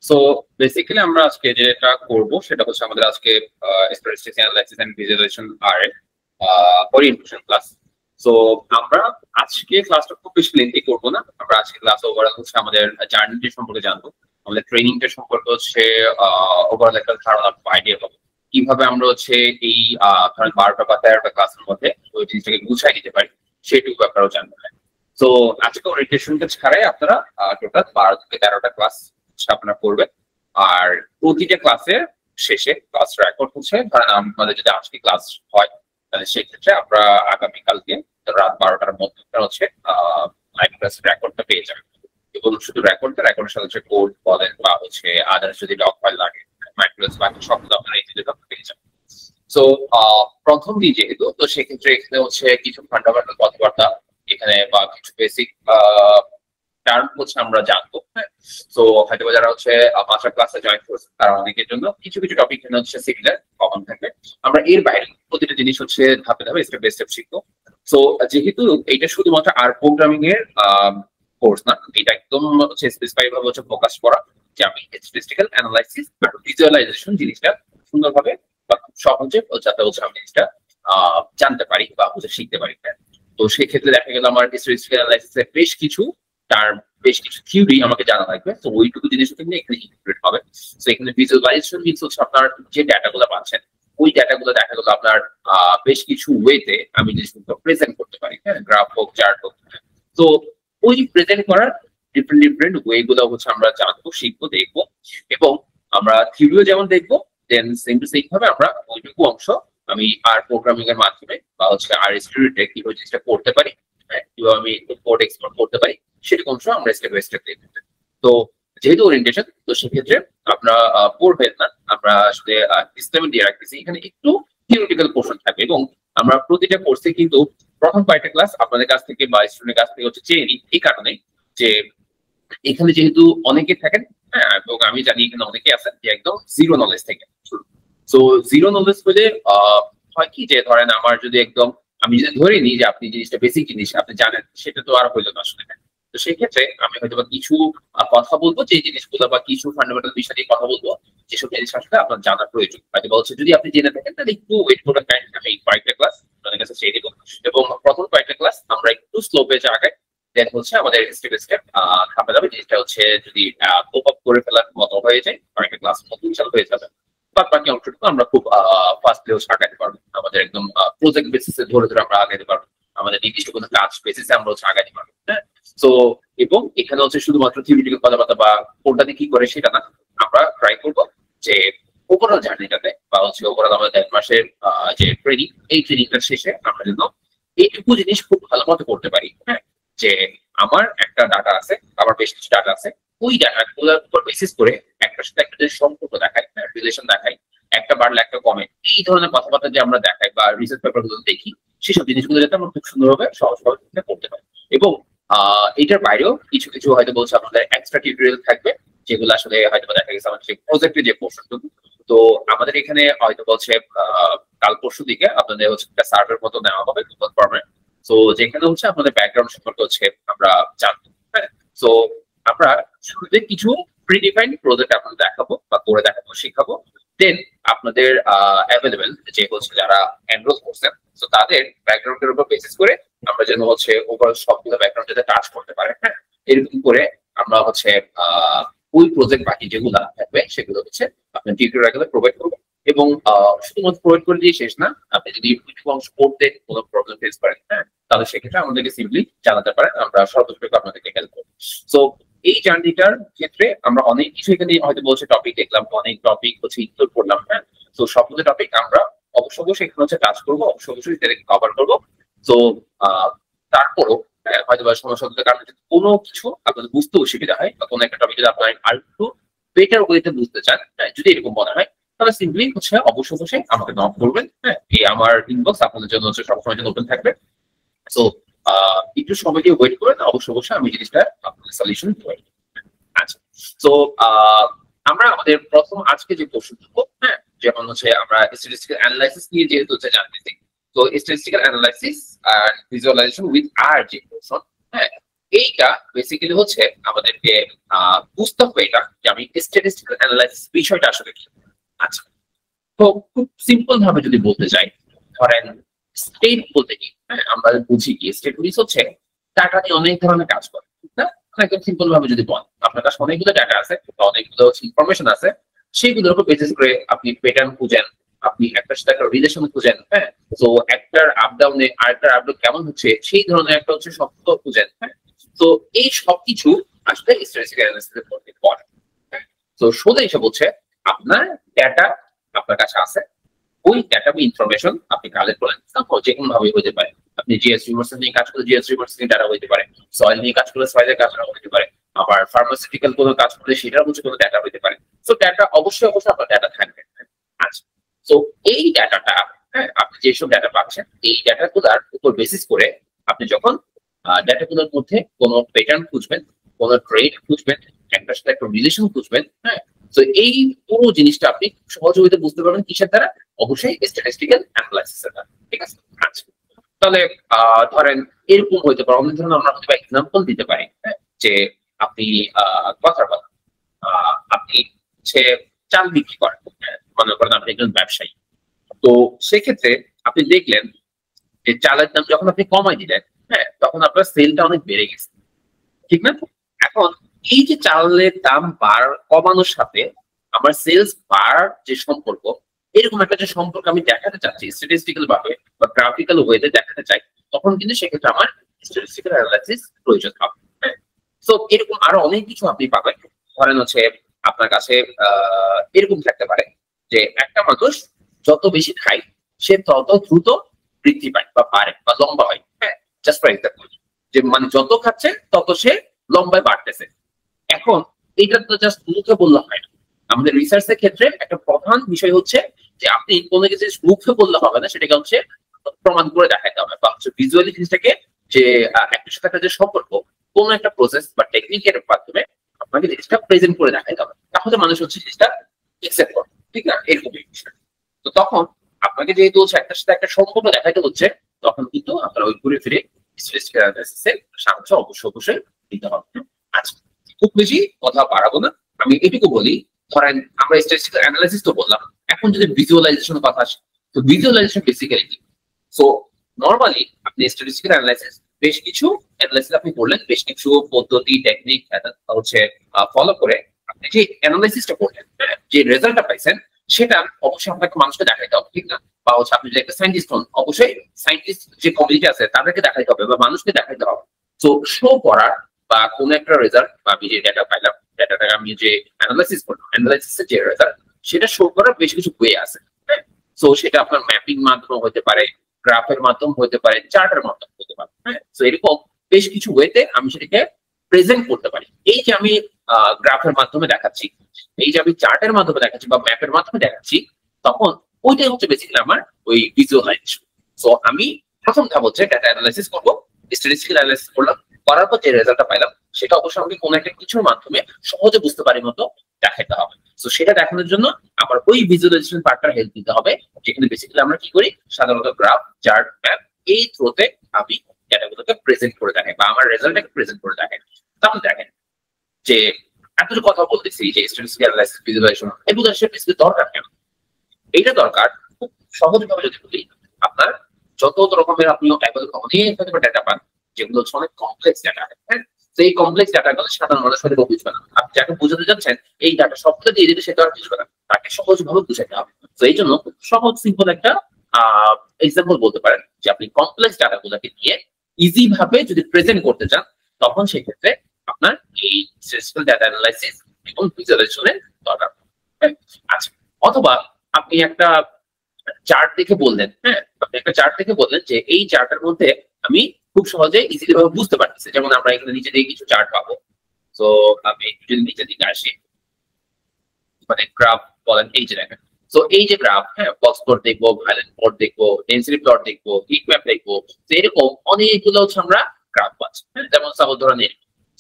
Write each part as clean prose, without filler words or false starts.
So basically আমরা আজকে যেটা করব সেটা হচ্ছে আমাদের আজকে স্ট্যাটিস্টিক্স অ্যানালাইসিস এন্ড ভিজুয়ালাইজেশন আর ওরিয়েন্টেশন ক্লাস। সো আমরা আজকে ক্লাসটা খুব বেশি লেন্থি করব না। আমরা আজকে ক্লাস ওভারঅল হচ্ছে আমাদের জার্নিটি সম্পর্কে জানবো, আমাদের ট্রেনিংটা সম্পর্কে হচ্ছে ওভারঅল একটা ধারণা আইডিয়া পাবো কিভাবে আমরা হচ্ছে এই ধরেন 12টা বা 13টা ক্লাসের মধ্যে ওই জিনিসটাকে গুছাই দিতে পারি সেটুকু ব্যাপারেও জানতে পারি। তো আজকে ওরিয়েন্টেশনটা ছাড়াই আপনারা টোটাল 12 থেকে 13টা ক্লাস আপনারা করবেন। আর প্রতিটা ক্লাসের শেষে ক্লাস রেকর্ড হচ্ছে, ধরেন আমাদের যদি আজকে ক্লাস হয় তাহলে সেক্ষেত্রে আমরা আগামীকালকে রাত 12টার মধ্যে হচ্ছে লাইভ ক্লাস রেকর্ডটা পেয়ে যাবেন। এবং শুধু রেকর্ডের সাথে হচ্ছে কোড বলেন বা হচ্ছে আদার্স যদি ডক ফাইল লাগে মাইক্রোস বাকি সবগুলো আপনারা এই পেয়ে যাবেন। সো প্রথম দিন যেহেতু, তো সেক্ষেত্রে এখানে হচ্ছে কিছু ফান্ডামেন্টাল কথাবার্তা এখানে বা কিছু বেসিক টার্ম হচ্ছে আমরা জানবো। হ্যাঁ, তো হয়তো যারা হচ্ছে মাস্টার ক্লাসে জয়েন করছে তারা অনেকের জন্য কিছু কিছু টপিক এখানে হচ্ছে সিমিলার কমন থাকবে। আমরা এর বাইরে প্রতিটা জিনিস হচ্ছে ধাপে ধাপে স্টেপ বাই স্টেপ শিখবো। সো যেহেতু এটা শুধুমাত্র আর প্রোগ্রামিং এর কোর্স না, এটা একদম হচ্ছে স্পেসিফাইড ভাবে হচ্ছে ফোকাস করা যে আমি স্ট্যাটিস্টিক্যাল অ্যানালাইসিস আর ভিজুয়ালাইজেশন জিনিসটা সুন্দরভাবে বা খুব সহজে যাতে হচ্ছে আমি জিনিসটা জানতে পারি বা হচ্ছে শিখতে পারি। তো সেক্ষেত্রে দেখা গেল আমার স্ট্যাটিস্টিক্যাল অ্যানালাইসিসের বেশ কিছু টার্ম, বেশ কিছু থিওরি আমাকে জানা লাগবে। তো ওইটুকু জিনিস কিন্তু এখানে ইনক্লুড হবে। তো এখানে ভিজুয়ালাইজেশন মিন্স হচ্ছে আপনার যে ডাটাগুলো পাচ্ছেন ওই ডাটাগুলো দেখা গেল আপনার বেশ কিছু ওয়েতে আমি জিনিসগুলো প্রেজেন্ট করতে পারি। হ্যাঁ, গ্রাফ হোক, চার্ট হোক। তো ওই প্রেজেন্ট করার ডিফারেন্ট ওয়ে গুলো হচ্ছে আমরা জানবো, শিখবো, দেখবো। এবং আমরা থিওরিও যেমন দেখবো, দেন সেম টু সেম ভাবে আমরা ওইটুকু অংশ আমি আর প্রোগ্রামিং এর মাধ্যমে বা হচ্ছে আর স্টুডিওতে কিভাবে জিনিসটা করতে পারি, কিভাবে আমি কোড এক্সপোর্ট করতে পারি সেরকম অংশ আমরা স্টেপ বাই স্টেপ দেখবো। তো যেহেতু ওরিয়েন্টেশন, তো সেক্ষেত্রে আপনারা পড়বেন না, আমরা আসলে ডিসক্লেমার দিয়ে রাখতেছি এখানে একটু থিওরিটিক্যাল পোর্শন থাকবে। এবং আমরা প্রতিটা কোর্সে কিন্তু প্রথম কয়েকটা ক্লাস আপনাদের কাছ থেকে বা স্টুডেন্টের কাছ থেকে হচ্ছে চেয়ে নিই, এই কারণে যে এখানে যেহেতু অনেকে থাকেন, হ্যাঁ, এবং আমি জানি এখানে অনেকে আছেন যে একদম জিরো নলেজ থেকে শুরু। সো জিরো নলেজ হলে হয় কি যে ধরেন আমার যদি একদম আমি যদি ধরে নিই যে আপনি জিনিসটা বেসিক জিনিস আপনি জানেন, সেটা তো আর হইলো না আসলে। তো সেক্ষেত্রে আমি হয়তো বা কিছু কথা বলবো যে জিনিসগুলো বা কিছু ফান্ডামেন্টাল বিষয় নিয়ে কথা বলবো যেসব জিনিস আসলে আপনার জানার প্রয়োজন। হয়তো হচ্ছে যদি আপনি জেনে থাকেন তাহলে একটু ওয়েট করে আমি কয়েকটা ক্লাস আপনাদের কাছে চেয়ে দিব। এবং প্রথম কয়েকটা ক্লাস আমরা একটু স্লো পেজে আগাই, দেন হচ্ছে আমাদের স্টেপ বাই স্টেপ ধাপে ধাপে জিনিসটা হচ্ছে যদি কোপ আপ করে ফেলার মতো হয়ে যায় কয়েকটা ক্লাস মতো চালু হয়ে যাবে। বাকি অংশটুকু আমরা খুব ফাস্টলি আগাইতে পারবো, আমাদের একদম প্রজেক্ট বেসিসে ধরে ধরে আমরা আগাইতে পারবো, আমাদের নির্দিষ্ট কোনো কাজ বেসিসে আমরা হচ্ছে আগাইতে পারবো। হ্যাঁ, তো এবং এখানে হচ্ছে শুধুমাত্র থিওরিটিক্যাল কথাবার্তা বা কোনটাতে কি করে সেটা না, আমরা ট্রাই করবো যে ওভারঅল জার্নিটাতে বা হচ্ছে ওভারঅল আমাদের 1.5 মাসের যে ট্রেনিং, এই ট্রেনিংটার শেষে আমরা যেন এইটুকু জিনিস খুব ভালো মতো করতে পারি। হ্যাঁ, যে আমার একটা ডাটা আছে, আমার বেশ কিছু ডাটা আছে, ওই ডাটাগুলোর উপর বেসিস করে একটার সাথে একটা যদি সম্পর্ক দেখায়, রিলেশন দেখায়, একটা বাড়লে একটা কমে, এই ধরনের কথাবার্তা যে আমরা দেখাই বা রিসার্চ পেপার গুলো দেখি, সেসব জিনিসগুলো যাতে আমরা খুব সুন্দরভাবে সহজভাবে করতে পারি। এবং এটার বাইরেও কিছু কিছু হয়তো বলছে আমাদের এক্সট্রা টিউটোরিয়াল থাকবে, যেগুলো আসলে হয়তো দেখা গেছে আমাদের সেই প্রজেক্টের যে পোর্শনটুকু। তো আমাদের এখানে হয়তো বলছে কাল পরশু দিকে আপনাদের হচ্ছে একটা সার্ভের মতো নেওয়া হবে গুগল ফর্মে। তো যেখানে হচ্ছে আপনাদের ব্যাকগ্রাউন্ড সম্পর্কে হচ্ছে আমরা জানবো। হ্যাঁ, তো আমরা শুরুতে কিছু প্রিডিফাইন্ড প্রজেক্ট আপনাদের দেখাবো বা করে দেখাবো, শিখাবো। দেন আপনাদের অ্যাভেলেবেল যে হচ্ছে যারা এনরোল করছেন, তো তাদের ব্যাকগ্রাউন্ডের উপর বেসিস করে আমরা যেন হচ্ছে ওভারঅল সবগুলো ব্যাকগ্রাউন্ড যাতে টাচ করতে পারে। হ্যাঁ, এরকম করে আমরা হচ্ছে ওই প্রজেক্ট বাকি যেগুলো থাকবে সেগুলো হচ্ছে আপনার টিউটোরিয়ালে প্রোভাইড করবো। এবং শুধুমাত্র প্রোভাইড করে দিয়ে শেষ না, আপনি যদি কিছু অংশ করতে কোনো প্রবলেম ফেস করেন, হ্যাঁ, তাহলে সেক্ষেত্রে আমাদেরকে সিম্পলি জানাতে পারেন, আমরা সর্বোচ্চ আপনাদেরকে হেল্প করবো। সো এই জার্নিটার ক্ষেত্রে আমরা অনেক কিছু এখানে হয়তো বলছে টপিক দেখলাম, অনেক টপিক হচ্ছে ইনক্লুড করলাম। হ্যাঁ, তো সবগুলো টপিক আমরা অবশ্যই এখানে হচ্ছে টাচ করবো, অবশ্যই কভার করবো। তো তারপরও হয়তো বা সমস্যার কারণে কোনো কিছু আপনাদের বুঝতে অসুবিধা হয় বা কোনো একটা টপিক যদি আপনার আর একটু বেটার ওয়েতে বুঝতে চান, যদি এরকম মনে হয়, তাহলে সিম্পলি হচ্ছে অবশ্যই আমাকে নক করবেন। হ্যাঁ, এই আমার ইনবক্স আপনাদের জন্য হচ্ছে সবসময় জন্য ওপেন থাকবে। সো একটু সময় দিয়ে ওয়েট করেন, অবশ্যই আমি জিনিসটা আপনাদের সলিউশন দেবো। আচ্ছা, তো আমরা আমাদের প্রথম আজকে যে কোশ্চেন করবো, হ্যাঁ, যেমন হচ্ছে আমরা স্ট্যাটিস্টিক্যাল অ্যানালাইসিস নিয়ে যেহেতু হচ্ছে জানতেছি, তো স্ট্যাটিস্টিক্যাল অ্যানালাইসিস আর ভিজুয়ালাইজেশন উইথ আর যে কোশ্চেন, হ্যাঁ, এইটা বেসিক্যালি হচ্ছে আমাদেরকে বুঝতে হবে এটা যে আমি স্ট্যাটিস্টিক্যাল অ্যানালাইসিস বিষয়টা আসলে কি। আচ্ছা, তো খুব সিম্পল ভাবে যদি বলতে চাই, ধরেন স্টেট বলতে কি, আমরা বুঝি কি স্টেট মিনস হচ্ছে ডাটা নিয়ে অনেক ধরনের কাজ করে, ঠিক না? একদম সিম্পল ভাবে যদি বল, আপনার কাছে অনেকগুলো ডাটা আছে বা অনেকগুলো ইনফরমেশন আছে, সেইগুলোর উপর বেসিস করে আপনি প্যাটার্ন খুঁজেন, আপনি একটার সাথে একটা রিলেশন খুঁজেন, হ্যাঁ। তো একটার আপ ডাউনে আরেকটার আপ ডাউন কেমন হচ্ছে সেই ধরনের একটা হচ্ছে সত্য খুঁজেন, হ্যাঁ। তো এই সবকিছু আসলে স্ট্যাটিস্টিক্যাল অ্যানালাইসিসের মধ্যে পড়ে, হ্যাঁ। তো সোজা হিসাব হচ্ছে আপনার ডাটা আপনার কাছে আছে, ওই ডাটা বা ইনফরমেশন আপনি কালেক্ট করেন, যে কোনো ভাবে হতে পারে। আপনি জিএস ইউনিভার্সিটি নিয়ে কাজ করলে জিএস ইউনিভার্সিটি ডাটা হতে পারে, সয়েল নিয়ে কাজ করলে সয়েলের কাজ হতে পারে, আবার ফার্মাসিউটিক্যাল কোনো কাজ করলে সেটার হচ্ছে কোনো ডাটা হতে পারে। তো ডাটা অবশ্যই আপনার ডাটা থাকবে। আচ্ছা, তো এই ডাটাটা, হ্যাঁ, আপনি যেসব ডাটা পাচ্ছেন এই ডাটাগুলোর উপর বেসিস করে আপনি যখন ডাটাগুলোর মধ্যে কোনো প্যাটার্ন খুঁজবেন, কোনো ট্রেড খুঁজবেন, একটার সাথে একটা রিলেশন খুঁজবেন, হ্যাঁ। তো এই পুরো জিনিসটা আপনি সহযোগিতা বুঝতে পারবেন কিসের দ্বারা? অবশ্যই স্ট্যাটিস্টিক্যাল অ্যানালাইসিসের দ্বারা, ঠিক আছে? আচ্ছা, তাহলে ধরেন এরকম হইতে পারে, অনেক ধরনের আমরা হয়তো এক্সাম্পল দিতে পারি, হ্যাঁ, যে আপনি কথার কথা আপনি হচ্ছে চাল বিক্রি করেন, হ্যাঁ, মনে করেন আপনি একজন ব্যবসায়ী। তো সেক্ষেত্রে আপনি দেখলেন যে চালের দাম যখন আপনি কমাই দিলেন, হ্যাঁ, তখন আপনার সেলটা অনেক বেড়ে গেছে, ঠিক না? এখন এই যে চালের দাম কমানোর সাথে আমার সেলস বাড়ার যে সম্পর্ক, এরকম একটা যে সম্পর্ক আমি দেখাতে চাচ্ছি স্ট্যাটিস্টিক্যাল ভাবে বা গ্রাফিক্যাল ওয়েতে দেখাতে চাই, তখন কিন্তু সেক্ষেত্রে আমার স্ট্যাটিস্টিক্যাল অ্যানালাইসিস প্রয়োজন হবে, হ্যাঁ। তো এরকম আরো অনেক কিছু আপনি পাবেন। ধরেন হচ্ছে আপনার কাছে এরকম থাকতে পারে যে একটা মানুষ যত বেশি খায় সে তত দ্রুত বৃদ্ধি পায় বা বাড়ে বা লম্বা হয়, হ্যাঁ। জাস্ট ফর এক্সাম্পল, যে মানে যত খাচ্ছে তত সে লম্বায় বাড়তেছে। এখন এটা তো জাস্ট মুখে বললে হয় না, আমাদের রিসার্চের ক্ষেত্রে একটা প্রধান বিষয় হচ্ছে যে আপনি কোনো কিছু মুখে বললে হবে না, সেটাকে হচ্ছে প্রমাণ করে দেখাতে হবে বা হচ্ছে ভিজুয়ালি জিনিসটাকে, যে একটা সাথে একটা যে সম্পর্ক, কোন একটা প্রসেস বা টেকনিকের মাধ্যমে আপনাকে জিনিসটা প্রেজেন্ট করে দেখাতে হবে, তাহলে মানুষ হচ্ছে জিনিসটা একসেপ্ট করবে, ঠিক না? এরকম বিষয়। তো তখন আপনাকে যেহেতু হচ্ছে একটার সাথে একটা সম্পর্ক দেখাতে হচ্ছে, তখন কিন্তু আপনার ওই ঘুরে ফিরে স্ট্যাটিস্টিক্যাল অ্যানালাইসিসের সাহায্য অবশ্যই দিতে হবে। আচ্ছা, খুব বেশি কথা বাড়াবো না, আমি এটুকু বলি। ধরেন আমরা স্ট্যাটিস্টিক্যাল অ্যানালাইসিস তো বললাম, এখন যদি ভিজুয়ালাইজেশনের কথা আসে, তো ভিজুয়ালাইজেশন বেসিক্যালি কি? সো নরমালি আপনি স্ট্যাটিস্টিক্যাল অ্যানালাইসিস বেশ কিছু অ্যানালাইসিস আপনি করলেন, বেশ কিছু পদ্ধতি টেকনিক হচ্ছে ফলো করে আপনি যে অ্যানালাইসিসটা করলেন, যে রেজাল্টটা পাইছেন, সেটা অবশ্যই আপনাকে মানুষকে দেখাইতে হবে, ঠিক না? বা হচ্ছে আপনি যদি একটা সায়েন্টিস্ট হন, অবশ্যই সায়েন্টিস্ট যে কমিউনিটি আছে তাদেরকে দেখাইতে হবে বা মানুষকে দেখাইতে হবে। তো শো করার বা কোন একটা রেজাল্ট বা আমি যে ডাটা পাইলাম, ডাটাটা আমি যে অ্যানালাইসিস করলাম, অ্যানালাইসিসের যে রেজাল্ট সেটা শো করার বেশ কিছু ওয়ে আছে, হ্যাঁ। তো সেটা আপনার ম্যাপিং মাধ্যমে হতে পারে, গ্রাফের মাধ্যমে হতে পারে, চার্টের মাধ্যমে হতে পারে, হ্যাঁ। তো এরকম বেশ কিছু ওয়েতে আমি সেটাকে প্রেজেন্ট করতে পারি। এই যে আমি গ্রাফের মাধ্যমে দেখাচ্ছি, এই যে আমি চার্টের মাধ্যমে দেখাচ্ছি বা ম্যাপের মাধ্যমে দেখাচ্ছি, তখন ওইটাই হচ্ছে বেসিক্যালি আমার ওই ভিজুয়ালাইজেশন। সো আমি প্রথম ধাপ হচ্ছে ডাটা অ্যানালাইসিস করবো, স্ট্যাটিস্টিক্যাল অ্যানালাইসিস করলাম, করার পর যে রেজাল্টটা পাইলাম সেটা অবশ্যই আমাকে কোনো একটা কিছুর মাধ্যমে সহজে বুঝতে পারি মতো দেখাতে হবে। তো সেটা দেখানোর জন্য আমার ওই ভিজুয়ালাইজেশন পার্টটার হেল্প দিতে হবে, যেখানে বেসিক্যালি আমরা কি করি, সাধারণত গ্রাফ, চার্ট, ম্যাপ এই থ্রুতে আমি ডাটাগুলোকে প্রেজেন্ট করে দেখাই বা আমার রেজাল্টটাকে প্রেজেন্ট করে দেখাই। তাহলে দেখেন যে এত যে কথা বলতেছি যে স্ট্যাটিস্টিক্যাল অ্যানালাইসিস, ভিজুয়ালাইজেশন, এগুলো আসলে বেসিক্যালি দরকার কেন? এইটা দরকার খুব সহজভাবে যদি বলি, আপনার যত রকমের আপনি অনেক ডাটা পান, যেগুলো হচ্ছে অনেক কমপ্লেক্স ডাটা, হ্যাঁ। তো এই কমপ্লেক্স ডাটাগুলো সাধারণ মানুষ হয়তো বুঝবে না। আপনি যাকে বোঝাতে যাচ্ছেন এই ডাটা সবটা দিয়ে দিতে, সেটা আর বুঝবে না, তাকে সহজভাবে বুঝাতে হবে। তো এই জন্য সহজ সিম্পল একটা এক্সাম্পল বলতে পারেন যে আপনি কমপ্লেক্স ডাটাগুলোকে নিয়ে ইজি ভাবে যদি প্রেজেন্ট করতে চান, তখন সেক্ষেত্রে আপনার এই স্ট্যাটিস্টিক্যাল ডাটা অ্যানালাইসিস এবং ভিজুয়ালাইজেশনের দরকার, হ্যাঁ। আচ্ছা, অথবা আপনি একটা চার্ট দেখে বললেন, হ্যাঁ, আপনি একটা চার্ট দেখে বললেন যে এই চার্টের মধ্যে আমি খুব সহজে ইজিলি ভাবে বুঝতে পারতেছি, যেমন আমরা এখানে নিচে দিকে কিছু চার্ট পাবো। তো আমি যদি নিচে দিকে আসি, মানে গ্রাফ বলেন, এই যে দেখেন, তো এই যে গ্রাফ, হ্যাঁ, বক্স প্লট দেখবো, ভায়োলেট প্লট দেখবো, ডেনসিটি প্লট দেখবো, হিট ম্যাপ দেখবো, তো এরকম অনেকগুলো হচ্ছে আমরা গ্রাফ পাচ্ছি, হ্যাঁ। যেমন সাপোজ ধরেন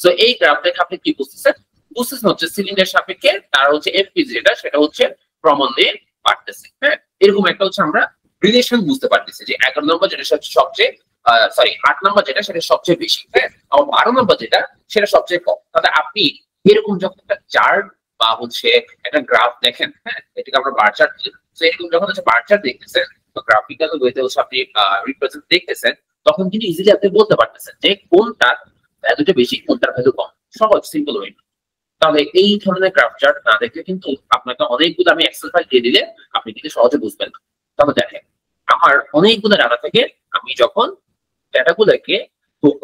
তো এই গ্রাফ দেখে আপনি কি বুঝতেছেন? বুঝতেছেন হচ্ছে সিলিন্ডার সাপেক্ষে তার হচ্ছে এফপি যেটা, সেটা হচ্ছে ক্রমান্বয়ে বাড়তেছে, হ্যাঁ। এরকম একটা হচ্ছে আমরা রিলেশন বুঝতে পারতেছি যে 11 নম্বর যেটা হচ্ছে সবচেয়ে সরি 8 নাম্বার যেটা সেটা সবচেয়ে বেশি, হ্যাঁ, আর 12 নাম্বার যেটা সেটা সবচেয়ে কম। তাহলে আপনি এরকম যখন একটা চার্ট বা হচ্ছে একটা গ্রাফ দেখেন, হ্যাঁ, এটাকে আমরা বার চার্ট বলি। তো এরকম যখন হচ্ছে বার চার্ট দেখতেছেন, গ্রাফিক্যাল ওয়েতে হচ্ছে আপনি রিপ্রেজেন্ট দেখতেছেন, তখন কিন্তু ইজিলি আপনি বলতে পারতেছেন যে কোনটার ভ্যালুটা বেশি, কোনটার ভ্যালু কম। সহজ, সিম্পল ওয়ে। তাহলে এই ধরনের গ্রাফ চার্ট না দেখলে কিন্তু আপনাকে অনেকগুলো আমি এক্সেল ফাইল দিয়ে দিলে আপনি কিন্তু সহজে বুঝবেন না। তাহলে দেখেন, আমার অনেকগুলো ডাটা থেকে আমি যখন ডাটাগুলোকে খুব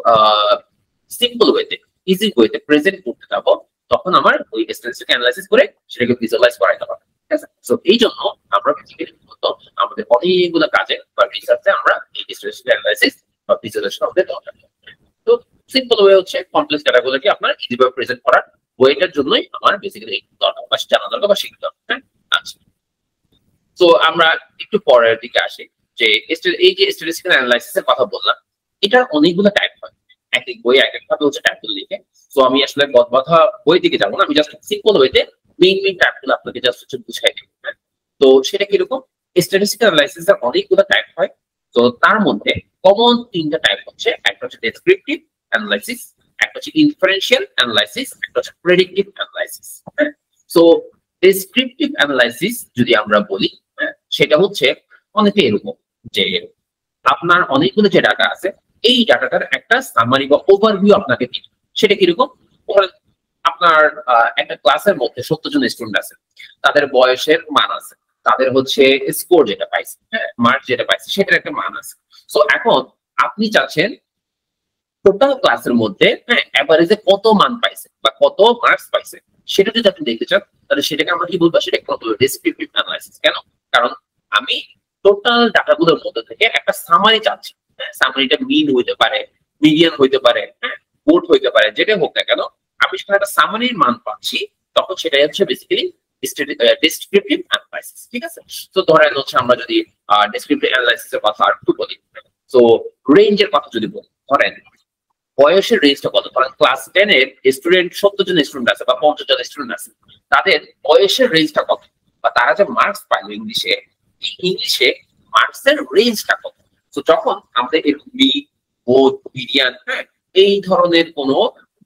সিম্পল ওয়েতে, ইজি ওয়েতে প্রেজেন্ট করতে যাবো, তখন আমার ওই স্ট্যাটিস্টিক অ্যানালাইসিস করে সেটাকে ভিজুয়ালাইজ করাইতে হবে। ঠিক আছে? সো এই জন্য আমরা বেসিক্যালি মূলত আমাদের অনেকগুলো কাজে বা রিসার্চে আমরা এই স্ট্যাটিস্টিক অ্যানালাইসিস বা ভিজুয়ালাইজেশন আমাদের দরকার। তো সিম্পল ওয়ে হচ্ছে কমপ্লেক্স ডাটাগুলোকে আপনার ইজিভাবে প্রেজেন্ট করার ওয়েটার জন্যই আমার বেসিক্যালি দরকার বা জানা দরকার বা শিখতে দরকার। হ্যাঁ, আচ্ছা। তো আমরা একটু পরের দিকে আসি যে এই যে স্ট্যাটিস্টিক্যাল অ্যানালাইসিস এর কথা বললাম, এটার অনেকগুলো টাইপ হয়। এক এক বই এক এক ভাবে হচ্ছে টাইপগুলো লিখে। তো আমি আসলে কথা বই দিকে যাবো না, আমি জাস্ট সিম্পল ওয়েতে মেইন টাইপগুলো আপনাকে জাস্ট হচ্ছে বুঝাই দেব। তো সেটা কিরকম? স্ট্যাটিস্টিক্যাল অ্যানালাইসিস এর অনেকগুলো টাইপ হয়। তো তার মধ্যে কমন তিনটা টাইপ হচ্ছে, একটা হচ্ছে ডেসক্রিপটিভ অ্যানালাইসিস, একটা হচ্ছে ইনফারেন্সিয়াল অ্যানালাইসিস, একটা হচ্ছে predictive analysis. So descriptive analysis যদি আমরা বলি, সেটা হচ্ছে অনেকে এরকম যে আপনার অনেকগুলো যে ডাটা আছে, এই ডাটাটার একটা সামারি বা ওভারভিউ আপনাকে দিবে। সেটা কিরকম? ধরেন আপনার একটা ক্লাসের মধ্যে 70 জন স্টুডেন্ট আছে, তাদের বয়সের মান আছে, তাদের হচ্ছে স্কোর যেটা পাইছে, হ্যাঁ, মার্ক যেটা পাইছে সেটার একটা মান আছে। সো এখন আপনি চাচ্ছেন টোটাল ক্লাসের মধ্যে, হ্যাঁ, এভারেজে কত মান পাইছে বা কত মার্কস পাইছে সেটা যদি আপনি দেখতে চান, তাহলে সেটাকে আমরা কি বলবো? সেটা ডেসক্রিপটিভ অ্যানালাইসিস। কেন? কারণ আমি টোটাল ডাটাগুলোর মধ্যে থেকে একটা সামারি চাচ্ছি। সামারিটা মিন হইতে পারে, মিডিয়ান হইতে পারে, হ্যাঁ, মোড হইতে পারে, যেটা হোক না কেন, আমি সেখানে একটা সামারির মান পাচ্ছি, তখন সেটাই হচ্ছে বেসিক্যালি ডেসক্রিপটিভ অ্যানালাইসিস। ঠিক আছে? তো ধরেন হচ্ছে আমরা যদি ডেসক্রিপটিভ অ্যানালাইসিসের কথা আর একটু বলি, তো রেঞ্জের কথা যদি বলি, ধরেন বয়সের রেঞ্জটা কত? ধরেন ক্লাস 10 এর স্টুডেন্ট 70 জন স্টুডেন্ট আছে বা 50 জন স্টুডেন্ট আছে, তাদের বয়সের রেঞ্জটা কত, বা তারা যে মার্কস পাইলো ইংলিশে মার্কসের রেঞ্জটা কত। তো যখন আমাদের এরকম বোধ, মিডিয়ান, হ্যাঁ, এই ধরনের কোন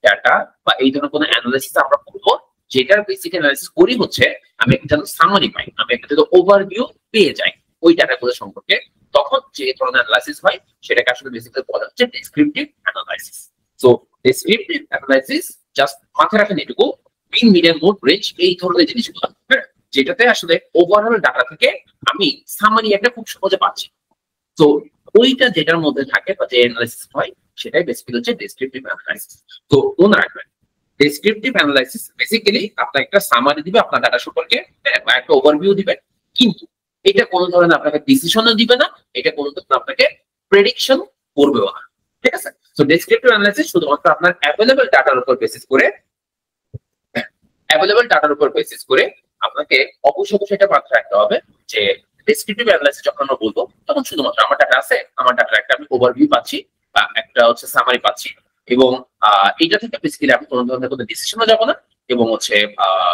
ডাটা বা এই ধরনের কোন অ্যানালাইসিস আমরা করবো, যেটার বেসিক অ্যানালাইসিস করি হচ্ছে আমি একটা যেন সামারি পাই, আমি একটা যেন ওভারভিউ পেয়ে যাই ওই ডাটাগুলো সম্পর্কে, তখন যে ধরনের অ্যানালাইসিস হয় সেটাকে আসলে বেসিক্যালি বলা হচ্ছে descriptive analysis. So descriptive analysis just মাথায় রাখেন এটুকু, মিন, মিডিয়ান, মোড, রেঞ্জ, এই ধরনের জিনিসগুলো, হ্যাঁ, যেটাতে আসলে ওভারঅল ডাটা থেকে আমি সামারি একটা খুব সহজে পাচ্ছি। তো ওইটা যেটার মধ্যে থাকে বা যে অ্যানালাইসিস হয় সেটাই বেসিক্যালি হচ্ছে ডেসক্রিপটিভ অ্যানালাইসিস। তো মনে রাখবেন, ডেসক্রিপটিভ অ্যানালাইসিস বেসিক্যালি আপনার একটা সামারি দিবে আপনার ডাটা সম্পর্কে, হ্যাঁ, বা একটা ওভারভিউ দিবে, কিন্তু এটা কোনো ধরনের আপনাকে ডিসিশনও দিবে না, এটা কোনো ধরনের আপনাকে প্রেডিকশন করবেও না। ঠিক আছে? তো ডেসক্রিপটিভ অ্যানালাইসিস শুধুমাত্র আপনার অ্যাভেলেবল ডাটার উপর বেসিস করে, আপনাকে অবশ্যই এটা মাথায় রাখতে হবে যে ডেসক্রিপটিভ অ্যানালাইসিস যখন আমরা বলবো, তখন শুধুমাত্র আমার ডাটা আছে, আমার ডাটার একটা আমি ওভারভিউ পাচ্ছি বা একটা হচ্ছে সামারি পাচ্ছি, এবং এইটা থেকে বেসিক্যালি আমি কোনো ধরনের কোনো ডিসিশনও যাবো না, এবং হচ্ছে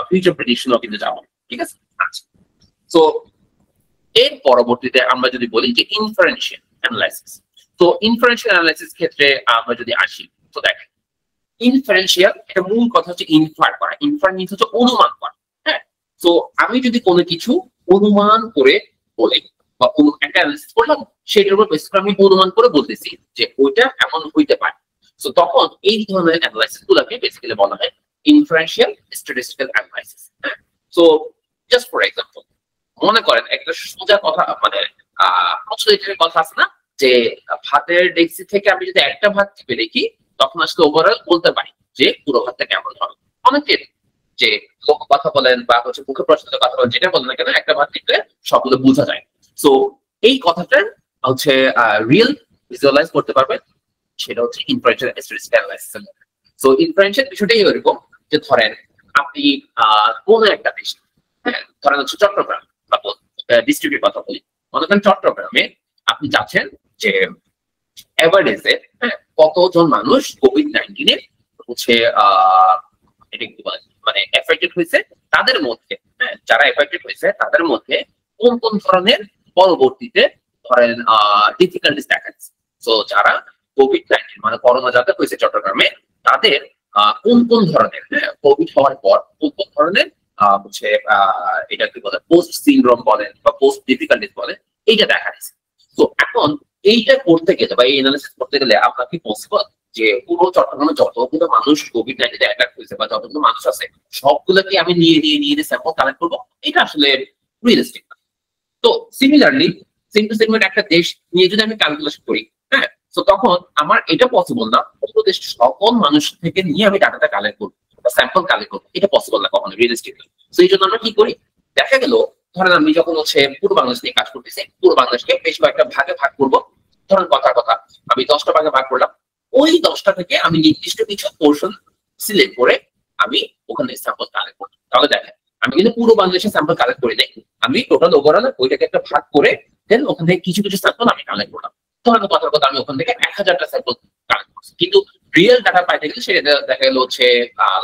ফিউচার প্রেডিকশনও কিন্তু যাবো। ঠিক আছে? আচ্ছা। তো এর পরবর্তীতে আমরা যদি বলি যে ইনফারেন্সিয়াল অ্যানালাইসিস, তো ইনফারেন্সিয়াল অ্যানালাইসিস ক্ষেত্রে আমরা যদি আসি, তো দেখেন ইনফারেন্সিয়াল এটা মূল কথা হচ্ছে ইনফার করা। ইনফার মিন্স হচ্ছে অনুমান করা। হ্যাঁ, তো আমি যদি কোনো কিছু অনুমান করে বলি বা কোনো একটা অ্যানালাইসিস করলাম, সেটার উপর বেস করে আমি অনুমান করে বলতেছি যে ওইটা এমন হইতে পারে। তো তখন এই ধরনের অ্যানালাইসিস গুলোকে বেসিক্যালি বলা হয় inferential statistical analysis. So just for example, মনে করেন একটা সোজা কথা, মানে প্রচলিত কথা আছে না যে ভাতের ডেক্সি থেকে আমি যদি একটা ভাত টিপে দেখি, তখন আসলে ওভারঅল বলতে পারি যে পুরো ভাতটা কেমন হবে। অনেকের যে কথা বলেন বা হচ্ছে মুখে প্রচলিত কথা বলেন, যেটা বলেন না কেন, একটা ভাত টিপলে সবগুলো বোঝা যায়। সো এই কথাটার হচ্ছে রিয়েল ভিজুয়ালাইজ করতে পারবেন, সেটা হচ্ছে inferential statistical analysis. So inferential বিষয়টাই এরকম যে ধরেন আপনি কোন একটা দেশ, হ্যাঁ, ধরেন হচ্ছে চট্টগ্রাম বা ডিস্ট্রিক্টের কথা বলি, মনে করেন চট্টগ্রামে আপনি চাচ্ছেন যে এভারেজে, হ্যাঁ, কতজন মানুষ কোভিড-19 এ হচ্ছে এটা কি বলে, মানে এফেক্টেড হয়েছে, তাদের মধ্যে, হ্যাঁ, যারা এফেক্টেড হয়েছে তাদের মধ্যে কোন কোন ধরনের পরবর্তীতে ধরেন ডিফিকাল্টিস দেখা দিচ্ছে। সো যারা কোভিড-19 মানে করোনা যাদের হয়েছে চট্টগ্রামে, তাদের কোন কোন ধরনের কোভিড হওয়ার পর কোন কোন ধরনের হচ্ছে এটা কি বলে পোস্ট সিনড্রোম বলেন বা পোস্ট ডিফিকাল্টিস বলেন, এইটা দেখা দিচ্ছে। তো এখন এইটা করতে গেলে বা এই অ্যানালিসিস করতে গেলে আপনার কি পসিবল যে পুরো চট্টগ্রামে যতগুলো মানুষ কোভিড-19 অ্যাটাক হয়েছে বা যতগুলো মানুষ আছে সবগুলোকে আমি নিয়ে স্যাম্পল কালেক্ট করবো? এটা আসলে রিয়েলিস্টিক না। তো সিমিলারলি সেম টু সেগমেন্ট একটা দেশ নিয়ে যদি আমি ক্যালকুলেশন করি, হ্যাঁ, তো তখন আমার এটা পসিবল না পুরো দেশ সকল মানুষ থেকে নিয়ে আমি ডাটাটা কালেক্ট করবো বা স্যাম্পল কালেক্ট করবো, এটা পসিবল না কখনো রিয়েলিস্টিক। তো এই জন্য আমরা কি করি, দেখা গেল ধরেন আমি যখন হচ্ছে পুরো বাংলাদেশ নিয়ে কাজ করতেছি, পুরো বাংলাদেশকে বেশ কয়েকটা ভাগে ভাগ করবো। ধরেন কথার কথা আমি 10টা ভাগে ভাগ করলাম, ওই 10টা থেকে আমি নির্দিষ্ট কিছু পোর্শন সিলেক্ট করে আমি ওখানে স্যাম্পল কালেক্ট করবো। তাহলে দেখেন আমি কিন্তু পুরো বাংলাদেশের স্যাম্পল কালেক্ট করি নাই, আমি টোটাল ওভারঅল ওইটাকে একটা ভাগ করে দেন ওখান থেকে কিছু কিছু স্যাম্পল আমি কালেক্ট করলাম। ধরেন কথার কথা আমি ওখান থেকে 1000টা স্যাম্পল কালেক্ট করছি, কিন্তু রিয়েল ডাটা পাইতে গেলে সেটা দেখা গেল হচ্ছে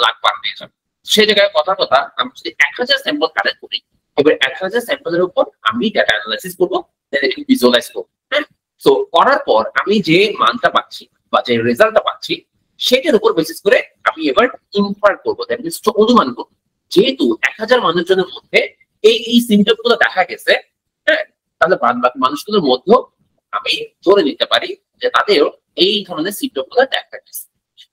লাখ পার হয়ে যাবে। সেই জায়গায় কথার কথা আমি যদি 1000 স্যাম্পল কালেক্ট করি, এবার 1000 স্যাম্পলের উপর আমি ডাটা অ্যানালাইসিস করবো, দেন এটাকে ভিজুয়ালাইজ করবো। হ্যাঁ, তো করার পর আমি যে মানটা পাচ্ছি বা যে রেজাল্টটা পাচ্ছি সেটার উপর বেসিস করে আমি এবার ইনফার করবো, দ্যাট মিনস অনুমান করবো যেহেতু 1000 মানুষজনের মধ্যে এই সিমটম গুলো দেখা গেছে, হ্যাঁ, তাহলে বাদ বাকি মানুষগুলোর মধ্যেও আমি ধরে নিতে পারি যে তাদেরও এই ধরনের সিমটম গুলো দেখা গেছে।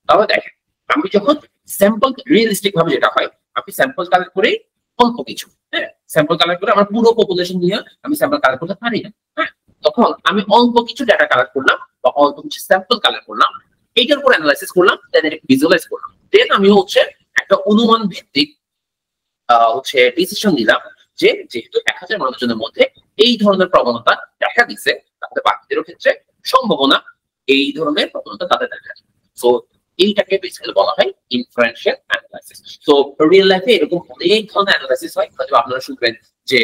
তাহলে দেখেন আমি যখন স্যাম্পল রিয়েলিস্টিক ভাবে যেটা হয়, আমি স্যাম্পল কালেক্ট করে অল্প কিছু, হ্যাঁ, স্যাম্পল কালেক্ট করে আমার পুরো পপুলেশন নিয়ে আমি স্যাম্পল কালেক্ট করতে পারি না। হ্যাঁ, তখন আমি অল্প কিছু ডাটা কালেক্ট করলাম বা অল্প কিছু স্যাম্পল কালেক্ট করলাম, এইটার উপর অ্যানালাইসিস করলাম, দেন এটা ভিজুয়ালাইজ করলাম, দেন আমি হচ্ছে একটা অনুমান ভিত্তিক হচ্ছে ডিসিশন নিলাম যে যেহেতু 1000 মানুষজনের মধ্যে এই ধরনের প্রবণতা দেখা দিচ্ছে, তাহলে বাকিদেরও ক্ষেত্রে সম্ভাবনা এই ধরনের প্রবণতা তাদের দেখা যায়। সো এইটাকে বেসিক্যালি বলা হয় ইনফারেন্সিয়াল অ্যানালাইসিস। সো রিয়েল লাইফে এরকম অনেক ধরনের অ্যানালাইসিস হয়, হয়তো আপনারা শুনবেন যে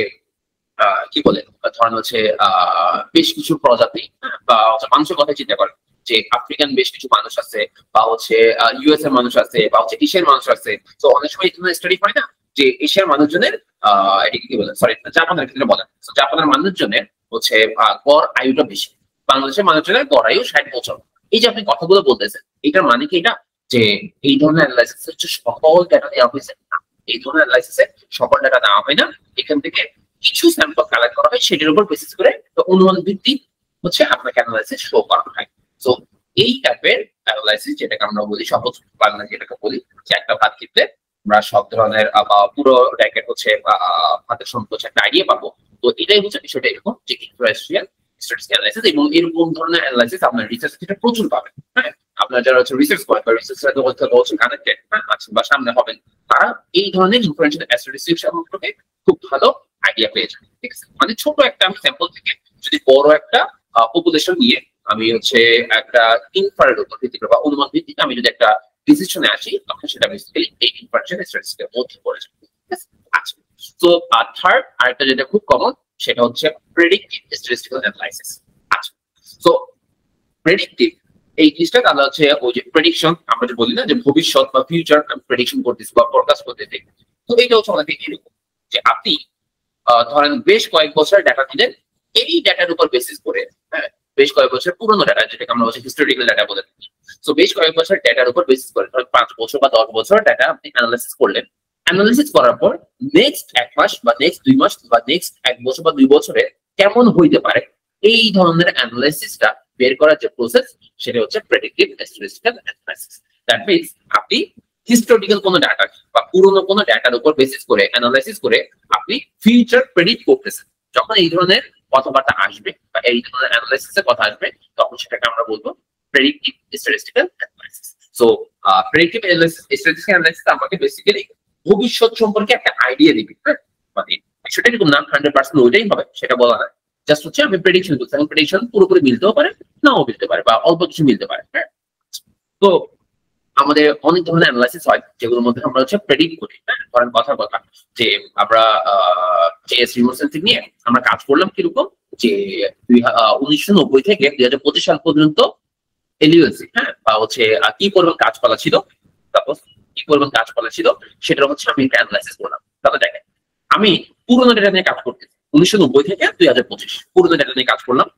কি বলে ধরেন হচ্ছে বেশ কিছু প্রজাতি বা মানুষের কথা চিন্তা করেন যে আফ্রিকান বেশ কিছু মানুষ আছে বা হচ্ছে ইউএস এর মানুষ আছে বা হচ্ছে এশিয়ার মানুষ আছে। তো অনেক সময় এই ধরনের স্টাডি হয় না যে এশিয়ার মানুষজনের এটাকে কি বলে, সরি জাপানের ক্ষেত্রে বলেন, জাপানের মানুষজনের হচ্ছে গড় আয়ুটা বেশি, বাংলাদেশের মানুষজনের গড় আয়ু 60 বছর। এই যে আপনি কথাগুলো বলতেছেন, এটার মানে কি এটা যে এই ধরনের অ্যানালাইসিস হচ্ছে সকল ডাটা দেওয়া হয়েছে না, এই ধরনের অ্যানালাইসিসে সকল ডাটা দেওয়া হয় না, এখান থেকে কিছু স্যাম্পল কালেক্ট করা হয়, সেটার উপর বেসিস করে অনুমান ভিত্তিক হচ্ছে আপনাকে অ্যানালাইসিস শো করা হয়। সো এই টাইপের অ্যানালাইসিস যেটাকে আমরা বলি সহজ বাংলা যেটাকে বলি যে একটা ভাত টিপলে আমরা সব ধরনের পুরো র্যাকেট হচ্ছে ভাতের সম্পর্কে একটা আইডিয়া পাবো। তো এটাই হচ্ছে বিষয়টা এরকম যে ইনফারেন্সিয়াল স্ট্যাটিস্টিক্যাল অ্যানালাইসিস, এবং এরকম ধরনের অ্যানালাইসিস আপনার রিসার্চ ক্ষেত্রে প্রচুর পাবেন। হ্যাঁ, আপনারা যারা হচ্ছে রিসার্চ করেন বা রিসার্চ হচ্ছে কানেক্টেড আছেন বা সামনে হবেন, তারা এই ধরনের ইনফারেন্সিয়াল স্ট্যাটিস্টিক্স সম্পর্কে খুব ভালো আইডিয়া পেয়ে যাবে। ঠিক আছে, মানে ছোট একটা আমি স্যাম্পল থেকে যদি বড় একটা পপুলেশন নিয়ে আমি হচ্ছে একটা ইনফারের উপর ভিত্তি করে বা অনুমান ভিত্তিতে আমি যদি একটা ডিসিশনে আসি, তখন সেটা বেসিক্যালি এই ইনফারেন্সিয়াল স্ট্যাটিস্টিক্সের মধ্যে পড়ে যাবে। ঠিক আছে, আচ্ছা। তো থার্ড আরেকটা যেটা খুব কমন সেটা হচ্ছে প্রেডিক্টিভ স্ট্যাটিস্টিক্যাল অ্যানালাইসিস। আচ্ছা, তো প্রেডিক্টিভ এই জিনিসটা তাহলে হচ্ছে ওই যে প্রেডিকশন আমরা যে বলি না যে ভবিষ্যৎ বা ফিউচার আমি প্রেডিকশন করতেছি বা ফোরকাস্ট করতেছি, তো এইটা হচ্ছে অনেক এরকম যে আপনি ধরেন বেশ কয়েক বছরের ডাটা দিলেন, এই ডাটার উপর বেসিস করে, হ্যাঁ, বেশ কয়েক বছর পুরনো ডাটা যেটাকে আমরা হচ্ছে হিস্টোরিক্যাল ডাটা বলে থাকি। তো বেশ কয়েক বছর ডাটার উপর বেসিস করে ধরেন 5 বছর বা 10 বছর ডাটা আপনি অ্যানালাইসিস করলেন, অ্যানালাইসিস করার পর নেক্সট 1 মাস বা নেক্সট 2 মাস বা নেক্সট 1 বছর বা 2 বছরে কেমন হইতে পারে এই ধরনের অ্যানালাইসিসটা বের করার যে প্রসেস সেটা হচ্ছে predictive statistical analysis. That means আপনি হিস্টোরিক্যাল কোনো ডাটা বা পুরনো কোনো ডাটার উপর বেসিস করে অ্যানালাইসিস করে আপনি ফিউচার প্রেডিক্ট করতেছেন। যখন এই ধরনের কথাবার্তা আসবে বা এই ধরনের অ্যানালাইসিসের কথা আসবে, তখন সেটাকে আমরা বলবো predictive statistical analysis. So predictive statistical analysis আমাকে বেসিক্যালি ভবিষ্যৎ সম্পর্কে একটা আইডিয়া দিবে। মানে সেটা এরকম না 100% ওইটাই হবে সেটা বলা হয়, জাস্ট হচ্ছে আমি প্রেডিকশন করছি, এবং প্রেডিকশন পুরোপুরি মিলতেও পারে নাও মিলতে পারে বা অল্প কিছু মিলতে পারে। তো আমাদের অনেক ধরনের অ্যানালাইসিস হয় যেগুলোর মধ্যে আমরা হচ্ছে প্রেডিক্ট করি। ধরেন কথার কথা যে আমরা জেএস রিমোট সেন্সিং নিয়ে আমরা কাজ করলাম কিরকম যে 1990 থেকে 2025 সাল পর্যন্ত এলইউএসি, হ্যাঁ, বা হচ্ছে কি পরিমাণ গাছপালা ছিল, তারপর কি পরিমাণ গাছপালা ছিল সেটা হচ্ছে আমি একটা অ্যানালাইসিস করলাম। তাহলে দেখেন আমি পুরোনো ডেটা নিয়ে কাজ করতেছি 1990 থেকে 2025 পুরোনো ডেটা নিয়ে কাজ করলাম।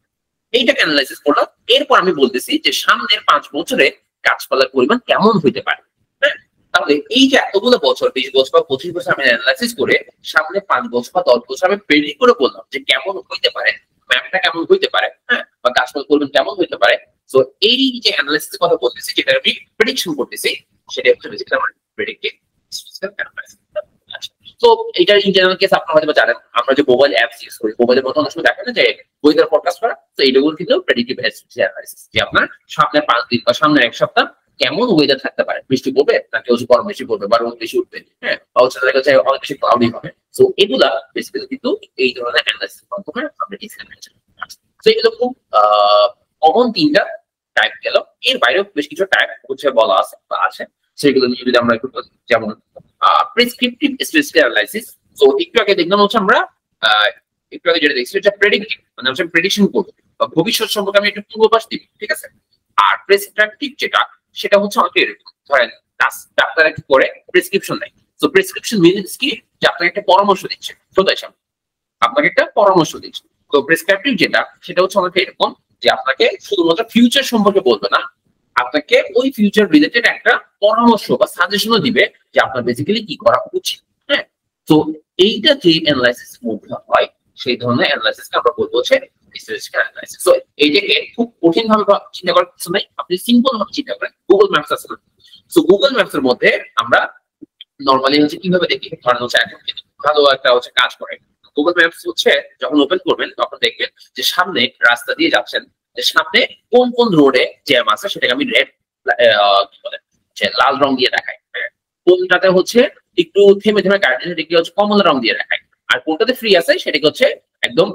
এইটাকে অ্যানালাইসিস করলাম। এরপর আমি বলতেছি যে সামনের 5 বছরে গাছপালার পরিমাণ কেমন হইতে পারে। হ্যাঁ, তাহলে এই যে এতগুলো বছর 20 বছর বা 25 বছর আমি অ্যানালাইসিস করে সামনে 5 বছর বা 10 বছর আমি প্রেডিক্ট করে বললাম যে কেমন হইতে পারে, ম্যাপটা কেমন হইতে পারে, হ্যাঁ, বা গাছপালার পরিমাণ কেমন হইতে পারে। তো এই যে অ্যানালাইসিসের কথা বলতেছি, যেটা আমি প্রেডিকশন করতেছি, সেটা হচ্ছে বেসিক্যালি আমার প্রেডিক্টিভ স্ট্যাটিস্টিক্যাল অ্যানালাইসিস। তো এটার ইন জেনারেল কেস আপনারা হয়তো জানেন, আমরা যে মোবাইল অ্যাপস ইউজ করি, মোবাইলের মধ্যে অনেক সময় দেখেন না যে ওয়েদার ফরকাস্ট করা, তো এইগুলো কিন্তু প্রেডিক্টিভ অ্যানালাইসিস, যে আপনার সামনে 5 দিন বা সামনে 1 সপ্তাহ কেমন ওয়েদার থাকতে পারে, বৃষ্টি পড়বে নাকি হচ্ছে গরম বেশি পড়বে বা রোদ বেশি উঠবে, হ্যাঁ, বা হচ্ছে দেখা যাচ্ছে অনেক বেশি ক্লাউডি হবে। তো এগুলা বেসিক্যালি কিন্তু এই ধরনের অ্যানালাইসিস মাধ্যমে আমরা ডিসিশন নিতে পারি। তো এগুলো খুব কমন 3টা টাইপ গেল। এর বাইরেও বেশ কিছু টাইপ হচ্ছে বলা আছে বা আছে, সেগুলো নিয়ে যদি আমরা একটু, যেমন প্রেসক্রিপটিভ স্ট্যাটিস্টিক্যাল অ্যানালাইসিস। তো একটু আগে দেখলাম হচ্ছে আমরা একটু আগে যেটা দেখছি এটা প্রেডিক্টিভ, মানে হচ্ছে প্রেডিকশন করব বা ভবিষ্যৎ সম্পর্কে আমি একটু পূর্বাভাস দিব, ঠিক আছে। আর প্রেসক্রিপটিভ যেটা, সেটা হচ্ছে আমাকে এরকম, ধরেন ডাক্তার কি করে প্রেসক্রিপশন দেয়। তো প্রেসক্রিপশন মিনস কি, যে আপনাকে একটা পরামর্শ দিচ্ছে, শ্রোতা হিসাবে আপনাকে একটা পরামর্শ দিচ্ছে। তো প্রেসক্রিপটিভ যেটা, সেটা হচ্ছে আমাকে এরকম যে আপনাকে শুধুমাত্র ফিউচার সম্পর্কে বলবে না, আপনাকে ওই ফিউচার রিলেটেড একটা পরামর্শ বা সাজেশনও দিবে যে আপনার বেসিক্যালি কি করা উচিত। হ্যাঁ, তো এইটা যে অ্যানালাইসিস মধ্যে হয়, সেই ধরনের অ্যানালাইসিসকে আমরা বলবো হচ্ছে স্ট্যাটিস্টিক্যাল অ্যানালাইসিস। তো এইটাকে খুব কঠিন ভাবে চিন্তা করার কিছু নাই, আপনি সিম্পল ভাবে চিন্তা করেন। গুগল ম্যাপস আছে না, তো গুগল ম্যাপস এর মধ্যে আমরা নরমালি হচ্ছে কিভাবে দেখি, ধরেন হচ্ছে এখন কিন্তু ভালো একটা হচ্ছে কাজ করে। গুগল ম্যাপস হচ্ছে যখন ওপেন করবেন তখন দেখবেন যে সামনে রাস্তা দিয়ে যাচ্ছেন, যে সামনে কোন কোন রোডে জ্যাম আছে সেটাকে আমি রেড কি বলে যে লাল রং দিয়ে দেখাই, কোনটাতে হচ্ছে একটু থেমে থেমে গাড়ি, সেটাকে হচ্ছে কমলা রং দিয়ে দেখাই, আর কোনটাতে ফ্রি আছে সেটাকে হচ্ছে একদম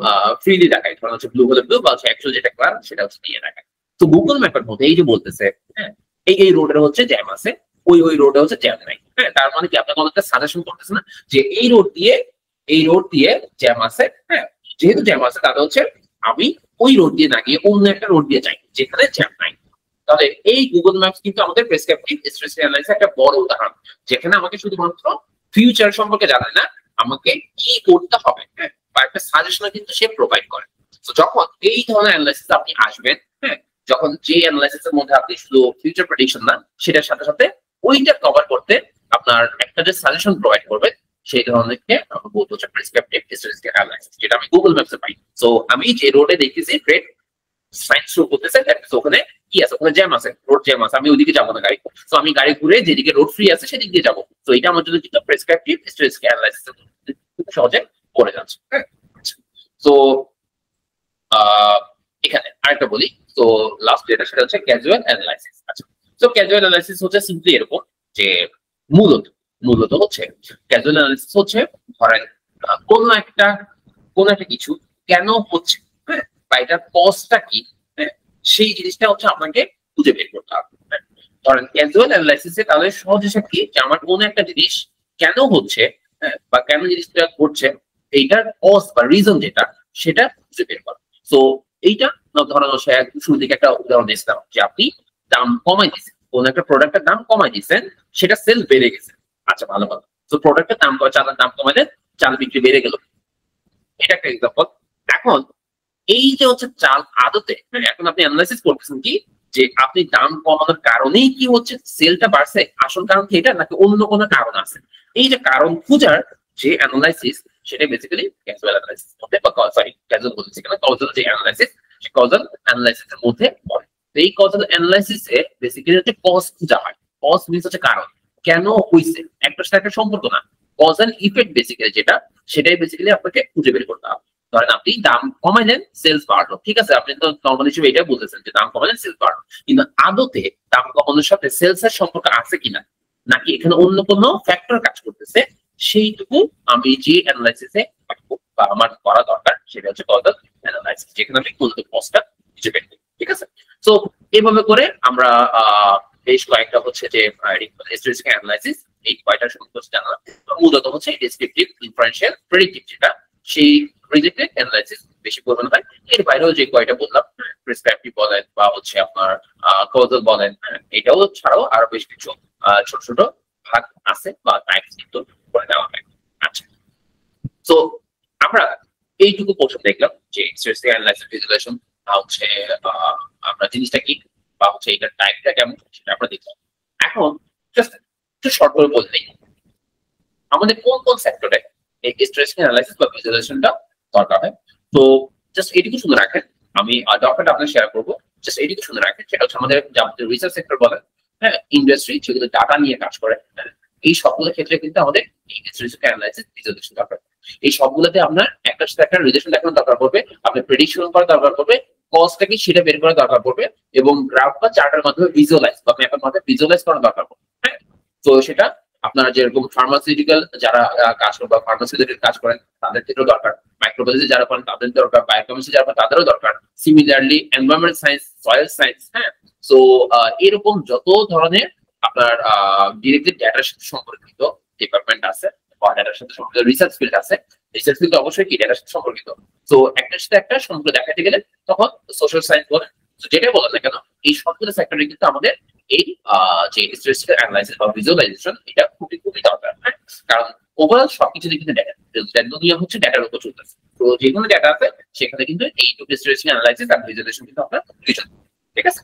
ফ্রিলি দেখাই, ধরেন হচ্ছে ব্লু হলে ব্লু বা হচ্ছে অ্যাকচুয়াল যেটা কালার সেটা হচ্ছে দিয়ে দেখায়। তো গুগল ম্যাপের মধ্যে এই যে বলতেছে, হ্যাঁ, এই রোডের হচ্ছে জ্যাম আছে, ওই রোডে হচ্ছে জ্যাম নাই। হ্যাঁ, তার মানে কি আপনাকে আমাদের সাজেশন করতেছে না যে এই রোড দিয়ে জ্যাম আছে, হ্যাঁ, যেহেতু জ্যাম আছে তাহলে হচ্ছে আমি ওই রোড দিয়ে না গিয়ে অন্য একটা রোড দিয়ে যাই যেখানে জ্যাম নাই। তাহলে এই গুগল ম্যাপস কিন্তু আমাদের প্রেসক্রিপটিভ স্ট্যাটিস্টিক্যাল অ্যানালাইসিসের একটা বড় উদাহরণ, যেখানে আমাকে শুধুমাত্র ফিউচার সম্পর্কে জানায় না, আমাকে কি করতে হবে, হ্যাঁ, বা একটা সাজেশন কিন্তু সে প্রোভাইড করে। তো যখন এই ধরনের অ্যানালাইসিস আপনি আসবেন, হ্যাঁ, যখন যে অ্যানালাইসিসের মধ্যে আপনি শুধু ফিউচার প্রেডিকশন না, সেটার সাথে সাথে ওইটা কভার করতে আপনার একটা যে সাজেশন প্রোভাইড করবে, সেই ধরনেরকে আমরা বলতে হচ্ছে প্রেসক্রিপটিভ স্ট্যাটিস্টিক্যাল অ্যানালাইসিস, যেটা আমি গুগল ম্যাপসে পাই। সো আমি যে রোডে দেখতেছি রেড সাইন শো করতেছে, ওখানে কি আছে, ওখানে জ্যাম আছে, রোড জ্যাম আছে, আমি ওইদিকে যাবো না গাড়ি, তো আমি গাড়ি ঘুরে যেদিকে রোড ফ্রি আছে সেদিক দিয়ে যাবো। তো এটা আমার জন্য কিন্তু প্রেসক্রিপটিভ স্ট্যাটিস্টিক্যাল অ্যানালাইসিস খুব সহজে করে যাচ্ছে। হ্যাঁ, তো এখানে আরেকটা বলি, তো লাস্ট যেটা সেটা হচ্ছে ক্যাজুয়াল অ্যানালাইসিস। আচ্ছা, তো ক্যাজুয়াল অ্যানালাইসিস হচ্ছে সিম্পলি এরকম যে মূলত মূলত হচ্ছে ক্যাজুয়াল অ্যানালাইসিস হচ্ছে, ধরেন কোন একটা কিছু কেন হচ্ছে, হ্যাঁ, বা এটার কজটা কি, হ্যাঁ, সেই জিনিসটা হচ্ছে আপনাকে খুঁজে বের করতে হবে। হ্যাঁ, ধরেন ক্যাজুয়াল অ্যানালাইসিসে তাহলে সহজ হিসাব কি, যে আমার কোন একটা জিনিস কেন হচ্ছে, হ্যাঁ, বা কেন জিনিসটা ঘটছে, এইটার কজ বা রিজন যেটা, সেটা খুঁজে বের করা। তো এইটা ধরেন শুরু থেকে একটা উদাহরণ দিয়েছিলাম যে আপনি দাম কমাই দিচ্ছেন, কোন একটা প্রোডাক্টের দাম কমাই দিচ্ছেন, সেটা সেল বেড়ে গেছে। আচ্ছা, ভালো কথা। তো প্রোডাক্টের দাম, চালের দাম কমাইলে চাল বিক্রি বেড়ে গেল, এটা একটা এক্সাম্পল। এখন এই যে হচ্ছে চাল আদতে, হ্যাঁ, এখন আপনি অ্যানালাইসিস করতেছেন কি, যে আপনি দাম কমানোর কারণেই কি হচ্ছে সেলটা বাড়ছে, আসল কারণ কি এটা, নাকি অন্য কোনো কারণ আছে। এই যে কারণ খোঁজার যে অ্যানালাইসিস, সেটা বেসিক্যালি ক্যাজুয়াল অ্যানালাইসিস মধ্যে, বা সরি ক্যাজুয়াল বলছি কেন, কজাল যে অ্যানালাইসিস, সেই কজাল অ্যানালাইসিসের মধ্যে পড়ে। তো এই কজাল অ্যানালাইসিসে বেসিক্যালি হচ্ছে কজ খোঁজা হয়। কজ মিন্স হচ্ছে কারণ, কেন হইছে, একটার সাথে একটা সম্পর্ক না, কজ এন্ড ইফেক্ট বেসিক্যালি যেটা, সেটাই বেসিক্যালি আপনাকে খুঁজে বের করতে হবে। ধরেন আপনি দাম কমাইলেন, সেলস বাড়লো, ঠিক আছে, আপনি তো নর্মাল হিসেবে এটাই বলতেছেন যে দাম কমাইলেন সেলস বাড়লো, কিন্তু আদতে দাম কমানোর সাথে সেলস এর সম্পর্ক আছে কিনা, নাকি এখানে অন্য কোনো ফ্যাক্টর কাজ করতেছে, সেইটুকু আমি যে অ্যানালাইসিসে বা আমার করা দরকার, সেটা হচ্ছে কজাল অ্যানালাইসিস, যেখানে আমি মূলত কজটা খুঁজে বের করি। ঠিক আছে, তো এইভাবে করে আমরা বেশ কয়েকটা হচ্ছে যে স্ট্যাটিস্টিক্যাল অ্যানালাইসিস, এই কয়টা সম্পর্কে জানা, মূলত হচ্ছে ডেসক্রিপটিভ, ইনফারেন্সিয়াল, প্রেডিক্টিভ যেটা, সেই রিলেটেড অ্যানালাইসিস বেশি পরিমাণে হয়। এর বাইরেও যে কয়টা বললাম, প্রেসক্রিপটিভ বলেন বা হচ্ছে আপনার কজাল বলেন, এটাও ছাড়াও আরো বেশ কিছু ছোট ছোট ভাগ আছে বা টাইপস কিন্তু করে দেওয়া হয়। আচ্ছা, তো আমরা এইটুকু পোর্শন দেখলাম যে স্ট্যাটিস্টিক্যাল অ্যানালাইসিস, ভিজুয়ালাইজেশন হচ্ছে আমরা জিনিসটা কি বা হচ্ছে এটার টাইপটা কেমন সেটা আমরা দেখলাম। এখন জাস্ট একটু শর্ট করে বললেই আমাদের কোন কোন সেক্টরে এই স্ট্যাটিস্টিক্যাল অ্যানালাইসিস বা ভিজুয়ালাইজেশনটা দরকার হয়। তো জাস্ট এটুকু শুনে রাখেন, আমি ডকুমেন্ট আপনাকে শেয়ার করবো, জাস্ট এটুকু শুনে রাখেন। সেটা হচ্ছে আমাদের যাবতীয় রিসার্চ সেক্টর বলেন, হ্যাঁ, ইন্ডাস্ট্রি যেগুলো ডাটা নিয়ে কাজ করে, এই সবগুলোর ক্ষেত্রে কিন্তু আমাদের এই স্ট্যাটিস্টিক্যাল অ্যানালাইসিস ভিজুয়ালাইজেশন দরকার। এই সবগুলোতে আপনার একটা সাথে একটা রিলেশন দেখানো দরকার পড়বে, আপনি প্রেডিকশন করা দরকার পড়বে, কস্টটা কি সেটা বের করা দরকার পড়বে, এবং গ্রাফ বা চার্টের মাধ্যমে ভিজুয়ালাইজ বা ম্যাপের মাধ্যমে ভিজুয়ালাইজ করা দরকার পড়বে। হ্যাঁ, তো সেটা আপনারা যেরকম ফার্মাসিউটিক্যাল যারা কাজ করেন বা ফার্মাসিউটিক্যাল কাজ করেন তাদের ক্ষেত্রেও দরকার, মাইক্রোবায়োলজি যারা করেন তাদের দরকার, বায়োকেমিস্ট্রি যারা করেন তাদেরও দরকার, similarly environment science, soil science. হ্যাঁ, সো এরকম যত ধরনের আপনার ডিরেক্টলি ডেটার সাথে সম্পর্কিত ডিপার্টমেন্ট আছে বা ডেটার সাথে সম্পর্কিত রিসার্চ ফিল্ড আছে, রিসার্চ ফিল্ড অবশ্যই কি ডেটার সাথে সম্পর্কিত। তো একটার সাথে একটা সম্পর্ক দেখাতে গেলে তখন সোশ্যাল সায়েন্স বলেন, যেটা বলেন না কেন, এই সবগুলো সেক্টরে কিন্তু আমাদের এই যে স্ট্যাটিস্টিক্যাল অ্যানালাইসিস বা ভিজুয়ালাইজেশন এটা খুবই খুবই দরকার। হ্যাঁ, কারণ ওভারঅল সবকিছু কিন্তু ডেটা, দুনিয়া হচ্ছে ডেটার উপর চলতেছে। তো যেগুলো ডেটা আছে সেখানে কিন্তু এইটুকু স্ট্যাটিস্টিক্যাল অ্যানালাইসিস আর ভিজুয়ালাইজেশন কিন্তু আপনার দুইজন। ঠিক আছে,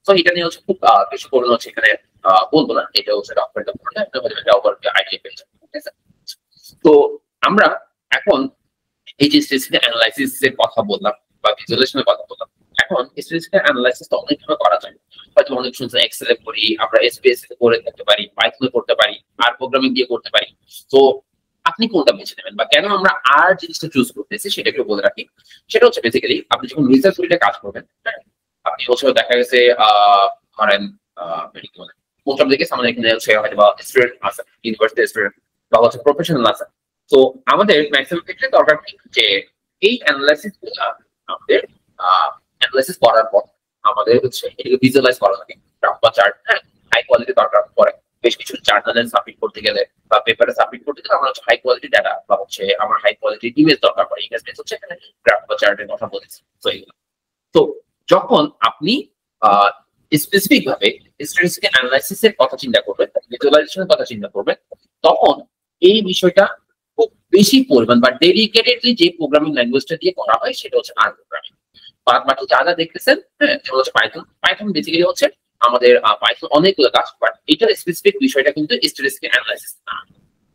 তো এটা নিয়ে হচ্ছে খুব বেশি করুন হচ্ছে এখানে বলবো না, এটা হচ্ছে ডকুমেন্টটা পড়লে একটা আইডিয়া পেয়ে যাবেন। ঠিক আছে, তো আমরা এখন এই যে স্ট্যাটিস্টিক্যাল অ্যানালাইসিস এর কথা বললাম বা ভিজুয়ালাইজেশনের কথা বললাম, এখন স্ট্যাটিস্টিক্যাল অ্যানালাইসিস তো অনেকভাবে করা যায়। হয়তো অনেক শুনছেন এক্সেল এ করি, আমরা এসপিএস এ করে করতে পারি, পাইথন এ করতে পারি, আর প্রোগ্রামিং দিয়ে করতে পারি। তো আপনি কোনটা বেছে নেবেন বা কেন আমরা আর জিনিসটা চুজ করতেছি সেটা একটু বলে রাখি। সেটা হচ্ছে বেসিক্যালি আপনি যখন রিসার্চ ফিল্ডে কাজ করবেন, হ্যাঁ, আপনি হচ্ছে দেখা গেছে ধরেন মোস্ট অফ দ্য কেস আমাদের এখানে হচ্ছে হয়তো বা স্টুডেন্ট আছে, ইউনিভার্সিটি স্টুডেন্ট বা হচ্ছে প্রফেশনাল আছে। তো আমাদের ম্যাক্সিমাম ক্ষেত্রে দরকার কি যে এই অ্যানালাইসিস গুলা আমাদের অ্যানালাইসিস করার পর আমাদের হচ্ছে এটাকে ভিজুয়ালাইজ করা লাগে, গ্রাফ বা চার্ট। হ্যাঁ, হাই কোয়ালিটি দরকার পড়ে, বেশ কিছু জার্নালে সাবমিট করতে গেলে বা পেপারে সাবমিট করতে গেলে আমরা হচ্ছে হাই কোয়ালিটি ডাটা বা হচ্ছে আমার হাই কোয়ালিটি ইমেজ দরকার পড়ে। ইমেজ হচ্ছে এখানে গ্রাফ বা চার্টের কথা বলেছি। তো এইগুলো, তো যখন আপনি স্পেসিফিক ভাবে স্ট্যাটিস্টিক্যাল অ্যানালাইসিস এর কথা চিন্তা করবেন, ভিজুয়ালাইজেশনের কথা চিন্তা করবেন, তখন এই বিষয়টা খুব বেশি পরিমাণ বা ডেডিকেটেডলি যে প্রোগ্রামিং ল্যাঙ্গুয়েজটা দিয়ে করা হয় সেটা হচ্ছে আর প্রোগ্রামিং। বাদ বাকি যা যা দেখতেছেন, হ্যাঁ, যেমন হচ্ছে পাইথন। পাইথন বেসিক্যালি হচ্ছে আমাদের পাইথন অনেকগুলো কাজ, বাট এটার স্পেসিফিক বিষয়টা কিন্তু স্ট্যাটিস্টিক্যাল অ্যানালাইসিস না।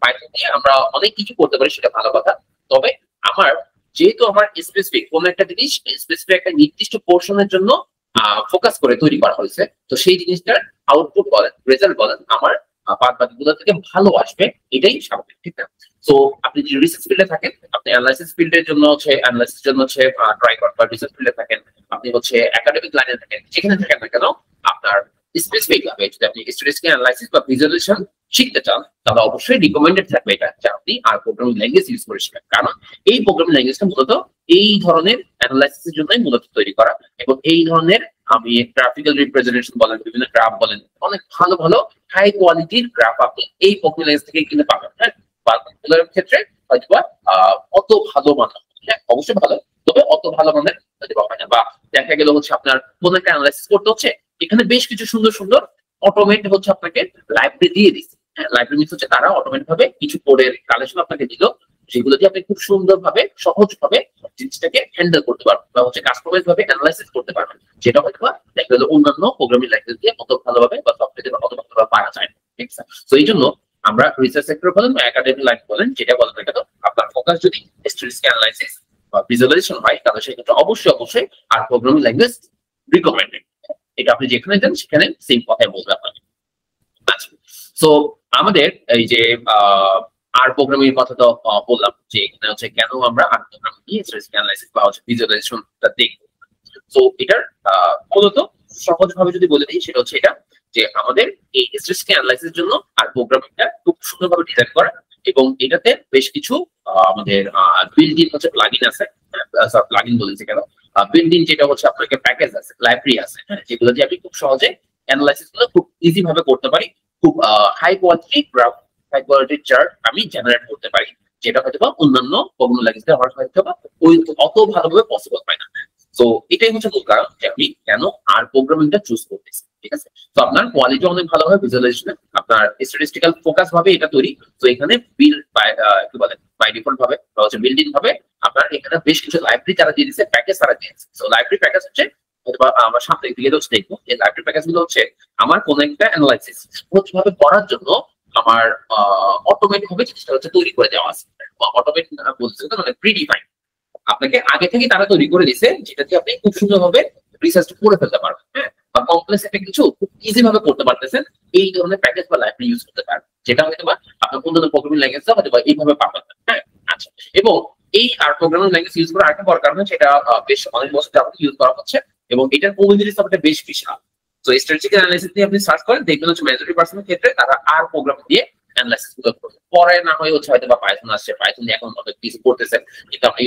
পাইথন দিয়ে আমরা অনেক কিছু করতে পারি, সেটা ভালো কথা। তবে আমার যেহেতু আমার স্পেসিফিক কোন একটা জিনিস স্পেসিফিক একটা নির্দিষ্ট পোর্শনের জন্য ফোকাস করে তৈরি করা হয়েছে, তো সেই জিনিসটার আউটপুট বলেন, রেজাল্ট বলেন, আমার বাদ বাকিগুলো থেকে ভালো আসবে, এটাই স্বাভাবিক। ঠিক না? তো আপনি যদি রিসার্চ ফিল্ডে থাকেন, আপনি অ্যানালাইসিস ফিল্ডের জন্য হচ্ছে অ্যানালাইসিস জন্য হচ্ছে ট্রাই করেন, বা রিসার্চ ফিল্ডে থাকেন, আপনি হচ্ছে একাডেমিক লাইনে থাকেন, যেখানে থাকেন না কেন, আপনার স্পেসিফিক ভাবে যদি আপনি স্ট্যাটিস্টিক্যাল অ্যানালাইসিস বা ভিজুয়ালাইজেশন শিখতে চান, তাহলে অবশ্যই রিকমেন্ডেড থাকবে এটা যে আপনি আর প্রোগ্রামিং ল্যাঙ্গুয়েজ ইউজ করে শিখবেন। কারণ এই প্রোগ্রামিং ল্যাঙ্গুয়েজটা মূলত এই ধরনের অ্যানালাইসিসের জন্যই মূলত তৈরি করা, এবং এই ধরনের আমি গ্রাফিক্যাল রিপ্রেজেন্টেশন বলেন, বিভিন্ন গ্রাফ বলেন, অনেক ভালো ভালো হাই কোয়ালিটির গ্রাফ আপনি এই প্রোগ্রামিং ল্যাঙ্গুয়েজ থেকে কিনে পাবেন। হ্যাঁ, বাকিগুলোর ক্ষেত্রে হয়তো অত ভালো মানের, হ্যাঁ অবশ্যই ভালো, তবে অত ভালো মানের হয়তো হয় না। বা দেখা গেল হচ্ছে আপনার কোন একটা অ্যানালাইসিস করতে হচ্ছে, এখানে বেশ কিছু সুন্দর সুন্দর অটোমেট হচ্ছে আপনাকে লাইব্রেরি দিয়ে দিচ্ছে। হ্যাঁ, লাইব্রেরি মিনস হচ্ছে তারা অটোমেট ভাবে কিছু কোডের কালেকশন আপনাকে দিল, যেগুলো দিয়ে আপনি খুব সুন্দরভাবে সহজভাবে জিনিসটাকে হ্যান্ডেল করতে পারবেন বা হচ্ছে কাস্টমাইজ ভাবে অ্যানালাইসিস করতে পারবেন, যেটা হয়তো দেখা গেল অন্যান্য প্রোগ্রামিং ল্যাঙ্গুয়েজ দিয়ে অত ভালোভাবে বা সফটওয়্যার অত ভালোভাবে পারা যায় না। ঠিক আছে, তো এই জন্য আমরা রিসার্চ সেক্টর বলেন বা একাডেমিক লাইন বলেন, যেটা বলেন না কেন, আপনার ফোকাস যদি স্ট্যাটিস্টিক্যাল অ্যানালাইসিস বা ভিজুয়ালাইজেশন হয়, তাহলে সেক্ষেত্রে অবশ্যই অবশ্যই আর প্রোগ্রামিং ল্যাঙ্গুয়েজ রিকমেন্ডেড। এটা আপনি যেখানে যান সেখানে সেম কথাই বলবে আপনাকে। আচ্ছা, সো আমাদের এই যে আর প্রোগ্রামিং কথা তো বললাম যে এখানে হচ্ছে কেন আমরা আর প্রোগ্রামিং নিয়ে স্ট্যাটিস্টিক্যাল অ্যানালাইসিস বা হচ্ছে ভিজুয়ালাইজেশনটা দেখব। সো এটার মূলত সহজভাবে যদি বলে দিই, সেটা হচ্ছে এটা যে আমাদের এই স্ট্যাটিস্টিক্যাল অ্যানালাইসিস জন্য আর প্রোগ্রামিংটা খুব সুন্দরভাবে ডিজাইন করা, এবং এটাতে বেশ কিছু আমাদের বিল্ট ইন হচ্ছে প্লাগইন আছে, প্লাগইন বলেছি কেন, বিল্ট ইন যেটা হচ্ছে আপনাকে প্যাকেজ আছে, লাইব্রেরি আছে, হ্যাঁ, যেগুলো দিয়ে আপনি খুব সহজে অ্যানালাইসিস গুলো খুব ইজি ভাবে করতে পারি, খুব high quality graph, high quality chart আমি জেনারেট করতে পারি, যেটা হয়তো বা অন্যান্য প্রোগ্রামিং ল্যাঙ্গুয়েজে আমার হয়তো বা ওই অত ভালোভাবে পসিবল হয় না। তো এটাই হচ্ছে মূল কারণ যে আমি কেন আর প্রোগ্রামিংটা চুজ করতেছি। ঠিক আছে, তো আপনার কোয়ালিটি অনেক ভালো হবে ভিজুয়ালাইজেশনে, আপনার স্ট্যাটিস্টিক্যাল ফোকাস ভাবে এটা তৈরি। তো এখানে বিল্ড কি বলে বাই ডিফল্ট ভাবে বা হচ্ছে বিল্ড ইন ভাবে আপনার এখানে বেশ কিছু লাইব্রেরি তারা দিয়ে দিচ্ছে, প্যাকেজ তারা দিয়েছে। তো লাইব্রেরি প্যাকেজ হচ্ছে অথবা আমার সামনে দিকে হচ্ছে দেখবো এই লাইব্রেরি প্যাকেজ গুলো হচ্ছে আমার কোন একটা অ্যানালাইসিস সহজভাবে করার জন্য আমার অটোমেটিক ভাবে জিনিসটা হচ্ছে তৈরি করে দেওয়া আছে। অটোমেটিক বলছে মানে প্রিডিফাইন, আপনাকে আগে থেকে তারা তৈরি করে দিছে, যেটাতে আপনি খুব সুন্দরভাবে রিসার্চ করে ফেলতে পারবেন, হ্যাঁ, বা কমপ্লেক্স একটা কিছু খুব ইজি ভাবে করতে পারতেছেন এই ধরনের প্যাকেজ বা লাইব্রেরি ইউজ করতে পারবেন, যেটা হয়তো বা আপনার অন্য প্রোগ্রামিং ল্যাঙ্গুয়েজ হয়তো বা এইভাবে পাবেন না। হ্যাঁ, আচ্ছা। এবং এই আর প্রোগ্রামিং ল্যাঙ্গুয়েজ ইউজ করার আরেকটা বড় কারণ হচ্ছে এটা বেশ অনেক বছর যাবত ইউজ করা হচ্ছে এবং এটার কমিউনিটি সাপোর্টটা বেশ বিশাল। তো স্ট্র্যাটেজিক অ্যানালাইসিস দিয়ে আপনি সার্চ করেন, দেখবেন হচ্ছে মেজরিটি পার্সেন্টের ক্ষেত্রে তারা আর প্রোগ্রাম দিয়ে অ্যানালাইসিস গুলো করবে। পরে না হয় হচ্ছে হয়তো বা পাইথন আসছে, পাইথন দিয়ে এখন অনেক কিছু করতেছে, কিন্তু আপনি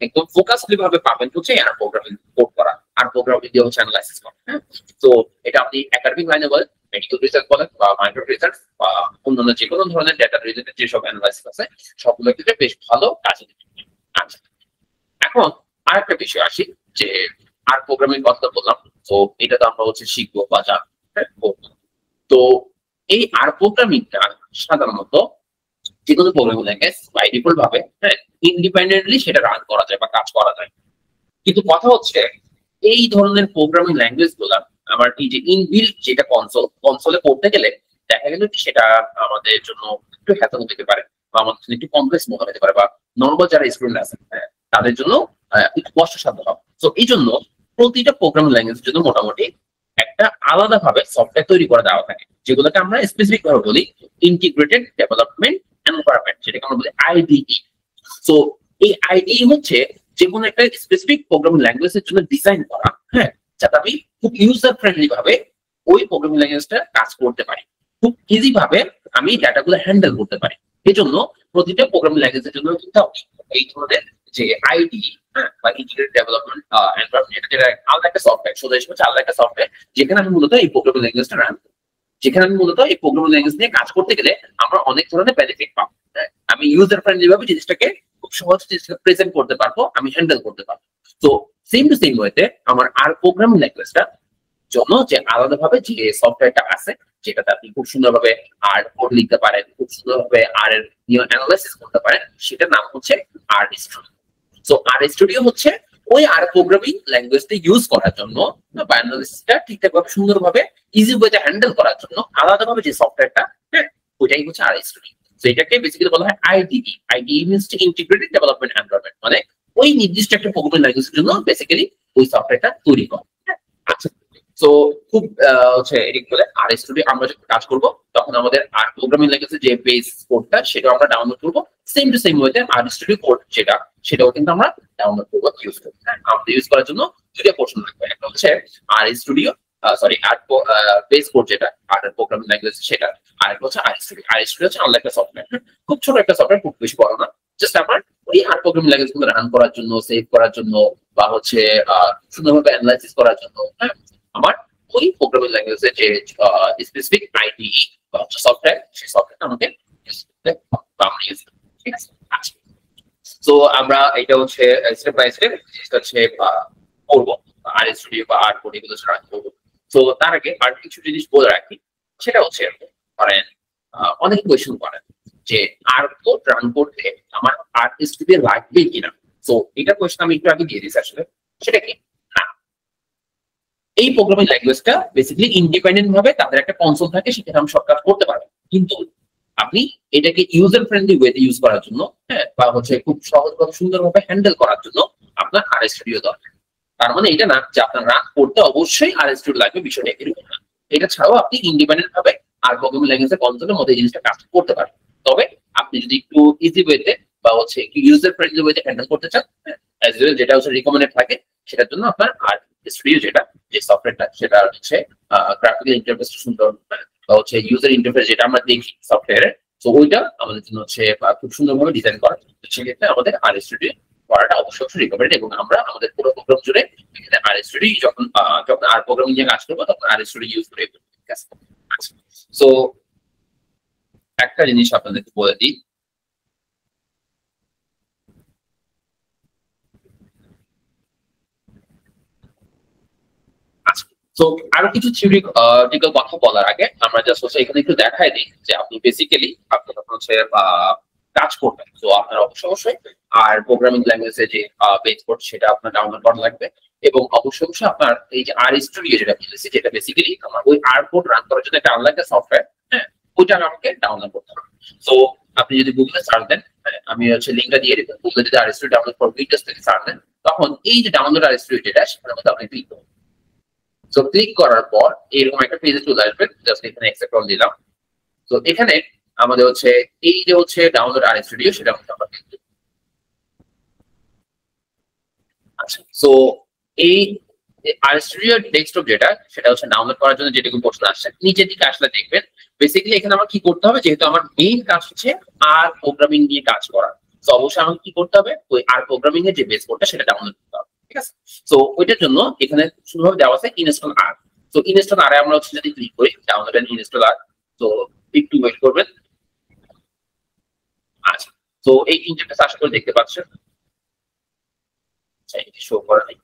একদম ফোকাসলি ভাবে পাবেন হচ্ছে আর প্রোগ্রামিং কোড করা, আর প্রোগ্রামিং দিয়ে হচ্ছে অ্যানালাইসিস করা। হ্যাঁ, তো এটা আপনি একাডেমিক লাইনে বলেন, মেডিকেল রিসার্চ বলেন বা মাইক্রো রিসার্চ বা অন্যান্য যে কোনো ধরনের ডেটা রিলেটেড যেসব অ্যানালাইসিস আছে সবগুলো ক্ষেত্রে বেশ ভালো কাজে দিবে। আচ্ছা, এখন আরেকটা বিষয় আসি যে আর প্রোগ্রামিং কথা বললাম, তো এটা তো আমরা হচ্ছে শিখবো বা জানবো। তো এই আর প্রোগ্রামিংটা সাধারণত যে কোনো প্রোগ্রামিং ল্যাঙ্গুয়েজ বাই ডিফল্ট ভাবে ইন্ডিপেন্ডেন্টলি সেটা রান করা যায় বা কাজ করা যায়। কিন্তু কথা হচ্ছে এই ধরনের প্রোগ্রামিং ল্যাঙ্গুয়েজ গুলা আমার এই যে ইনবিল্ট যেটা কনসোলে করতে গেলে দেখা গেল কি সেটা আমাদের জন্য একটু হ্যাসেল হতে পারে বা আমাদের জন্য একটু কমপ্লেক্স মনে হতে পারে, বা নর্মাল যারা স্টুডেন্ট আছেন তাদের জন্য একটু কষ্টসাধ্য হবে। তো এই জন্য প্রতিটা প্রোগ্রামিং ল্যাঙ্গুয়েজের জন্য মোটামুটি একটা আলাদা ভাবে সফটওয়্যার তৈরি করে দেওয়া থাকে, যেগুলোকে আমরা স্পেসিফিক ভাবে বলি ইন্টিগ্রেটেড ডেভেলপমেন্ট এনভায়রনমেন্ট, যেটাকে আমরা বলি আইডিই। তো এই আইডিই হচ্ছে যে কোনো একটা স্পেসিফিক প্রোগ্রামিং ল্যাঙ্গুয়েজের জন্য ডিজাইন করা, হ্যাঁ, যাতে আমি খুব ইউজার ফ্রেন্ডলি ভাবে ওই প্রোগ্রামিং ল্যাঙ্গুয়েজটা কাজ করতে পারি, খুব ইজি ভাবে আমি ডাটাগুলো হ্যান্ডেল করতে পারি। এজন্য প্রতিটা প্রোগ্রামিং ল্যাঙ্গুয়েজের জন্য কিন্তু এই ধরনের যে আইডি, হ্যাঁ, বা ইন্টিগ্রেটেড ডেভেলপমেন্ট এনভায়রনমেন্ট, যেটা আলাদা একটা সফটওয়্যার, সোজা হিসেবে আলাদা একটা সফটওয়্যার যেখানে আমি মূলত এই প্রোগ্রামিং ল্যাঙ্গুয়েজটা রান করি, যেখানে আমি মূলত এই প্রোগ্রামিং ল্যাঙ্গুয়েজ নিয়ে কাজ করতে গেলে আমরা অনেক ধরনের বেনিফিট পাবো। আমি ইউজার ফ্রেন্ডলি ভাবে জিনিসটাকে খুব সহজে জিনিসটাকে প্রেজেন্ট করতে পারবো, আমি হ্যান্ডেল করতে পারবো। তো সেম টু সেম ওয়েতে আমার আর প্রোগ্রামিং ল্যাঙ্গুয়েজটা জন্য যে আলাদাভাবে যে সফটওয়্যারটা আছে, যেটাতে আপনি খুব সুন্দরভাবে আর কোড লিখতে পারেন, খুব সুন্দরভাবে আর এর অ্যানালাইসিস করতে পারেন, সেটার নাম হচ্ছে আর স্টুডিও। সো আর স্টুডিও হচ্ছে ওই আর প্রোগ্রামিং ল্যাঙ্গুয়েজটা ইউজ করার জন্য বা অ্যানালাইসিসটা ঠিকঠাকভাবে সুন্দরভাবে ইজি ওয়েতে হ্যান্ডেল করার জন্য আলাদাভাবে যে সফটওয়্যারটা, হ্যাঁ, ওইটাই হচ্ছে আর স্টুডিও। তো এটাকে বেসিক্যালি বলা হয় IDE. IDE means integrated development environment, মানে ওই নির্দিষ্ট একটা প্রোগ্রামিং ল্যাঙ্গুয়েজের জন্য বেসিক্যালি ওই সফটওয়্যারটা তৈরি করা। আচ্ছা, তো খুব হচ্ছে এদিক বলে আর স্টুডিও আমরা যখন কাজ করব তখন আমাদের আর প্রোগ্রামিং ল্যাঙ্গুয়েজের যে বেস কোডটা সেটা আমরা ডাউনলোড করব, সেম টু সেম ওয়েতে আর স্টুডিও কোড যেটা সেটাও কিন্তু আমরা ডাউনলোড করব, ইউজ করব। আমাদের ইউজ করার জন্য দুটো পোর্শন লাগবে, একটা হচ্ছে আর স্টুডিও, সরি আর বেস কোড যেটা আর প্রোগ্রামিং ল্যাঙ্গুয়েজ সেটা, আর একটা হচ্ছে আর স্টুডিও। আর স্টুডিও হচ্ছে আলাদা একটা সফটওয়্যার, খুব ছোট একটা সফটওয়্যার, খুব বেশি বড় না, জাস্ট আমার ওই আর প্রোগ্রামিং ল্যাঙ্গুয়েজ গুলো রান করার জন্য, সেভ করার জন্য বা হচ্ছে সুন্দরভাবে অ্যানালাইসিস করার জন্য, হ্যাঁ, আমার ওই প্রোগ্রামিং ল্যাঙ্গুয়েজের যে স্পেসিফিক আইডিই বা সফটওয়্যার, সেই সফটওয়্যারটা আমাকে ইউজ করতে বা আমরা ইউজ করব। ঠিক আছে, আচ্ছা। সো আমরা এটা হচ্ছে স্টেপ বাই স্টেপ জিনিসটা হচ্ছে করবো, আর স্টুডিও বা আর কোড এগুলো রান করবো। তো তার আগে আর কিছু জিনিস বলে রাখি, সেটা হচ্ছে ধরেন অনেক কোয়েশ্চেন করেন যে আর কোড রান করতে আমার আর স্টুডিও লাগবে কিনা। তো এটা কোয়েশ্চেন আমি একটু আগে দিয়ে দিয়েছি, আসলে সেটা কি না, এই প্রোগ্রামিং ল্যাঙ্গুয়েজটা বেসিক্যালি ইন্ডিপেন্ডেন্ট ভাবে তাদের একটা কনসোল থাকে, সেখানে আমি সব কাজ করতে পারবো, কিন্তু আপনি এটাকে ইউজার ফ্রেন্ডলি ওয়েতে ইউজ করার জন্য, হ্যাঁ, বা হচ্ছে খুব সহজভাবে সুন্দরভাবে হ্যান্ডেল করার জন্য আপনার আর স্টুডিও দরকার। তার মানে এটা না যে আপনার রান করতে অবশ্যই আর স্টুডিও লাগবে, বিষয়টা এরকম না। এটা ছাড়াও আপনি ইন্ডিপেন্ডেন্ট ভাবে আর প্রোগ্রামিং ল্যাঙ্গুয়েজের কনসোলের মধ্যে এই জিনিসটা কাজ করতে পারবেন। তবে আপনি যদি একটু ইজি ওয়েতে বা হচ্ছে একটু ইউজার ফ্রেন্ডলি ওয়েতে হ্যান্ডেল করতে চান, অ্যাজ ওয়েল যেটা হচ্ছে রিকমেন্ডেড থাকে, সেটার জন্য আপনার আর স্টুডিও যেটা যে সফটওয়্যারটা সেটা হচ্ছে গ্রাফিক্যাল ইন্টারফেসটা সুন্দর বা হচ্ছে ইউজার ইন্টারফেস যেটা আমরা দেখি সফটওয়্যারে, তো ওইটা আমাদের জন্য হচ্ছে খুব সুন্দরভাবে ডিজাইন করা। সেক্ষেত্রে আমাদের আর স্টুডিও করাটা অবশ্যই রিকমেন্ডেড, এবং আমরা আমাদের পুরো প্রোগ্রাম জুড়ে আর স্টুডিও যখন আর প্রোগ্রামিং নিয়ে কাজ করবো তখন আর স্টুডিও ইউজ করে। ঠিক আছে, সো একটা জিনিস আপনাদেরকে বলে দিই, তো আরো কিছু থিওরিটিক্যাল কথা বলার আগে আমরা জাস্ট হচ্ছে এখানে একটু দেখাই দিই যে আপনি বেসিক্যালি আপনি যখন হচ্ছে কাজ করবেন, তো আপনার অবশ্যই আর প্রোগ্রামিং ল্যাঙ্গুয়েজে যে বেস কোড সেটা আপনার ডাউনলোড করা লাগবে। এবং অবশ্যই আপনার এই যে আর স্টুডিও যেটা বলেছি, যেটা বেসিক্যালি আমার ওই আর কোড রান করার জন্য একটা আলাদা সফটওয়্যার, হ্যাঁ, ওইটা আমাকে ডাউনলোড করতে হবে। তো আপনি যদি গুগলে সার্চ দেন, আমি হচ্ছে লিঙ্কটা দিয়ে দেবো, গুগলে যদি আর স্টুডিও ডাউনলোড ফর উইন্ডোজ থেকে সার্চ দেন, তখন এই যে ডাউনলোড আর স্টুডিও যেটা সেটার মধ্যে আপনি ক্লিক করুন। তো ক্লিক করার পর এরকম একটা পেজে চলে আসবেন, জাস্ট এখানে অ্যাকসেপ্ট অল দিলাম। তো এখানে আমাদের হচ্ছে এই যে হচ্ছে ডাউনলোড আর স্টুডিও সেটা আমরা ক্লিক করব। আচ্ছা, সো এই আর স্টুডিও ডেস্কটপ যেটা সেটা হচ্ছে ডাউনলোড করার জন্য যেটুকু প্রশ্ন আসছে, নিচের দিকে আসলে দেখবেন বেসিক্যালি এখানে আমার কি করতে হবে, যেহেতু আমার মেইন কাজ হচ্ছে আর প্রোগ্রামিং নিয়ে কাজ করা, তো অবশ্যই আমাকে কি করতে হবে, ওই আর প্রোগ্রামিং এর যে বেস কোডটা সেটা ডাউনলোড করতে হবে, ঠিক আছে। তো ওইটার জন্য এখানে শুরুভাবে দেওয়া আছে ইনস্টল আর। তো ইনস্টল আরে আমরা হচ্ছে যদি ক্লিক করি ডাউনলোড এন্ড ইনস্টল আর, তো একটু ওয়েট করবেন। আচ্ছা, তো এই ইন্টারফেস আশা করে দেখতে পাচ্ছেন, শো করা নেই।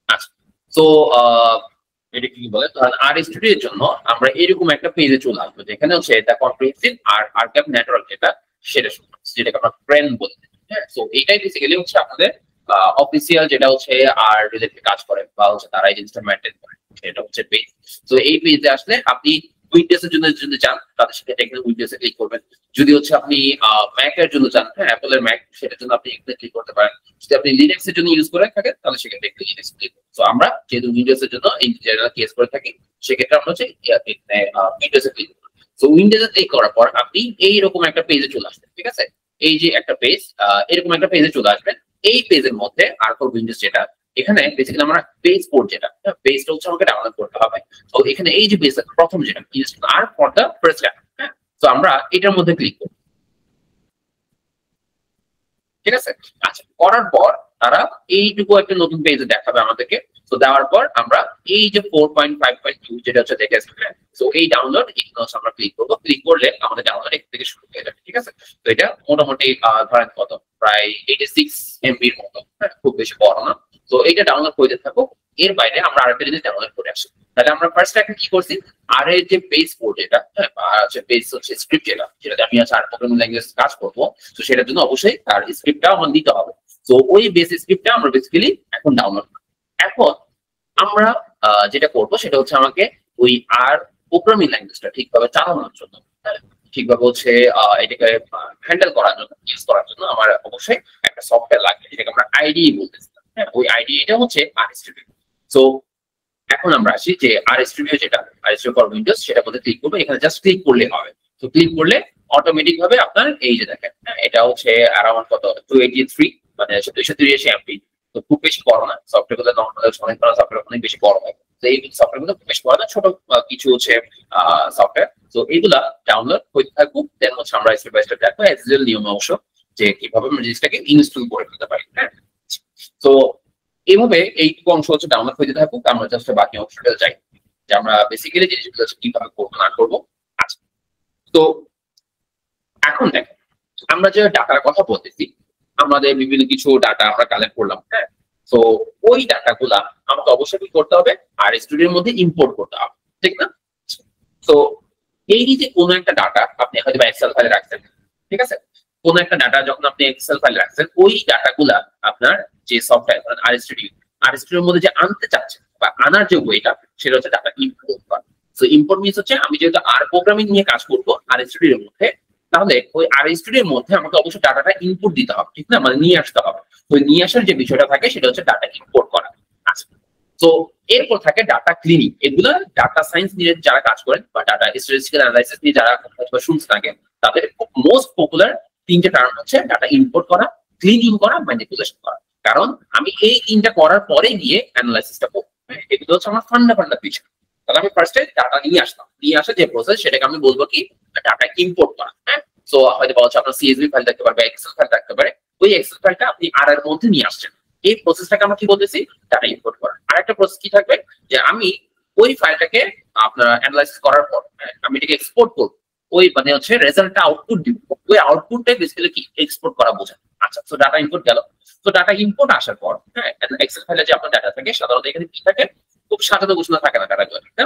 আচ্ছা, তো এটা কি বলে, আর স্টুডিওর জন্য আমরা এরকম একটা পেজে চলে আসবো, যেখানে হচ্ছে এটা কম্প্রিহেনসিভ আর আর্কাইভ নেটওয়ার্ক যেটা সেটা যেটাকে আমরা ফ্রেন্ড বলতে, হ্যাঁ। তো এইটাই বেসিক্যালি হচ্ছে আমাদের অফিসিয়াল যেটা হচ্ছে আর রিলেটেড কাজ করে বা হচ্ছে তারা এই জিনিসটা মেনটেন করে, সেটা হচ্ছে পেজ। তো এই পেজে আসলে আপনি উইন্ডোজ এর জন্য যদি চান তাহলে সেক্ষেত্রে এখানে উইন্ডোজ এ ক্লিক করবেন। যদি হচ্ছে আপনি ম্যাক এর জন্য চান, হ্যাঁ, অ্যাপল এর ম্যাক, সেটার জন্য আপনি এখানে ক্লিক করতে পারেন। যদি আপনি লিনাক্স এর জন্য ইউজ করে থাকেন তাহলে সেক্ষেত্রে একটু লিনাক্স ক্লিক করুন। তো আমরা যেহেতু উইন্ডোজ এর জন্য এই জেনারেল কেস করে থাকি, সেক্ষেত্রে আমরা হচ্ছে উইন্ডোজ এ ক্লিক করব। তো উইন্ডোজ এ ক্লিক করার পর আপনি এইরকম একটা পেজে চলে আসবেন, ঠিক আছে। এই যে একটা পেজ, এরকম একটা পেজে চলে আসবেন। এই পেজের মধ্যে আর ফর উইন্ডোজ যেটা, এখানে বেসিক্যালি আমরা পেজ কোড যেটা, পেজটা হচ্ছে আমাকে ডাউনলোড করতে হবে। তো এখানে এই যে পেজ প্রথম যেটা install R for the first time, হ্যাঁ, তো আমরা এটার মধ্যে ক্লিক করব, ঠিক আছে। আচ্ছা, করার পর তারা এইটুকু একটা নতুন পেজে দেখাবে আমাদেরকে। তো দেওয়ার পর আমরা এই যে 4.5.2 যেটা হচ্ছে দেখে আসবে, তো এই ডাউনলোড আমরা ক্লিক করবো। ক্লিক করলে আমাদের ডাউনলোড এখান থেকে শুরু হয়ে যাবে, ঠিক আছে। তো এটা মোটামুটি ধরেন কত, প্রায় 86 এমবির মতো, হ্যাঁ, খুব বেশি বড় না। তো এইটা ডাউনলোড করতে থাকো। এর বাইরে আমরা আরেকটা জিনিস ডাউনলোড করে আসি। তাহলে আমরা ফার্স্ট একটা কি করছি, আর এর যে বেস কোড যেটা, হ্যাঁ, হচ্ছে বেস হচ্ছে স্ক্রিপ্ট যেটা, যেটাতে আমি আর প্রোগ্রামিং ল্যাঙ্গুয়েজ কাজ করবো, তো সেটার জন্য অবশ্যই তার স্ক্রিপ্টটা আমার দিতে হবে। তো ওই বেস স্ক্রিপ্টটা আমরা বেসিক্যালি এখন ডাউনলোড করব। এখন আমরা যেটা করব সেটা হচ্ছে আমাকে ওই আর প্রোগ্রামিং ল্যাঙ্গুয়েজটা ঠিকভাবে চালানোর জন্য, হ্যাঁ, ঠিকভাবে হচ্ছে এটাকে হ্যান্ডেল করার জন্য, ইউজ করার জন্য আমার অবশ্যই একটা সফটওয়্যার লাগবে, যেটাকে আমরা আইডিই বলতেছিলাম, হ্যাঁ। ওই আইডিটা হচ্ছে আর স্টুডিও। তো এখন আমরা আসি যে আর স্টুডিও যেটা, আর স্টুডিও ফর উইন্ডোজ, সেটা মধ্যে ক্লিক করবো। এখানে জাস্ট ক্লিক করলে হবে। তো ক্লিক করলে অটোমেটিক ভাবে আপনার এই যে দেখেন, হ্যাঁ, এটা হচ্ছে অ্যারাউন্ড কত 283, মানে 283 এমবি। তো খুব বেশি বড় না সফটওয়্যার গুলো, নর্মাল অনেক বড় সফটওয়্যার অনেক বেশি বড় হয়। তো এই সফটওয়্যার গুলো খুব বেশি বড় না, ছোট কিছু হচ্ছে সফটওয়্যার। তো এইগুলা ডাউনলোড হতে থাকুক, দেন হচ্ছে আমরা স্টেপ বাই স্টেপ দেখবো এজ ইউজুয়াল নিয়ম অবশ্য, যে কিভাবে আমরা জিনিসটাকে ইনস্টল করে ফেলতে পারি, হ্যাঁ। তো এইভাবে এইটুকু অংশ হচ্ছে ডাউনলোড হয়ে যেতে থাকুক, আমরা জাস্ট বাকি অংশটা যাই, যে আমরা বেসিক্যালি জিনিসগুলো কিভাবে করবো না করবো। আচ্ছা, তো এখন দেখেন আমরা যে ডাটার কথা বলতেছি, আমাদের বিভিন্ন কিছু ডাটা আমরা কালেক্ট করলাম, হ্যাঁ। তো ওই ডাটাগুলা আমাকে অবশ্যই কি করতে হবে, আর স্টুডিওর মধ্যে ইম্পোর্ট করতে হবে, ঠিক না। তো এই যে কোনো একটা ডাটা আপনি হয়তো এক্সেল ফাইলে রাখছেন, ঠিক আছে। কোন একটা ডাটা যখন আপনি এক্সেল ফাইলে রাখছেন, ওই ডাটাগুলা আপনার যে সফটওয়্যার আর স্টুডিওর মধ্যে যে আনতে চাচ্ছেন বা আনার যে ওয়েটা, সেটা হচ্ছে ডাটা ইম্পোর্ট করা। তো ইম্পোর্ট মিনস হচ্ছে আমি যেহেতু আর প্রোগ্রামিং নিয়ে কাজ করবো আর স্টুডিওর মধ্যে, তাহলে ওই আর স্টুডিওর মধ্যে আমাকে অবশ্যই ডাটাটা ইনপুট দিতে হবে, ঠিক না, মানে নিয়ে আসতে হবে। তো নিয়ে আসার যে বিষয়টা থাকে সেটা হচ্ছে ডাটা ইম্পোর্ট করা। আচ্ছা, তো এরপর থাকে ডাটা ক্লিনিং। এগুলো ডাটা সায়েন্স নিয়ে যারা কাজ করেন বা ডাটা স্ট্যাটিস্টিক্যাল অ্যানালাইসিস নিয়ে যারা শুনতে থাকেন, তাদের মোস্ট পপুলার তিনটে টার্ম হচ্ছে ডাটা ইম্পোর্ট করা, ক্লিনিং করা, ম্যানিপুলেশন করা। কারণ আমি এই তিনটা করার পরে গিয়ে অ্যানালাইসিসটা করবো, হ্যাঁ, এগুলো হচ্ছে আমার ফান্ডা বিষয়। তাহলে আমি ফার্স্টে ডাটা নিয়ে আসলাম, নিয়ে আসা যে প্রসেস সেটাকে আমি বলবো কি, ডাটা ইম্পোর্ট করা, হ্যাঁ। সো হয়তো বলা হচ্ছে আপনার সিএসভি ফাইল থাকতে পারে বা এক্সেল ফাইল থাকতে পারে, ওই এক্সেল ফাইলটা আপনি আর এর মধ্যে নিয়ে আসছেন। এই প্রসেসটাকে আমরা কি বলতেছি, ডাটা ইম্পোর্ট করা। আরেকটা প্রসেস কি থাকবে, যে আমি ওই ফাইলটাকে আপনার অ্যানালাইসিস করার পর আমি এটাকে এক্সপোর্ট করব, ওই মানে হচ্ছে রেজাল্টটা আউটপুট দিব, ওই আউটপুটটাই বেসিক্যালি কি এক্সপোর্ট করা বোঝায়। আচ্ছা, তো ডাটা ইনপুট গেল। তো ডাটা ইনপুট আসার পর এক্সেল ফাইলে যে আপনার ডাটা থাকে সাধারণত এখানে কি থাকে, খুব সাজানো গোছানো থাকে না ডাটাগুলো, ঠিক না?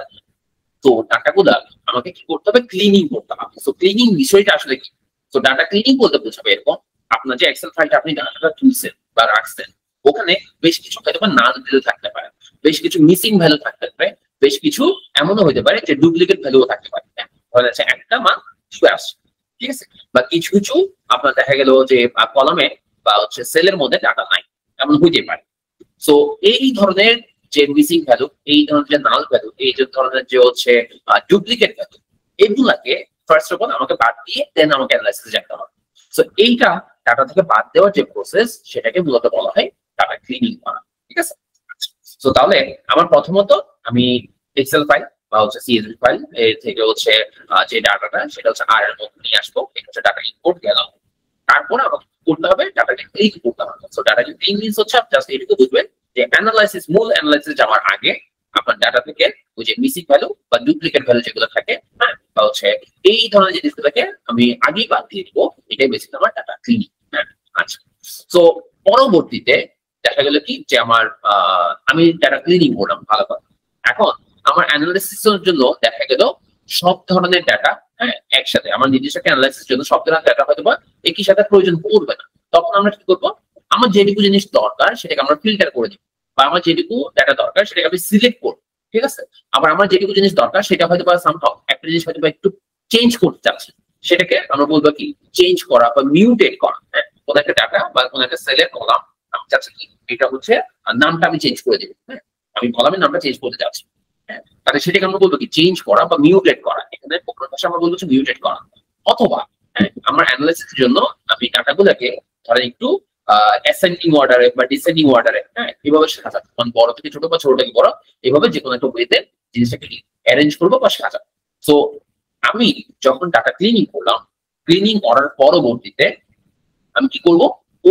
তো ডাটাগুলা আমাকে কি করতে হবে, ক্লিনিং করতে হবে। তো ক্লিনিং বিষয়টা আসলে কি? তো ডাটা ক্লিনিং বলতে বোঝাবে এরকম, আপনার যে এক্সেল ফাইলটা আপনি ডাটাটা তুলছেন বা রাখছেন, ওখানে বেশ কিছু হয়তো বা নাল ভ্যালু থাকতে পারে, বেশ কিছু মিসিং ভ্যালু থাকতে পারে, বেশ কিছু এমনও হতে পারে যে ডুপ্লিকেট ভ্যালুও থাকতে পারে। ধরেন হচ্ছে একটা মান ছুঁয়ে আসছে, ঠিক আছে, বা কিছু কিছু আপনার দেখা গেল যে কলামে বা হচ্ছে সেলের মধ্যে ডাটা নাই, এমন হইতে পারে। সো এই ধরনের যে মিসিং ভ্যালু, এই ধরনের যে নাল ভ্যালু, এই যে ধরনের যে হচ্ছে ডুপ্লিকেট ভ্যালু, এগুলাকে ফার্স্ট অফ অল আমাকে বাদ দিয়ে দেন আমাকে অ্যানালাইসিস যেতে হবে। সো এইটা ডাটা থেকে বাদ দেওয়ার যে প্রসেস, সেটাকে মূলত বলা হয় ডাটা ক্লিনিং করা, ঠিক আছে। সো তাহলে আমার প্রথমত আমি এক্সেল ফাইল বা হচ্ছে সিএসভি ফাইল এর থেকে হচ্ছে যে ডাটাটা সেটা হচ্ছে আর এর মধ্যে নিয়ে আসবো, এটা হচ্ছে ডাটা ইম্পোর্ট গেলাম। তারপরে আমাকে করতে হবে ডাটাকে ক্লিন করতে হবে। সো ডাটাকে ক্লিন মিন্স হচ্ছে আপনি জাস্ট এটুকু বুঝবেন যে অ্যানালাইসিস, মূল অ্যানালাইসিস যাওয়ার আগে আপনার ডাটা থেকে ওই যে মিসিং ভ্যালু বা ডুপ্লিকেট ভ্যালু যেগুলো থাকে, হ্যাঁ, বা হচ্ছে এই ধরনের জিনিসগুলোকে আমি আগেই বাদ দিয়ে দিব, এটাই বেসিক্যালি আমার ডাটা ক্লিনিং। আচ্ছা, সো পরবর্তীতে দেখা গেল কি যে আমার আমি ডাটা ক্লিনিং করলাম ভালো কথা। এখন আমার অ্যানালাইসিসের জন্য দেখা গেল সব ধরনের ডাটা, হ্যাঁ, একসাথে আমার নির্দিষ্ট অ্যানালাইসিসের জন্য সব ধরনের ডাটা হয়তো বা একই সাথে প্রয়োজন পড়বে না। তখন আমরা কি করবো, আমার যেটুকু জিনিস দরকার সেটাকে আমরা ফিল্টার করে দিব, বা আমার যেটুকু ডাটা দরকার সেটাকে আমি সিলেক্ট করবো, ঠিক আছে। আবার আমার যেটুকু জিনিস দরকার সেটা হয়তো বা সামহাউ একটা জিনিস হয়তো বা একটু চেঞ্জ করতে চাচ্ছি, সেটাকে আমরা বলবো কি চেঞ্জ করা বা মিউটেট করা। হ্যাঁ, কোন একটা ডাটা বা কোন একটা সেলের কলাম আমি চাচ্ছি কি এটা হচ্ছে নামটা আমি চেঞ্জ করে দেবো, হ্যাঁ, আমি কলামের নামটা চেঞ্জ করতে চাচ্ছি, হ্যাঁ, তাহলে সেটাকে আমরা বলবো কি চেঞ্জ করা বা মিউটেট করা। এখানে প্রকৃত ভাষা আমরা বলবো মিউটেট করা। অথবা হ্যাঁ, আমার অ্যানালাইসিসের জন্য আমি ডাটাগুলোকে ধরেন একটু অ্যাসেন্ডিং অর্ডারে বা ডিসেন্ডিং অর্ডারে, হ্যাঁ, এভাবে সাজাবো, মানে বড় থেকে ছোট বা ছোট থেকে বড়, এভাবে যে কোনো একটা ওয়েতে জিনিসটাকে অ্যারেঞ্জ করবো বা সাজাবো। সো আমি যখন ডাটা ক্লিনিং করলাম, ক্লিনিং করার পরবর্তীতে আমি কি করব,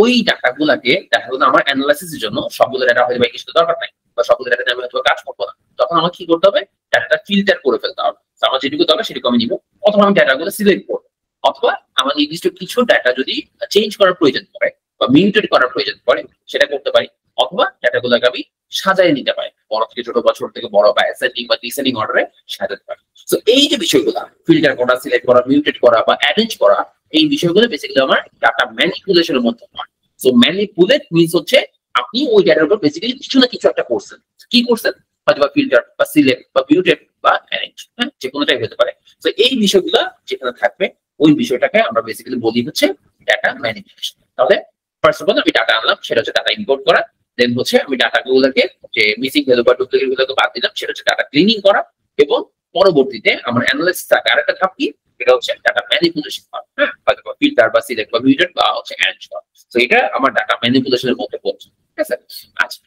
ওই ডাটাগুলোকে দেখা গেলো আমার অ্যানালাইসিসের জন্য সবগুলো ডাটা হয়তো কিছু দরকার নাই, বা সবগুলো ডাটা আমি হয়তো কাজ করবো না, তখন আমার কি করতে হবে, ডাটাটা ফিল্টার করে ফেলতে হবে। আমার যেটুকু দরকার সেটুকু আমি নিব, অথবা আমি ডাটাগুলো সিলেক্ট করবো, অথবা আমার নির্দিষ্ট কিছু ডাটা যদি চেঞ্জ করার প্রয়োজন পড়ে বা মিউটেট করার প্রয়োজন পড়ে সেটা করতে পারি, অথবা ডাটাগুলোকে আমি সাজাই নিতে পারি, বড় থেকে ছোট বা ছোট থেকে বড় বা অ্যাসেন্ডিং বা ডিসেন্ডিং অর্ডারে সাজাতে পারি। তো এই যে বিষয়গুলো ফিল্টার করা, সিলেক্ট করা, মিউটেট করা বা অ্যারেঞ্জ করা, এই বিষয়গুলো বেসিক্যালি আমার ডাটা ম্যানিপুলেশনের মধ্যে হয়। সো ম্যানিপুলেট মিন্স হচ্ছে আপনি ওই ডাটার উপর বেসিক্যালি কিছু না কিছু একটা করছেন। কি করছেন, হয়তো বা ফিল্টার বা সিলেক্ট বা মিউটেট বা অ্যারেঞ্জ, হ্যাঁ, যে কোনোটাই হতে পারে। তো এই বিষয়গুলো যেখানে থাকবে ওই বিষয়টাকে আমরা বেসিক্যালি বলি হচ্ছে ডাটা ম্যানিপুলেশন। তাহলে ফার্স্ট অফ অল আমি ডাটা আনলাম, সেটা হচ্ছে ডাটা ইম্পোর্ট করা। দেন হচ্ছে আমি ডাটাগুলোকে যে মিসিং ভ্যালু বা ডুপ্লিকেট গুলোকে বাদ দিলাম, সেটা হচ্ছে ডাটা ক্লিনিং করা। এবং পরবর্তীতে আমার অ্যানালাইসিস থাকে আরেকটা ধাপ কি, এটা হচ্ছে ডাটা ম্যানিপুলেশন করা, হ্যাঁ, হয়তো ফিল্টার বা সিলেক্ট বা মিউটেট বা হচ্ছে অ্যারেঞ্জ করা। তো এটা আমার ডাটা ম্যানিপুলেশনের মধ্যে পড়ছে, ঠিক আছে। আচ্ছা,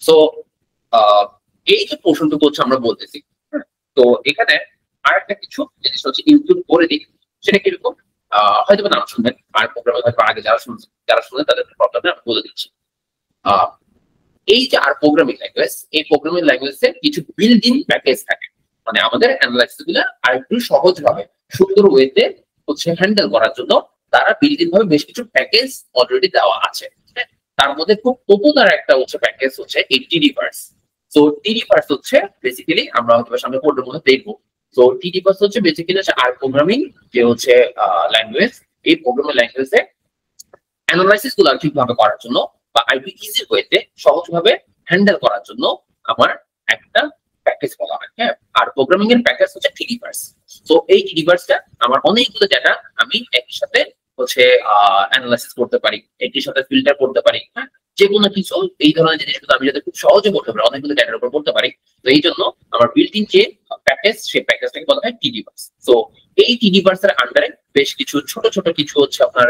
সো এই যে পোর্শনটুকু হচ্ছে আমরা বলতেছি, হ্যাঁ, তো এখানে আরেকটা কিছু জিনিস হচ্ছে ইনক্লুড করে দিই। সেটা কিরকম, হয়তো নাম শুনবেন, আর প্রোগ্রামে হয়তো আগে যারা শুনে তাদের প্রবলেমে আমি বলে দিচ্ছি। এই যে আর প্রোগ্রামিং ল্যাঙ্গুয়েজ, এই প্রোগ্রামিং ল্যাঙ্গুয়েজে কিছু বিল্ড ইন প্যাকেজ থাকে, মানে আমাদের অ্যানালাইসিস গুলো আরেকটু সহজ ভাবে সুন্দর ওয়েতে হচ্ছে হ্যান্ডেল করার জন্য তারা বিল্ড ইন ভাবে বেশ কিছু প্যাকেজ অলরেডি দেওয়া আছে। তার মধ্যে খুব পপুলার একটা হচ্ছে প্যাকেজ হচ্ছে এই টিডিভার্স। সো টিডিভার্স হচ্ছে বেসিক্যালি আমরা হয়তো সামনে কোডের মধ্যে দেখবো। সো টিডিভার্স হচ্ছে বেসিক্যালি হচ্ছে আর প্রোগ্রামিং যে হচ্ছে ল্যাঙ্গুয়েজ, এই প্রোগ্রামিং ল্যাঙ্গুয়েজে অ্যানালাইসিস গুলো ঠিকভাবে করার জন্য বা আইপি ইজি ওয়েতে সহজভাবে হ্যান্ডেল করার জন্য আমার একটা প্যাকেজ বলা হয়। হ্যাঁ, আর প্রোগ্রামিং এর প্যাকেজ হচ্ছে টিডিভার্স। তো এই টিডিভার্সটা আমার অনেকগুলো ডাটা আমি একই সাথে হচ্ছে অ্যানালাইসিস করতে পারি, একই সাথে ফিল্টার করতে পারি, হ্যাঁ, যে কোনো কিছু এই ধরনের জিনিসগুলো আমি যাতে খুব সহজে করতে পারি, অনেকগুলো ডাটার উপর করতে পারি। তো এই জন্য আমার বিল্ট ইন যে প্যাকেজ, সেই প্যাকেজটাকে বলা হয় টিডিভার্স। তো এই টিডিভার্স এর আন্ডারে বেশ কিছু ছোট ছোট কিছু হচ্ছে আপনার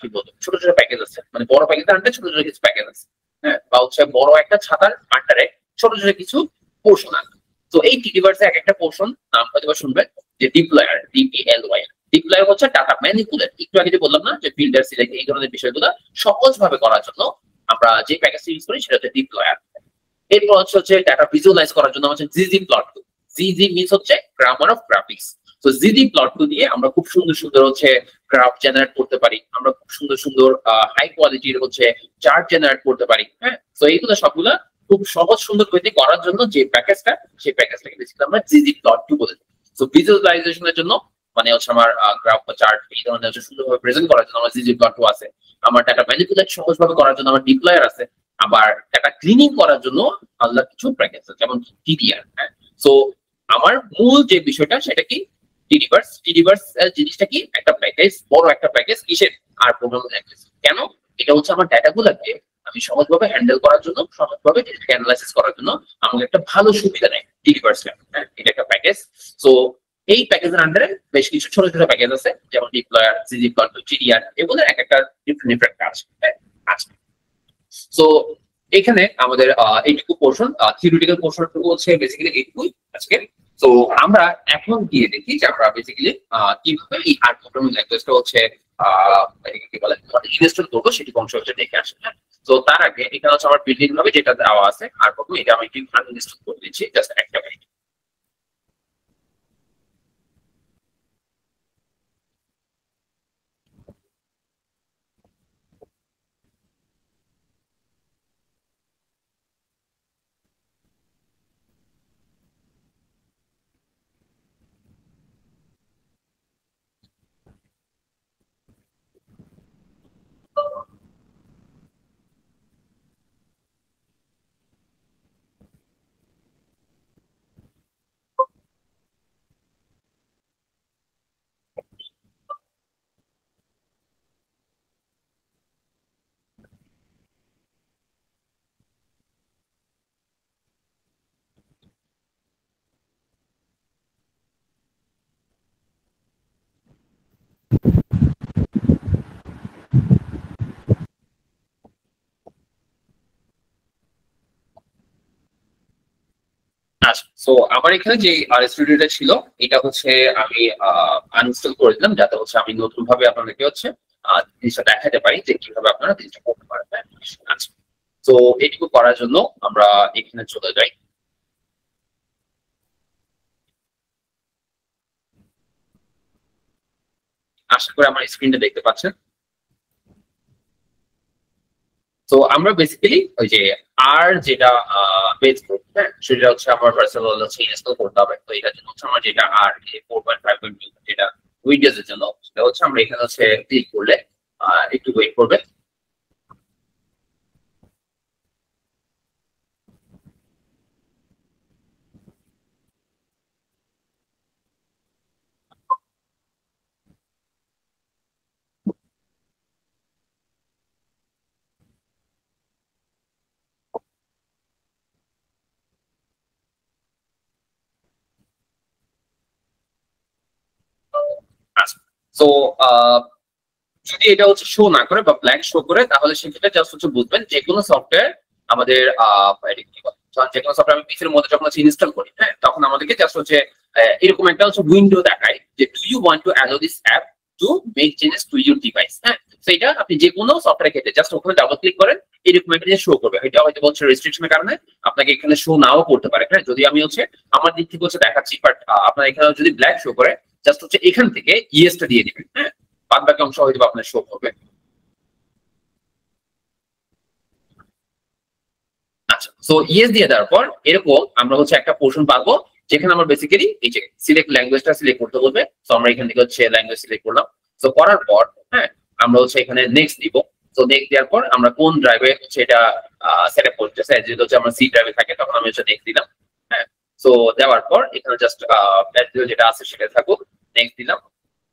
কি বলবো ছোট ছোট প্যাকেজ আছে, মানে বড় প্যাকেজের আন্ডারে ছোট ছোট কিছু প্যাকেজ আছে, হ্যাঁ, বা হচ্ছে বড় একটা ছাতার আন্ডারে ছোট ছোট কিছু পোর্শন আছে। তো এই টিডিভার্স এর এক একটা পোর্শন নাম হয়তো শুনবেন যে ডিপ্লয়ার, ডিপিএলওয়াই। ডিপ্লয়ার হচ্ছে ডাটা ম্যানিপুলেট, একটু আগে যে বললাম না যে ফিল্টার সিলেক্ট এই ধরনের বিষয়গুলো সহজ ভাবে করার জন্য আমরা যে প্যাকেজটা ইউজ করি সেটা হচ্ছে ডিপ্লয়ার। এরপর হচ্ছে ডাটা ভিজুয়ালাইজ করার জন্য হচ্ছে ggplot। জিজি মিনস হচ্ছে গ্রামার অফ গ্রাফিক্স। তো জিজি প্লট টু দিয়ে আমরা খুব সুন্দর সুন্দর হচ্ছে গ্রাফ জেনারেট করতে পারি, আমরা খুব সুন্দর সুন্দর হাই কোয়ালিটির হচ্ছে চার্ট জেনারেট করতে পারি। হ্যাঁ, তো এইগুলো সবগুলা খুব সহজ সুন্দর করে করার জন্য যে প্যাকেজটা, সেই প্যাকেজটাকে বেসিক্যালি আমরা জিজি প্লট টু বলে থাকি। তো ভিজুয়ালাইজেশনের জন্য মানে হচ্ছে আমার গ্রাফ বা চার্ট এই ধরনের হচ্ছে সুন্দরভাবে প্রেজেন্ট করার জন্য আমার জিজি প্লট টু আছে। আমার ডাটা ম্যানিপুলেট সহজভাবে করার জন্য আমার ডিপ্লয়ার আছে। আবার ডাটা ক্লিনিং করার জন্য আলাদা কিছু প্যাকেজ আছে, যেমন টিডিআর। হ্যাঁ, সো আমার মূল যে বিষয়টা সেটা কি, টিডিভার্স। টিডিভার্স জিনিসটা কি, একটা প্যাকেজ, বড় একটা প্যাকেজ। কিসের? আর প্রোগ্রামিং ল্যাঙ্গুয়েজ। কেন? এটা হচ্ছে আমার ডাটাগুলোকে আমি সহজভাবে হ্যান্ডেল করার জন্য, সহজভাবে অ্যানালাইসিস করার জন্য আমাকে একটা ভালো সুবিধা দেয় টিডিভার্স। হ্যাঁ, এটা একটা প্যাকেজ। সো এই প্যাকেজের আন্ডারে বেশ কিছু ছোট ছোট প্যাকেজ আছে, যেমন ডিপ্লয়ার, জিজি প্লট, টিডিআর, এগুলো এক একটা ডিফারেন্ট ডিফারেন্ট কাজ আছে। সো এখানে আমাদের এইটুকু পোর্শন, থিওরিটিক্যাল পোর্শনটুকু হচ্ছে বেসিক্যালি এইটুকুই আজকে। তো আমরা এখন গিয়ে দেখি যে আমরা বেসিক্যালি কিভাবে এই আর প্রোগ্রামিং ল্যাঙ্গুয়েজটা হচ্ছে কি বলে ইনস্টল করবো, সেটি অংশ হচ্ছে দেখে আসে। তো তার আগে এখানে হচ্ছে আমার বিল্ডিং ভাবে যেটা দেওয়া আছে আর প্রথমে এটা আমি একটু আনইনস্টল করে দিচ্ছি, জাস্ট একটা মিনিট। আচ্ছা, তো আমার এখানে যে স্টুডিওটা ছিল, এটা হচ্ছে আমি আনইনস্টল করে দিলাম, যাতে হচ্ছে আমি নতুন ভাবে আপনাদেরকে হচ্ছে জিনিসটা দেখাতে পারি যে কিভাবে আপনারা জিনিসটা করতে পারবেন। আচ্ছা, তো এইটুকু করার জন্য আমরা এখানে চলে যাই। আশা করি আমার স্ক্রিনটা দেখতে পাচ্ছেন। তো আমরা বেসিক্যালি ওই যে আর যেটা বেস গ্রুপ, হ্যাঁ, সেটা হচ্ছে আমার পার্সোনাল হচ্ছে ইনস্টল করতে হবে। তো এটার জন্য হচ্ছে আমার যেটা আর 4.5.2 যেটা উইন্ডোজ এর জন্য, সেটা হচ্ছে আমরা এখানে হচ্ছে ক্লিক করলে একটু ওয়েট করবে। আচ্ছা, তো যদি এটা হচ্ছে শো না করে বা ব্ল্যাঙ্ক শো করে, তাহলে সেক্ষেত্রে জাস্ট হচ্ছে বুঝবেন যে কোনো সফটওয়্যার আমাদের এটা কি বলে, যে কোনো সফটওয়্যার আমি পিসির মধ্যে যখন হচ্ছে ইনস্টল করি, হ্যাঁ, তখন আমাদেরকে জাস্ট হচ্ছে এরকম একটা হচ্ছে উইন্ডো দেখায় যে do you want to allow this app to make changes to your device. হ্যাঁ, সেটা আপনি যে কোনো সফটওয়্যার ক্ষেত্রে জাস্ট ওখানে ডাবল ক্লিক করেন, এরকম একটা শো করবে। এটা হয়তো হচ্ছে রেস্ট্রিকশনের কারণে আপনাকে এখানে শো নাও করতে পারে। হ্যাঁ, যদি আমি হচ্ছে আমার দিক থেকে হচ্ছে দেখাচ্ছি, বাট আপনার এখানে যদি ব্ল্যাক শো করে, জাস্ট হচ্ছে এখান থেকে ইয়েসটা দিয়ে দিবেন। হ্যাঁ, বাদ বাকি অংশ হয়তো আপনার শো করবে। আচ্ছা, সো ইয়েস দিয়ে দেওয়ার পর এরকম আমরা হচ্ছে একটা পোর্শন পাবো, যেখানে আমরা বেসিক্যালি এই যে সিলেক্ট ল্যাঙ্গুয়েজটা সিলেক্ট করতে বলবে। তো আমরা এখান থেকে হচ্ছে ল্যাঙ্গুয়েজ সিলেক্ট করলাম। তো করার পর, হ্যাঁ, আমরা হচ্ছে এখানে নেক্সট দিব। তো নেক্সট দেওয়ার পর আমরা কোন ড্রাইভে হচ্ছে এটা সেট আপ করতে চাই, যেহেতু হচ্ছে আমার সি ড্রাইভে থাকে, তখন আমি হচ্ছে নেক্সট দিলাম। হ্যাঁ, তো দেওয়ার পর এখানে জাস্ট যেটা আছে সেটা থাকুক, নেক্সট দিলাম।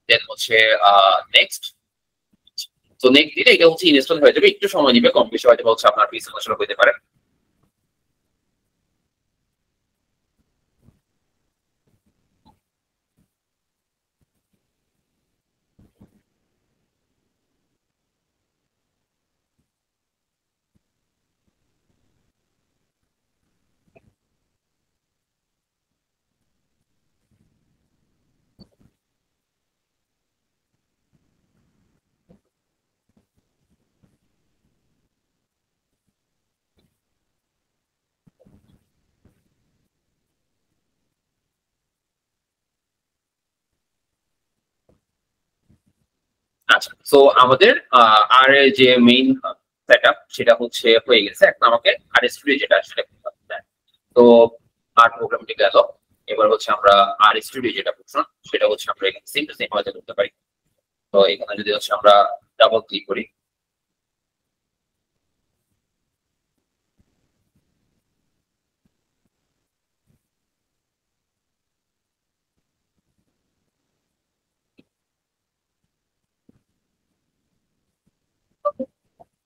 দেন হচ্ছে নেক্সট। তো নেক্সট দিলে এটা হচ্ছে ইনস্টল হয়ে যাবে, একটু সময় নিবে, কম বেশি হয়তো হচ্ছে আপনার পিসি আসলে হতে পারে। আচ্ছা, সো আমাদের আর এর যে মেইন সেটআপ সেটা হচ্ছে হয়ে গেছে। এখন আমাকে আর স্টুডিও যেটা সেটা করতে হবে। তো আর প্রোগ্রামটি গেল। এবার হচ্ছে আমরা আর স্টুডিও যেটা করছিলাম সেটা হচ্ছে আমরা এখানে সেম টু সেম ভাবে করতে পারি। তো এখানে যদি হচ্ছে আমরা ডাবল ক্লিক করি,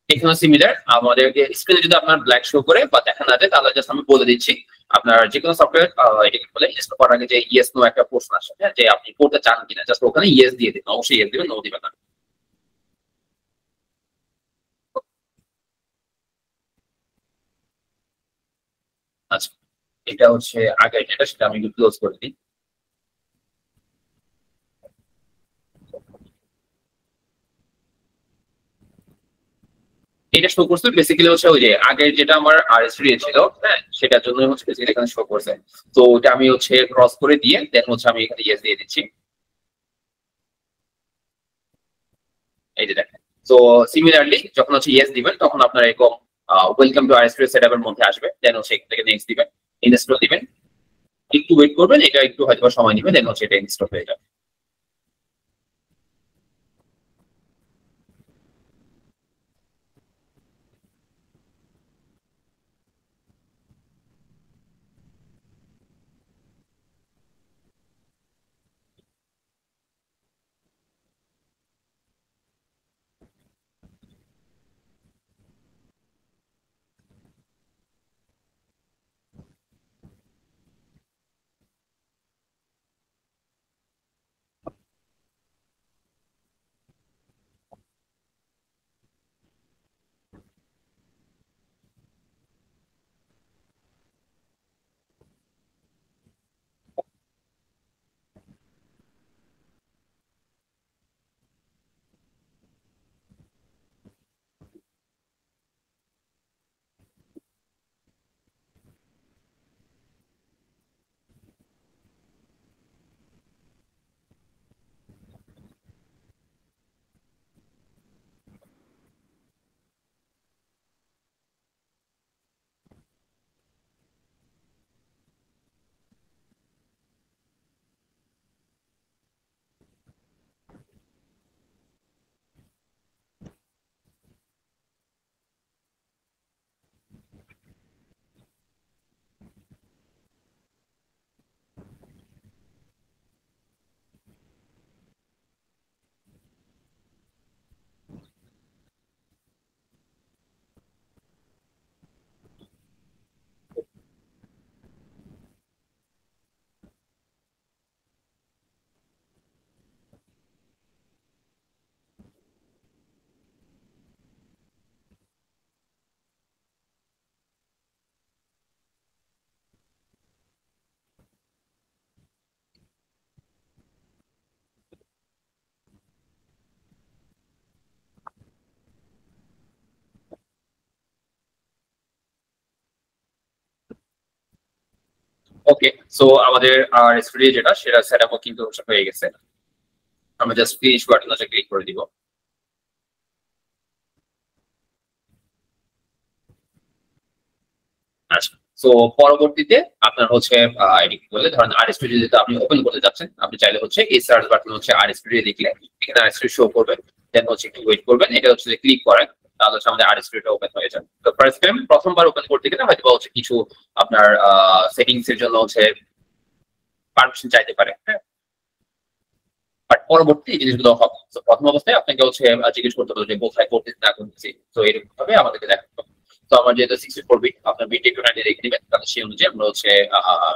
এখানে সিমিলার আমাদেরকে স্ক্রিনে যদি আপনার ব্ল্যাক শো করে বা দেখা না যায় তাহলে জাস্ট আমি বলে দিচ্ছি আপনার যে কোনো সফটওয়্যার এটাকে বলে ইনস্টল করার আগে যে ইয়েস নো একটা প্রশ্ন আসে, হ্যাঁ, যে আপনি করতে চান কিনা, জাস্ট ওখানে ইয়েস দিয়ে দিন, অবশ্যই ইয়েস দিবেন, নো দিবেন না। আচ্ছা, এটা হচ্ছে আগে যেটা সেটা আমি একটু ক্লোজ করে দিই। এটা শো করছে বেসিক্যালি হচ্ছে ওই যে আগের যেটা আমার আর স্টুডিও ছিল, হ্যাঁ, সেটার জন্য হচ্ছে বেসিক্যালি এখানে শো করছে। তো ওটা আমি হচ্ছে ক্রস করে দিয়ে দেন হচ্ছে আমি এখানে ইয়েস দিয়ে দিচ্ছি। এই যে দেখেন। তো সিমিলারলি যখন হচ্ছে ইয়েস দিবেন তখন আপনার এরকম welcome to R studio setup এর মধ্যে আসবে, দেন হচ্ছে এখান থেকে নেক্সট দিবেন, ইনস্টল দিবেন, একটু ওয়েট করবেন, এটা একটু হয়তো সময় নেবে, দেন হচ্ছে এটা ইনস্টল হয়ে যাবে। ওকে, সো আমাদের আর স্টুডিও যেটা সেটা সেটআপ কিন্তু হয়ে গেছে। আমরা জাস্ট ফিনিশ বাটনে ক্লিক করে দিব। আচ্ছা, তো পরবর্তীতে আপনার হচ্ছে এটি কি বলে ধরেন আর স্টুডিও যেটা আপনি ওপেন করতে যাচ্ছেন, আপনি চাইলে হচ্ছে এই সার্চ বাটন হচ্ছে আর স্টুডিও লিখলে এখানে আর স্টুডিও শো করবে, দেন হচ্ছে একটু ওয়েট করবেন, এটা হচ্ছে ক্লিক করেন, তাহলে হচ্ছে আমাদের আর স্টুডিওটা ওপেন হয়ে যাবে। তো ফার্স্ট টাইম প্রথমবার ওপেন করতে গেলে হয়তো হচ্ছে কিছু আপনার সেটিংস এর জন্য হচ্ছে পারমিশন চাইতে পারে, হ্যাঁ, বাট পরবর্তী এই জিনিসগুলো হবে। তো প্রথম অবস্থায় আপনাকে হচ্ছে জিজ্ঞেস করতে হবে যে কোথায় করতেছি না করতেছি, তো এরকম ভাবে আমাদেরকে দেখাতে হবে। তো আমার যেহেতু 64 বিট, আপনার বিট একটু নাইনটি রেখে দিবেন, তাহলে সেই অনুযায়ী আমরা হচ্ছে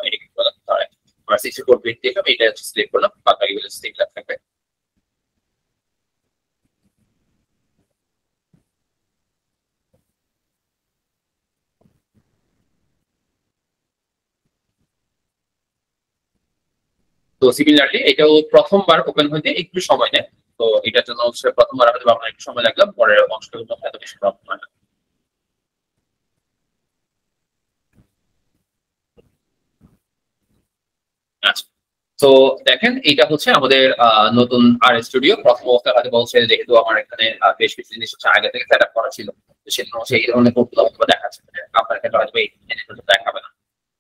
এটাকে বলা হয় আমরা 64 বিট দেখলাম, এটা হচ্ছে সিলেক্ট করলাম, বাদ বাকিগুলো সিলেক্ট থাকবে। তো সিমিলারলি এটাও প্রথমবার ওপেন হইতে একটু সময় নেয়। তো এটার জন্য হচ্ছে প্রথমবার আমাদের আপনার একটু সময় লাগলো, পরের অংশগুলো এত বেশি প্রবলেম হয় না। আচ্ছা, তো দেখেন এটা হচ্ছে আমাদের নতুন আর স্টুডিও। প্রথম অবস্থায় হয়তো বলছে যেহেতু আমার এখানে বেশ কিছু জিনিস হচ্ছে আগে থেকে সেট আপ করা ছিল, তো সেজন্য সেই ধরনের কোডগুলো হয়তো দেখাচ্ছে, আপনার ক্ষেত্রে হয়তো এই জিনিসগুলো দেখাবে না।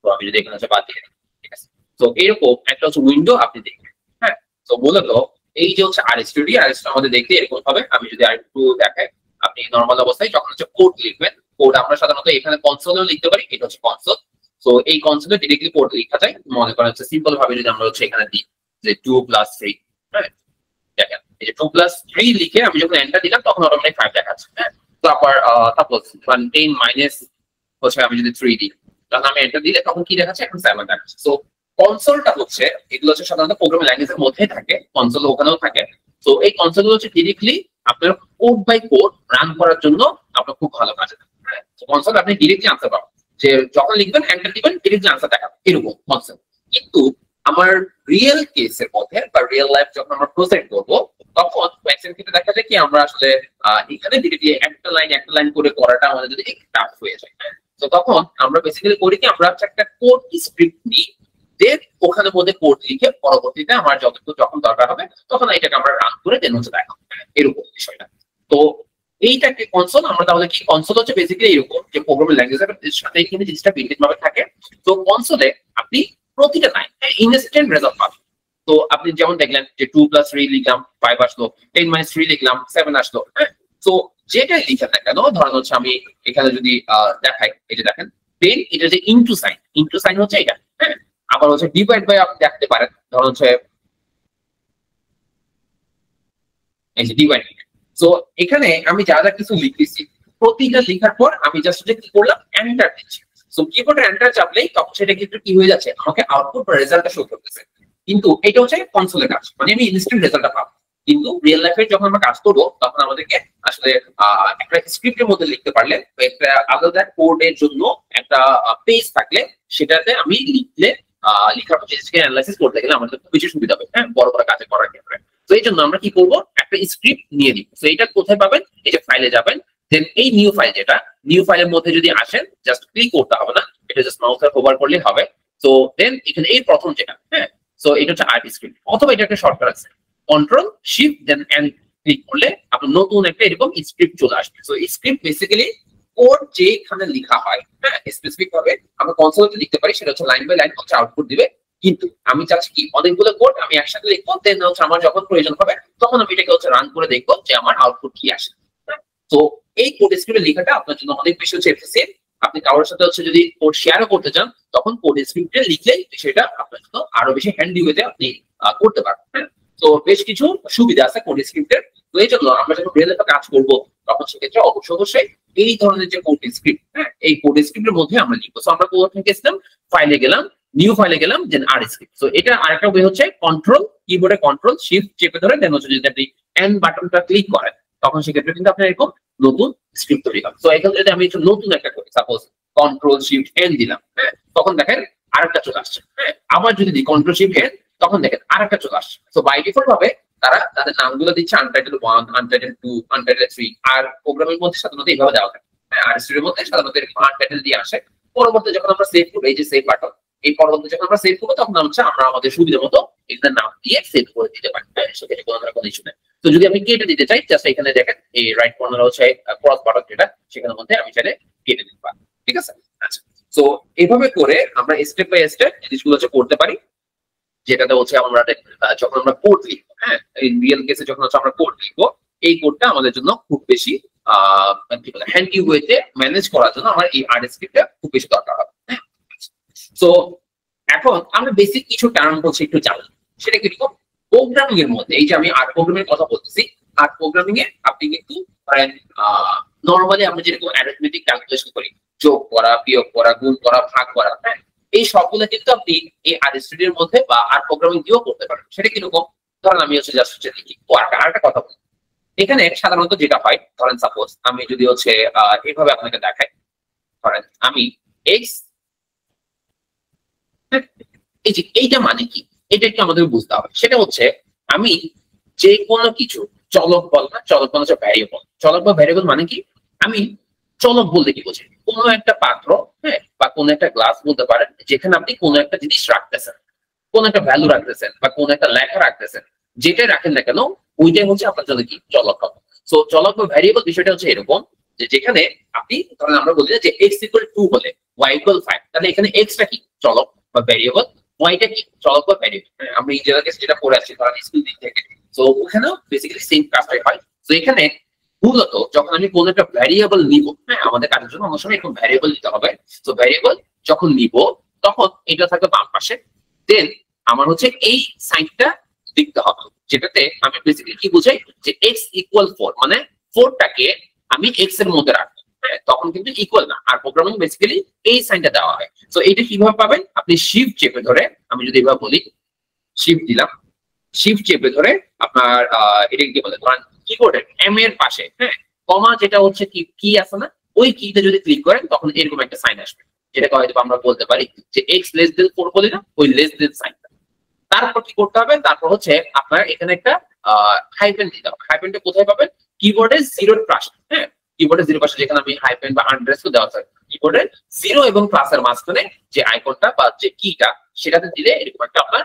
তো আমি যদি এখানে হচ্ছে বাদ দিয়ে দিই, ঠিক আছে। তো এরকম একটা হচ্ছে উইন্ডো আপনি দেখবেন। হ্যাঁ, তো মূলত এই যে হচ্ছে আর স্টুডিও, আর আমাদের দেখতে এরকম হবে। আমি যদি আরেকটু দেখাই, আপনি নর্মাল অবস্থায় যখন হচ্ছে কোড লিখবেন, কোড আমরা সাধারণত এখানে কনসোলেও লিখতে পারি, এটা হচ্ছে কনসোল। তো এই কনসোলে ডিরেক্টলি কোড লেখা যায়। মনে করেন হচ্ছে সিম্পল ভাবে যদি আমরা হচ্ছে এখানে দিই যে 2+3, হ্যাঁ, দেখেন এই যে 2+3 লিখে আমি যখন এন্টার দিলাম তখন অটোমেটিক 5 দেখাচ্ছে। হ্যাঁ, তো আবার সাপোজ 10 মাইনাস হচ্ছে আমি যদি 3 দিই, তখন আমি এন্টার দিলে তখন কি দেখাচ্ছে, এখন 7 দেখাচ্ছে। সো কনসোলটা হচ্ছে, এগুলো হচ্ছে সাধারণত প্রোগ্রামিং ল্যাঙ্গুয়েজের মধ্যে থাকে, কনসোল ওখানেও থাকে। তো এই কনসোল হচ্ছে ডিরেক্টলি আপনার কোড বাই কোড রান করার জন্য আপনার খুব ভালো কাজে দেয়। হ্যাঁ, কনসোল আপনি ডিরেক্টলি আনসার পাবেন, যে যখন লিখবেন এন্টার দিবেন ডিরেক্টলি আনসার দেখাবে, এরকম কনসেপ্ট। কিন্তু আমার রিয়েল কেসের মধ্যে বা রিয়েল লাইফ যখন আমরা প্রজেক্ট করবো, তখন ম্যাক্সিমাম ক্ষেত্রে দেখা যায় কি আমরা আসলে এখানে ডিরেক্টলি একটা লাইন করে করাটা আমাদের যদি একটু টাফ হয়ে যায়। তো তখন আমরা বেসিক্যালি করি কি, আমরা হচ্ছে একটা কোড স্ক্রিপ্ট নিই, দেন ওখানে মধ্যে কোড লিখে পরবর্তীতে আমার যতটুকু যখন দরকার হবে তখন এটাকে আমরা রান করে দেন হচ্ছে দেখাবো, এরকম বিষয়টা। তো এইটাকে কনসোল, আমরা তাহলে কি, কনসোল হচ্ছে বেসিক্যালি এরকম যে প্রোগ্রামিং ল্যাঙ্গুয়েজের সাথে কিন্তু জিনিসটা বিল্ডিং ভাবে থাকে। তো কনসোলে আপনি প্রতিটা লাইন ইনস্ট্যান্ট রেজাল্ট পাবেন। তো আপনি যেমন দেখলেন যে 2+3 লিখলাম 5 আসলো, 10-3 লিখলাম 7 আসলো। হ্যাঁ, তো যেটাই লিখে না কেন, ধরেন হচ্ছে আমি এখানে যদি দেখাই, এই যে দেখেন 10, এটা যে ইনটু সাইন হচ্ছে এটা। হ্যাঁ, আবার হচ্ছে ডিভাইড বাই আপনি দেখতে পারেন, ধরেন হচ্ছে এই যে ডিভাইড। তো এখানে আমি যা যা কিছু লিখতেছি, প্রতিটা লেখার পর আমি জাস্ট কি করলাম, এন্টার দিচ্ছি। সো কিবোর্ডে এন্টার চাপলেই তখন সেটা কিন্তু কি হয়ে যাচ্ছে, আমাকে আউটপুট বা রেজাল্টটা শো করতেছে। কিন্তু এটা হচ্ছে কনসোলের কাজ, মানে আমি ইনস্ট্যান্ট রেজাল্টটা পাবো। কিন্তু রিয়েল লাইফে যখন আমরা কাজ করবো তখন আমাদেরকে আসলে একটা স্ক্রিপ্টের মধ্যে লিখতে পারলে, একটা আলাদা কোডের জন্য একটা পেজ থাকলে, সেটাতে আমি লিখলে লেখার পর অ্যানালাইসিস করতে গেলে আমাদের খুব বেশি সুবিধা হবে, হ্যাঁ, বড় বড় কাজে করার ক্ষেত্রে। তো এই জন্য আমরা কি করবো, একটা স্ক্রিপ্ট নিয়ে নিব। তো এটা কোথায় পাবেন, এই যে ফাইলে যাবেন, দেন এই নিউ ফাইল, যেটা নিউ ফাইলের মধ্যে যদি আসেন, জাস্ট ক্লিক করতে হবে না, এটা জাস্ট মাউসে হোভার করলে হবে। তো দেন এখানে এই প্রথম যেটা, হ্যাঁ, সো এটা হচ্ছে আর্ট স্ক্রিপ্ট, অথবা এটা একটা শর্টকাট আছে, control shift then and click করলে আপনার নতুন একটা এরকম স্ক্রিপ্ট চলে আসবে। সো স্ক্রিপ্ট বেসিক্যালি কোড যেখানে লেখা হয়, হ্যাঁ, স্পেসিফিক ভাবে আমরা কনসোলে লিখতে পারি, সেটা হচ্ছে লাইন বাই লাইন হচ্ছে আউটপুট দিবে। কিন্তু আমি চাচ্ছি কি, অনেকগুলো কোড আমি একসাথে লিখবো, দেন হচ্ছে আমার যখন প্রয়োজন হবে তখন আমি এটাকে হচ্ছে রান করে দেখবো যে আমার আউটপুট কি আসে। তো এই কোড স্ক্রিপ্টের লেখাটা আপনার জন্য অনেক বেশি হচ্ছে এফিসিয়েন্ট। আপনি কারোর সাথে হচ্ছে যদি কোড শেয়ারও করতে চান, তখন কোড স্ক্রিপ্টে লিখলেই সেটা আপনার জন্য আরো বেশি হ্যান্ডি ওয়েতে আপনি করতে পারবেন। হ্যাঁ, তো বেশ কিছু সুবিধা আছে কোড স্ক্রিপ্টের। তো এই জন্য আমরা যখন রিয়েল লাইফে কাজ করবো তখন সেক্ষেত্রে অবশ্যই এই ধরনের যে কোড স্ক্রিপ্ট, হ্যাঁ, এই কোড স্ক্রিপ্টের মধ্যে আমরা লিখবো। তো আমরা কোথায় গেছিলাম, ফাইলে গেলাম, নিউ ফাইলে গেলাম, দেন আর স্ক্রিপ্ট। তো এটা আরেকটা ওয়ে হচ্ছে কন্ট্রোল, কিবোর্ডে কন্ট্রোল শিফট চেপে ধরে দেন হচ্ছে যদি আপনি এন্ড বাটনটা ক্লিক করেন, তখন সেক্ষেত্রে কিন্তু আপনার এরকম নতুন স্ক্রিপ্ট তৈরি হবে। তো এখানে যদি আমি একটু নতুন একটা করি, সাপোজ কন্ট্রোল শিফট এন দিলাম, হ্যাঁ, তখন দেখেন আরেকটা চলে আসছে। হ্যাঁ, আবার যদি দিই কন্ট্রোল শিফট এন, তখন দেখেন আরেকটা চলে আসছে। তো বাই ডিফল্ট ভাবে তারা তাদের নামগুলো দিচ্ছে আনটাইটেল 1, আনটাইটেল 2, আনটাইটেল 3। আর প্রোগ্রামের মধ্যে সাধারণত এইভাবে দেওয়া থাকে। আর স্টুডিওর মধ্যে সাধারণত আনটাইটেল দিয়ে আসে। পরবর্তী যখন আমরা সেভ করবো, এই যে সেভ বাটন, এই পরবর্তী যখন আমরা সেভ করবো তখন হচ্ছে আমরা আমাদের সুবিধা মতো এখানে নাম দিয়ে সেভ করে দিতে পারি। সেক্ষেত্রে কোনো ধরনের কোনো ইস্যু নেই। তো যদি আমি কেটে দিতে চাই, জাস্ট এখানে দেখেন এই রাইট কর্নার হচ্ছে ক্রস বাটন, যেটা সেখানের মধ্যে আমি চাইলে কেটে দিতে পারি। ঠিক আছে, আচ্ছা। তো এভাবে করে আমরা স্টেপ বাই স্টেপ জিনিসগুলো হচ্ছে করতে পারি, যেটাতে হচ্ছে আমরা যখন আমরা কোড লিখবো, হ্যাঁ, এই রিয়েল কেসে যখন হচ্ছে আমরা কোড লিখবো, এই কোডটা আমাদের জন্য খুব বেশি হ্যান্ডি ওয়েতে ম্যানেজ করার জন্য আমার এই আর্ট স্ক্রিপ্টটা খুব বেশি দরকার হবে। তো এখন আমরা বেসিক কিছু টার্ম হচ্ছে একটু জানি, সেটা কিরকম, প্রোগ্রামিং এর মধ্যে এই যে আমি আর্ট প্রোগ্রামিং এর কথা বলতেছি, আর্ট প্রোগ্রামিং এ আপনি কিন্তু নর্মালি আমরা যেরকম অ্যারিথমেটিক ক্যালকুলেশন করি, যোগ করা, বিয়োগ করা, গুণ করা, ভাগ করা, হ্যাঁ, এই সবগুলো কিন্তু আপনি এই আর্ট স্টুডিওর মধ্যে বা আর্ট প্রোগ্রামিং দিয়েও করতে পারেন। সেটা কিরকম, ধরেন আমি হচ্ছে জাস্ট হচ্ছে লিখি, ও আরেকটা কথা বলি, এখানে সাধারণত যেটা হয়, ধরেন সাপোজ আমি যদি হচ্ছে এইভাবে আপনাকে দেখাই, ধরেন আমি এক্স, এই যে এইটা মানে কি, এটা একটু আমাদের বুঝতে হবে। সেটা হচ্ছে আমি যে কোনো কিছু চলক বল, না চলক বল হচ্ছে ভ্যারিয়েবল, চলক বা ভ্যারিয়েবল মানে কি, আমি চলক বলতে কি বোঝাই, কোনো একটা পাত্র, হ্যাঁ, বা কোনো একটা গ্লাস বলতে পারেন, যেখানে আপনি কোনো একটা জিনিস রাখতেছেন, কোন একটা ভ্যালু রাখতেছেন বা কোন একটা লেখা রাখতেছেন, যেটাই রাখেন না কেন ওইটাই হচ্ছে আপনার জন্য কি চলক হবে। সো চলক বা ভ্যারিয়েবল বিষয়টা হচ্ছে এরকম যে যেখানে আপনি ধরেন আমরা বলি যে x ইকুয়াল 2 হলে y ইকুয়াল 5, তাহলে এখানে x টা কি চলক বা ভ্যারিয়েবল, y টা কি চলক বা ভ্যারিয়েবল। আমরা এই জায়গায় যেটা পড়ে আসছি ধরেন স্কুল দিক থেকে, সো ওখানেও বেসিক্যালি সেম কাজটাই হয়। তো এখানে মূলত যখন আমি কোন একটা ভ্যারিয়েবল নিব, হ্যাঁ আমাদের কাজের জন্য অনেক সময় এরকম ভ্যারিয়েবল নিতে হবে। তো ভ্যারিয়েবল যখন নিব তখন এটা থাকবে বাম পাশে, দেন আমার হচ্ছে এই সাইনটা লিখতে হবে, যেটাতে আমি বেসিক্যালি কি বুঝাই যে x ইকুয়াল 4, মানে 4টাকে আমি x এর মধ্যে রাখবো, হ্যাঁ তখন কিন্তু ইকুয়াল না, আর প্রোগ্রামিং বেসিক্যালি এই সাইনটা দেওয়া হয়। তো এটা কিভাবে পাবেন, আপনি শিফট চেপে ধরে, আমি যদি এভাবে বলি শিফট দিলাম, শিফট চেপে ধরে আপনার এটা কি বলে ধরেন কিবোর্ডের এম এর পাশে, হ্যাঁ কমা যেটা হচ্ছে কি কি আছে না, ওই কিতে যদি ক্লিক করেন তখন এরকম একটা সাইন আসবে, যেটাকে হয়তো আমরা বলতে পারি যে x লেস দেন 4 বলি না, ওই লেস দেন সাইনটা। তারপর কি করতে হবে, তারপর হচ্ছে আপনার এখানে একটা হাইফেন দিতে হবে। হাইফেনটা কোথায় পাবেন, কিবোর্ডের জিরোর পাশে, হ্যাঁ কিবোর্ডের জিরো পাশে যেখানে আমি হাইফেন বা আন্ডারস্কোর দেওয়া আছে, কিবোর্ডের জিরো এবং প্লাসের মাঝখানে যে আইকনটা বা যে কিটা সেটাতে দিলে এরকম একটা আপনার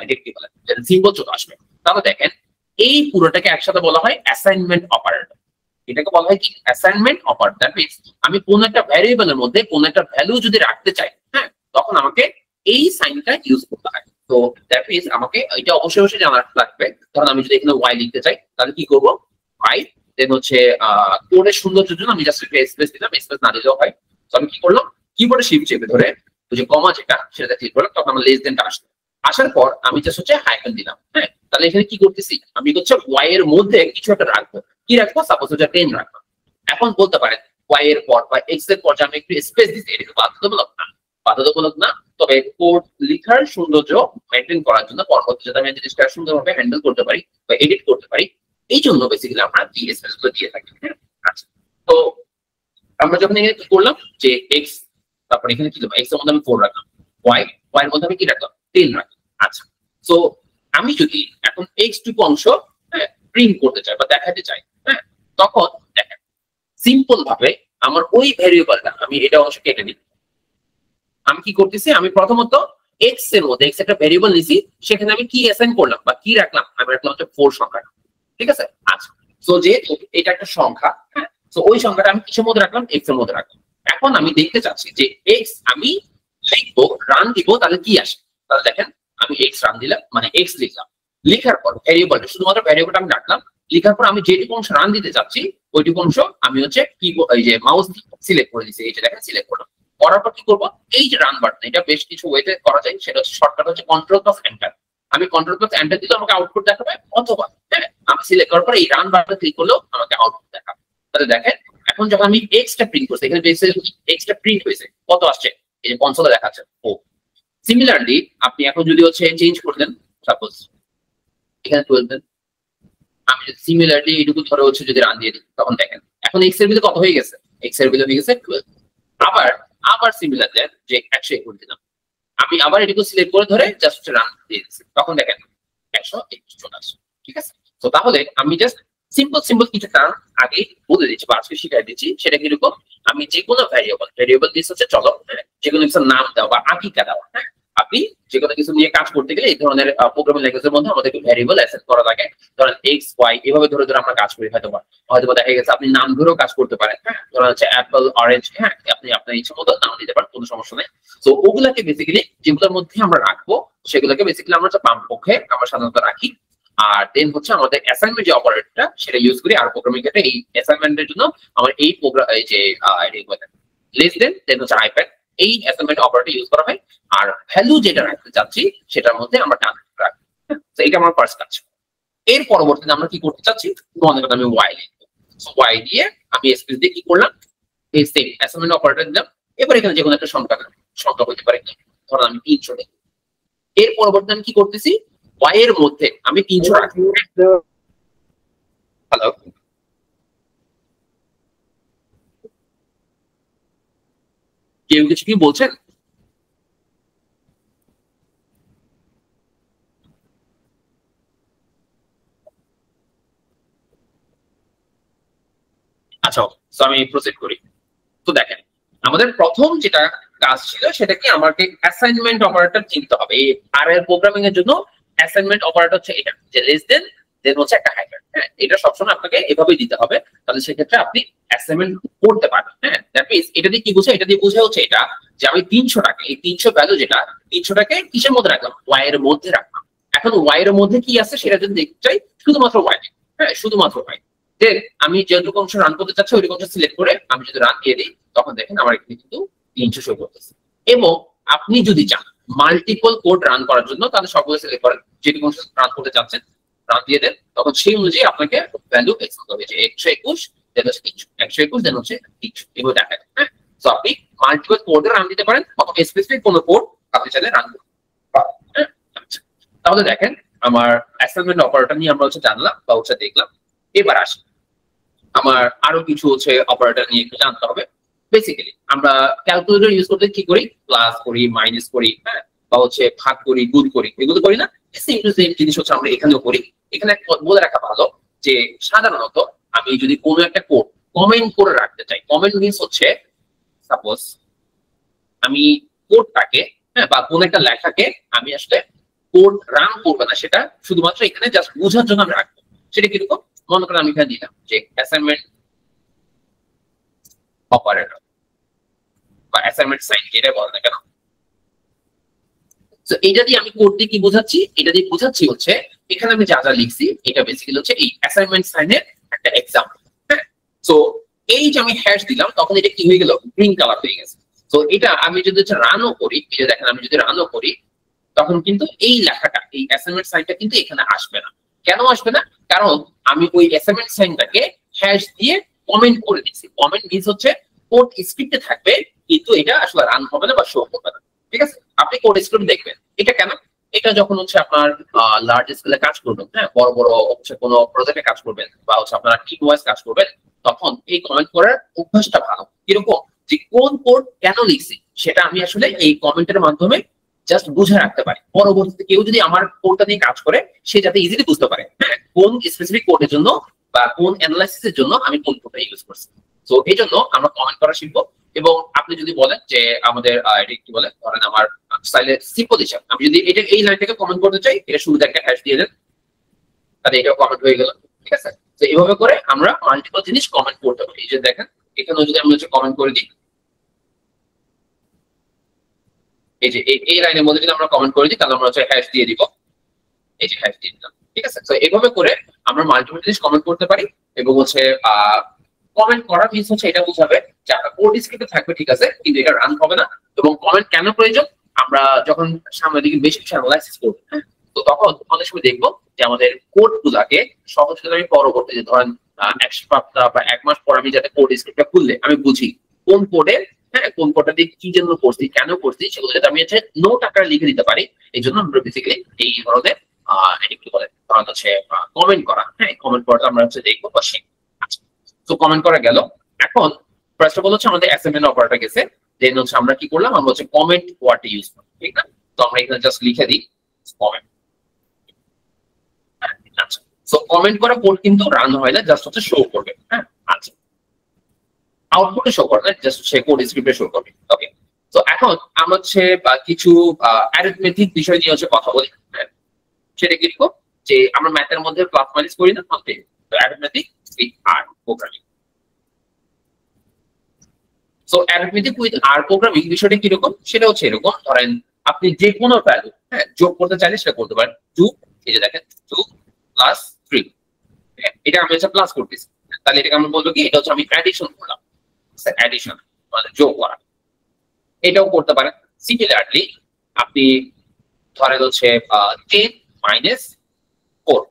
এটা কি বলে সিম্বল চলে আসবে। তাহলে দেখেন এই পুরোটাকে একসাথে বলা হয় অ্যাসাইনমেন্ট অপারেটর। এটাকে বলা হয় কি অ্যাসাইনমেন্ট অপারেটর। দ্যাট মিন্স আমি কোন একটা ভ্যারিয়েবলের মধ্যে কোন একটা ভ্যালু যদি রাখতে চাই, হ্যাঁ তখন আমাকে এই সাইনটা ইউজ করতে হয়। তো দ্যাট মিন্স আমাকে এটা অবশ্যই অবশ্যই জানা লাগবে। ধরুন আমি যদি এখানে ওয়াই লিখতে চাই তাহলে কি করবো, ওয়াই দেন হচ্ছে কোডের সৌন্দর্যের জন্য আমি জাস্ট একটা স্পেস দিলাম, স্পেস না দিলেও হয়। তো আমি কি করলাম, কিবোর্ডে শিফট চেপে ধরে ওই যে কমা যেটা সেটাতে ক্লিক করলাম, তখন আমার লেস দেনটা আসলো। আসার পর আমি জাস্ট হচ্ছে হাইফেন দিলাম, হ্যাঁ তাহলে এখানে কি করতেছি, আমি হচ্ছে ওয়াই এর মধ্যে কিছু একটা রাখবো। কি রাখবো, সাপোজ হচ্ছে 10 রাখবো। এখন বলতে পারেন ওয়াই এর পর বা এক্স এর পর যে আমি একটু স্পেস দিচ্ছি, এটা বাধ্যতামূলক না, বাধ্যতামূলক না, তবে কোড লিখার সৌন্দর্য মেনটেন করার জন্য পরবর্তী যাতে আমি জিনিসটা সুন্দরভাবে হ্যান্ডেল করতে পারি বা এডিট করতে পারি, এই জন্য বেসিক্যালি আমরা এই স্পেস গুলো দিয়ে থাকি। আচ্ছা, তো আমরা যখন এখানে কি করলাম যে এক্স, তারপর এখানে কি দেবো, এক্স এর মধ্যে আমি 4 রাখলাম, ওয়াই ওয়াই এর মধ্যে আমি কি রাখলাম 10 রাখলাম। আচ্ছা, তো আমি যদি এখন এক্স টুকু অংশ প্রিন্ট করতে চাই বা দেখাতে চাই, হ্যাঁ তখন দেখেন সিম্পল ভাবে আমার ওই ভ্যারিয়েবলটা আমি এটা অংশ কেটে নিই। আমি কি করতেছি, আমি প্রথমত এক্স এর মধ্যে এক্স একটা ভ্যারিয়েবল নিছি, সেখানে আমি কি অ্যাসাইন করলাম বা কি রাখলাম, আমি রাখলাম হচ্ছে 4 সংখ্যা। ঠিক আছে, আচ্ছা তো যেহেতু এটা একটা সংখ্যা, হ্যাঁ তো ওই সংখ্যাটা আমি কিসের মধ্যে রাখলাম, এক্স এর মধ্যে রাখলাম। এখন আমি দেখতে চাচ্ছি যে এক্স আমি লিখবো, রান দিব, তাহলে কি আসে। তাহলে দেখেন আমি এক্স রান দিলাম, মানে এক্স লিখলাম, লিখার পর ভ্যারিয়েবলটা শুধুমাত্র ভ্যারিয়েবলটা আমি রাখলাম, লিখার পর আমি যেটুকু অংশ রান দিতে চাচ্ছি ওইটুকু অংশ আমি হচ্ছে কি এই যে মাউস সিলেক্ট করে দিচ্ছি, এই যে দেখেন সিলেক্ট করলাম। করার পর কি করবো, এই যে রান বাটন, এটা বেশ কিছু ওয়েতে করা যায়, সেটা হচ্ছে শর্টকাট হচ্ছে কন্ট্রোল প্লাস এন্টার। আমি কন্ট্রোল প্লাস এন্টার দিলে আমাকে আউটপুট দেখাবে, অথবা হ্যাঁ আমি সিলেক্ট করার পর এই রান বাটনে ক্লিক করলেও আমাকে আউটপুট দেখাবে। তাহলে দেখেন এখন যখন আমি এক্সটা প্রিন্ট করছি, এখানে এক্সটা প্রিন্ট হয়েছে, কত আসছে, এই যে কনসোলে দেখাচ্ছে ও। সিমিলারলি আপনি এখন যদি হচ্ছে চেঞ্জ করলেন, সাপোজ এখানে 12 দেন, আমি যদি সিমিলারলি এইটুকু ধরে হচ্ছে যদি রান দিয়ে দিই, তখন দেখেন এখন এক্স এর বিলে কত হয়ে গেছে, এক্স এর বিলে হয়ে গেছে 12। আবার আবার সিমিলার দেন যে 121 দিলাম, আমি আবার এটুকু সিলেক্ট করে ধরে জাস্ট রান দিয়ে দিচ্ছি, তখন দেখেন 121 চলে আসছে। ঠিক আছে, তো তাহলে আমি জাস্ট সিম্পল সিম্পল কিছু টার্ম আগে বলে দিচ্ছি বা আজকে শিখাই দিচ্ছি, সেটা কিরকম, আমি যে কোনো ভ্যারিয়েবল দিস হচ্ছে চলো, যে কোনো কিছু নাম দেওয়া বা আকিকা দেওয়া, হ্যাঁ আপনি যে কোনো কিছু নিয়ে কাজ করতে গেলে এই ধরনের প্রোগ্রামিং ল্যাঙ্গুয়েজের মধ্যে আমাদেরকে ভ্যারিয়েবল অ্যাসেস করা লাগে। ধরেন এক্স ওয়াই এভাবে ধরে ধরে আমরা কাজ করি, হয়তো দেখা গেছে আপনি নাম ধরেও কাজ করতে পারেন, হ্যাঁ ধরেন হচ্ছে অ্যাপল অরেঞ্জ, হ্যাঁ আপনি আপনার ইচ্ছে মতো নাম দিতে পারেন, কোনো সমস্যা নেই। তো ওগুলাকে বেসিক্যালি যেগুলোর মধ্যে আমরা রাখবো সেগুলোকে বেসিক্যালি আমরা বাম পক্ষে আমরা সাধারণত রাখি। আর দেন হচ্ছে আমাদের অ্যাসাইনমেন্ট যে অপারেটরটা সেটা ইউজ করি, আর প্রোগ্রামিং ক্ষেত্রে এই অ্যাসাইনমেন্টের জন্য আমার এই প্রোগ্রাম এই যে লেস দেন হচ্ছে আইপ্যাড, এই অ্যাসাইনমেন্ট অপারেটর ইউজ করা হয়। আর ভ্যালু যেটা রাখতে চাচ্ছি সেটার মধ্যে আমরা টান রাখি। তো এটা আমার ফার্স্ট কাজ। এর পরবর্তীতে আমরা কি করতে চাচ্ছি, মনে করেন আমি ওয়াই লিখবো, ওয়াই দিয়ে আমি স্পেস দিয়ে কি করলাম, এই সেম অ্যাসাইনমেন্ট অপারেটর দিলাম। এবার এখানে যে কোনো একটা সংখ্যা হতে পারে, ধরুন আমি 300 লিখি। এর পরবর্তীতে আমি কি করতেছি, ওয়াই এর মধ্যে আমি 300 রাখি। হ্যালো, কেউ কিছু কি বলছেন? আচ্ছা, তো আমি প্রসিড করি। তো দেখেন আমাদের প্রথম যেটা কাজ ছিল সেটা কি আমাকে অ্যাসাইনমেন্ট অপারেটর চিনতে হবে। এই আর এর প্রোগ্রামিং এর জন্য অ্যাসাইনমেন্ট অপারেটর হচ্ছে এটা, যে লেস দেন দেন হচ্ছে একটা হাইফেন। হ্যাঁ, এটা সবসময় আপনাকে এভাবেই দিতে হবে, তাহলে সেক্ষেত্রে আপনি অ্যাসাইনমেন্ট করতে পারবেন। হ্যাঁ, দ্যাট মিনস এটা দিয়ে কি বোঝায়, এটা দিয়ে বোঝা হচ্ছে এটা যে আমি 300 টাকা, এই 300 ভ্যালু যেটা 300 টাকা কিসের মধ্যে রাখলাম, ওয়াই এর মধ্যে রাখলাম। এখন ওয়াই এর মধ্যে কি আছে সেটা যদি দেখতে চাই, শুধুমাত্র ওয়াই। হ্যাঁ, শুধুমাত্র ওয়াই। দেন আমি যেটুকু অংশ রান করতে চাচ্ছি ওইরকম অংশ সিলেক্ট করে আমি যদি রান দিয়ে দিই, তখন দেখেন আমার এখানে কিন্তু 300 শো করতেছে। এবং আপনি যদি চান মাল্টিপল কোড রান করার জন্য, তাহলে সবগুলো সিলেক্ট করেন, যেটুকু অংশ রান করতে চাচ্ছেন রান দিয়ে দেন, তখন সেই অনুযায়ী আপনাকে ভ্যালু এক্সপোর্ট হবে, যে 121 দেন হচ্ছে 121 দেন হচ্ছে 300 এগুলো দেখায়। হ্যাঁ, তো আপনি মাল্টিপল কোডে রান দিতে পারেন অথবা স্পেসিফিক কোনো কোড আপনি চাইলে রান করতে পারেন। হ্যাঁ, আচ্ছা, তাহলে দেখেন আমার অ্যাসাইনমেন্ট অপারেটর নিয়ে আমরা হচ্ছে জানলাম বা হচ্ছে দেখলাম। এবার আসি আমার আরো কিছু হচ্ছে অপারেটর নিয়ে একটু জানতে হবে। বেসিক্যালি আমরা ক্যালকুলেটর ইউজ করতে কি করি, প্লাস করি, মাইনাস করি, হ্যাঁ, বা হচ্ছে ভাগ করি, গুণ করি, এগুলো করি না। সেম টু সেম জিনিস হচ্ছে আমরা এখানেও করি। এখানে বলে রাখা ভালো যে সাধারণত আমি যদি কোনো একটা কোড কমেন্ট করে রাখতে চাই, কমেন্ট মিনস হচ্ছে সাপোজ আমি কোডটাকে, হ্যাঁ, বা কোন একটা লেখাকে আমি আসলে কোড রান করবো না, সেটা শুধুমাত্র এখানে জাস্ট বোঝার জন্য আমি রাখবো। সেটা কিরকম, মনে করেন আমি এখানে দিলাম যে অ্যাসাইনমেন্ট অপারেটর বা অ্যাসাইনমেন্ট সাইন, যেটা বল না কেন। তো এটা দিয়ে আমি কোড দিয়ে কি বোঝাচ্ছি, এটা দিয়ে বোঝাচ্ছি হচ্ছে এখানে আমি যা যা লিখছি এটা বেসিক্যালি হচ্ছে এই অ্যাসাইনমেন্ট সাইনের একটা এক্সাম্পল। হ্যাঁ, তো এই যে আমি হ্যাশ দিলাম তখন এটা কি হয়ে গেল, গ্রিন কালার হয়ে গেছে। তো এটা আমি যদি হচ্ছে রানও করি, এই যে দেখেন আমি যদি রানও করি, তখন কিন্তু এই লেখাটা, এই অ্যাসাইনমেন্ট সাইনটা কিন্তু এখানে আসবে না। কেন আসবে না, কারণ আমি ওই অ্যাসাইনমেন্ট সাইনটাকে হ্যাশ দিয়ে কমেন্ট করে দিচ্ছি। কমেন্ট মিন্স হচ্ছে কোড স্ক্রিপ্টে থাকবে কিন্তু এটা আসলে রান হবে না বা শো হবে না। ঠিক আছে, আপনি কোড স্ক্রিপ্ট দেখবেন। এটা কেন, এটা যখন হচ্ছে আপনার লার্জ স্কেলে কাজ করবেন, হ্যাঁ, বড় বড় হচ্ছে কোনো প্রজেক্টে কাজ করবেন বা হচ্ছে আপনারা টিম ওয়াইজ কাজ করবেন, তখন এই কমেন্ট করার অভ্যাসটা ভালো। কিরকম, যে কোন কোড কেন লিখছি সেটা আমি আসলে এই কমেন্টের মাধ্যমে জাস্ট বুঝে রাখতে পারি। পরবর্তীতে কেউ যদি আমার কোডটা নিয়ে কাজ করে, সে যাতে ইজিলি বুঝতে পারে, হ্যাঁ, কোন স্পেসিফিক কোডের জন্য বা কোন অ্যানালাইসিসের জন্য আমি কোন কোডটা ইউজ করছি। তো এই জন্য আমরা কমেন্ট করা শিখবো। এবং আপনি যদি বলেন যে আমাদের এটা কি বলে, ধরেন আমার স্টাইলে সিম্পল হিসাব, আমি যদি এটা এই লাইনটাকে কমেন্ট করতে চাই, এটা শুরুতে একটা হ্যাশ দিয়ে দেন, তাহলে এটাও কমেন্ট হয়ে গেল। ঠিক আছে, তো এইভাবে করে আমরা মাল্টিপল জিনিস কমেন্ট করতে পারি। এই যে দেখেন এখানে যদি আমি হচ্ছে কমেন্ট করে দিই, এই যে এই লাইনের মধ্যে যদি আমরা কমেন্ট করে দিই, তাহলে আমরা হচ্ছে হ্যাশ দিয়ে দিব, এই যে হ্যাশ দিয়ে দিলাম। ঠিক আছে, তো এইভাবে করে আমরা মাল্টিপল জিনিস কমেন্ট করতে পারি। এবং হচ্ছে কমেন্ট করা মিনস হচ্ছে এটা বোঝাবে যে আপনার কোড স্ক্রিপ্টে থাকবে, ঠিক আছে, কিন্তু এটা রান হবে না। এবং কমেন্ট কেন প্রয়োজন, আমরা যখন সামনের দিকে বেশি কিছু অ্যানালাইসিস করবো, হ্যাঁ, তো তখন অনেক সময় দেখবো যে আমাদের কোড গুলাকে সহজে আমি পরবর্তীতে ধরেন 1 সপ্তাহ বা 1 মাস পর আমি যাতে কোড স্ক্রিপ্টটা খুললে আমি বুঝি কোন কোডে, হ্যাঁ, কোন কোডটা দিয়ে কি জন্য করছি, কেন করছি, সেগুলো যাতে আমি হচ্ছে নোট আকারে লিখে দিতে পারি। এই জন্য আমরা বেসিক্যালি এই ধরনের এটা কি বলে, ধরেন হচ্ছে কমেন্ট করা। হ্যাঁ, কমেন্ট করাটা আমরা হচ্ছে দেখবো বা শিখবো। আচ্ছা, তো কমেন্ট করা গেল। এখন ফার্স্ট অফ অল হচ্ছে আমাদের অ্যাসাইনমেন্ট অপারেটর গেছে, দেন হচ্ছে আমরা কি করলাম, আমরা হচ্ছে কমেন্ট ওয়ার্ডটা ইউজ করব। ঠিক না, তো আমরা এখানে জাস্ট লিখে দিই কমেন্ট। আচ্ছা, সো কমেন্ট করা কোড কিন্তু রান হয় না, জাস্ট হচ্ছে শো করবে। হ্যাঁ, আচ্ছা, আউটপুটে শো করবে, জাস্ট সে কোড স্ক্রিপ্টে শো করবে। ওকে, তো এখন আমরা হচ্ছে কিছু অ্যারিথমেটিক বিষয় নিয়ে হচ্ছে কথা বলি। হ্যাঁ, সেটা কি লিখো, যে আমরা ম্যাথের মধ্যে প্লাস মাইনাস করি না, তো arithmetic with R programming. So arithmetic with R programming বিষয়টা কিরকম, সেটা হচ্ছে এরকম, ধরেন আপনি যে কোনো ভ্যালু, হ্যাঁ, যোগ করতে চাইলে সেটা করতে পারেন। 2, এই যে দেখেন 2 প্লাস 3, এটা আমি হচ্ছে প্লাস করতেছি, তাহলে এটাকে আমরা বলবো কি, এটা হচ্ছে আমি অ্যাডিশন করলাম। অ্যাডিশন মানে যোগ করা, এটাও করতে পারেন। সিমিলারলি আপনি ধরেন হচ্ছে 10 মাইনাস 4,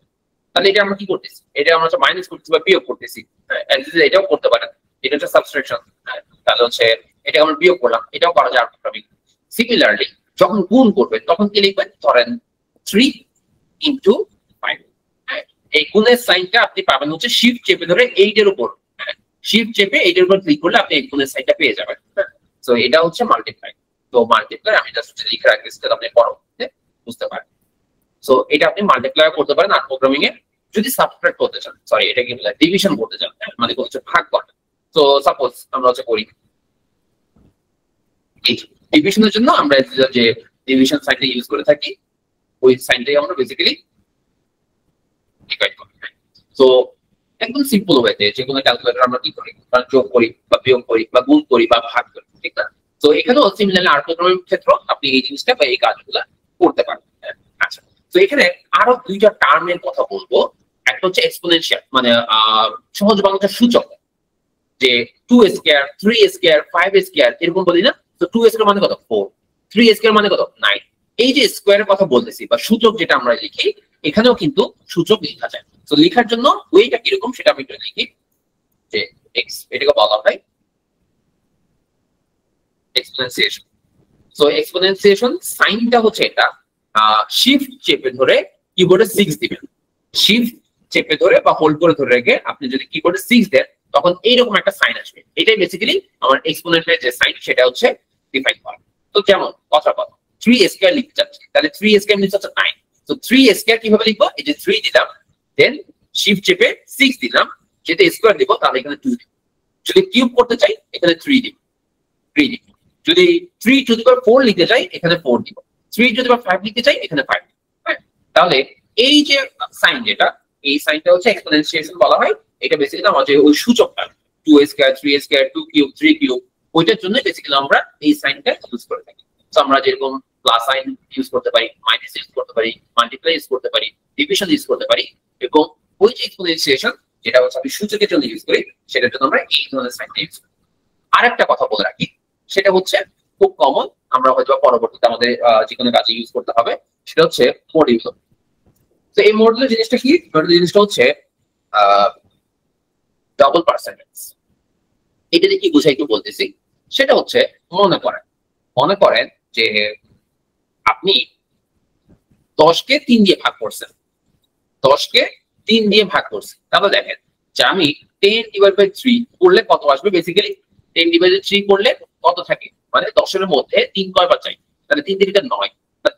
তাহলে এটা আমরা কি করতেছি, এটা আমরা হচ্ছে মাইনাস করতেছি বা বিয়োগ করতেছি। হ্যাঁ, এটাও করতে পারেন, এটা হচ্ছে সাবট্রাকশন। তাহলে হচ্ছে এটা আমরা বিয়োগ করলাম, এটাও করা যায় প্রোগ্রামিং। সিমিলারলি যখন গুণ করবেন তখন কি লিখবেন, ধরেন 3 ইনটু 5। হ্যাঁ, এই গুণের সাইনটা আপনি পাবেন হচ্ছে শিফট চেপে ধরে 8 এর উপর। শিফট চেপে 8 এর উপর ক্লিক করলে আপনি এই গুণের সাইনটা পেয়ে যাবেন। তো এটা হচ্ছে মাল্টিপ্লাই। তো মাল্টিপ্লাই আমি জাস্ট লিখে রাখতেছি যাতে আপনি পরবর্তীতে বুঝতে পারেন। সো এটা আপনি মাল্টিপ্লাই করতে পারেন আর প্রোগ্রামিং এ। যদি সাবট্রাক্ট করতে চান, সরি এটা কি বলে, ডিভিশন করতে চান, মানে হচ্ছে ভাগ করা। তো সাপোজ আমরা হচ্ছে করি ডিভিশনের জন্য আমরা যে ডিভিশন সাইনটা ইউজ করে থাকি ওই সাইনটাই আমরা বেসিক্যালি ডিভাইড করি। সো একদম সিম্পল ওয়েতে যে কোনো ক্যালকুলেটর আমরা কি করি, যোগ করি বা বিয়োগ করি বা গুণ করি বা ভাগ করি, ঠিক না? তো এখানেও সিমিলারলি আর প্রোগ্রামিং ক্ষেত্র আপনি এই জিনিসটা বা এই কাজগুলো করতে পারবেন। আচ্ছা, তো এখানে আরো দুইটা টার্মের কথা বলবো। একটা হচ্ছে এক্সপোনেনশিয়াল, মানে সহজ বাংলাতে সূচক, যে 2 স্কয়ার 3 স্কয়ার 5 স্কয়ার এরকম বলি না? তো 2 স্কয়ার মানে কত 4, 3 স্কয়ার মানে কত 9। এই যে স্কয়ারের কথা বলতেছি বা সূচক যেটা আমরা লিখি, এখানেও কিন্তু সূচক লেখা যায়। তো লেখার জন্য ওইটা কিরকম সেটা আমি একটু লিখি, যে x এটাকে বলা হয় এক্সপোনেনশিয়েশন। সো এক্সপোনেনশিয়েশন সাইনটা হচ্ছে এটা, শিফট চেপে ধরে কিবোর্ডে 6 দিবেন। শিফট চেপে ধরে বা হোল্ড করে ধরে রেখে আপনি যদি কিবোর্ডে 6 দেন তখন এইরকম একটা সাইন আসবে। এটাই বেসিক্যালি আমার এক্সপোনেন্টের যে সাইন সেটা হচ্ছে ডিফাইন করা। তো যেমন কথা 3 স্কয়ার লিখতে চাচ্ছি, তাহলে 3 স্কয়ার মিন্স হচ্ছে 9। তো 3 স্কয়ার কিভাবে লিখবো? এই যে 3 দিলাম, দেন শিফট চেপে 6 দিলাম, যেটা স্কয়ার দিব তাহলে এখানে 2 দিব। যদি কিউব করতে চাই এখানে 3 দিব, 3 দিব। যদি 3 টু দি পাওয়ার 4 লিখতে চাই এখানে 4 দিব। 3 টু দি পাওয়ার 5 লিখতে চাই এখানে 5 দিব। হ্যাঁ, তাহলে এই যে সাইন যেটা, এই সাইনটা হচ্ছে এক্সপোনেনশিয়েশন বলা হয়। এটা বেসিক্যালি আমাদের ওই সূচকটা 2 স্কয়ার 3 স্কয়ার 2 কিউব 3 কিউব ওইটার জন্য বেসিক্যালি আমরা এই সাইনটা ইউজ করে থাকি। তো আমরা যেরকম প্লাস সাইন ইউজ করতে পারি, মাইনাস ইউজ করতে পারি, মাল্টিপ্লাই ইউজ করতে পারি, ডিভিশন ইউজ করতে পারি, এবং ওই যে এক্সপোনেনশিয়েশন যেটা হচ্ছে আমি সূচকের জন্য ইউজ করি সেটার জন্য আমরা এই ধরনের সাইনটা ইউজ করি। আরেকটা কথা বলে রাখি, সেটা হচ্ছে খুব কমন, আমরা হয়তো পরবর্তীতে আমাদের যে কোনো কাজে ইউজ করতে হবে, সেটা হচ্ছে মডিউলো। তো এই মডিউলো জিনিসটা কি? মডিউলো জিনিসটা হচ্ছে ডাবল পার্সেন্টেজ। এটা দিয়ে কি বুঝাই একটু বলতেছি। সেটা হচ্ছে মনে করেন যে আপনি 10 কে 3 দিয়ে ভাগ করছেন, 10 কে 3 দিয়ে ভাগ করছেন। তাহলে দেখেন যে আমি 10 ডিভাইড বাই 3 করলে কত আসবে? বেসিক্যালি 10 ডিভাইড বাই 3 করলে কত থাকে, মানে 10 এর মধ্যে 3 কয়বার চাই? তাহলে 3 3 9,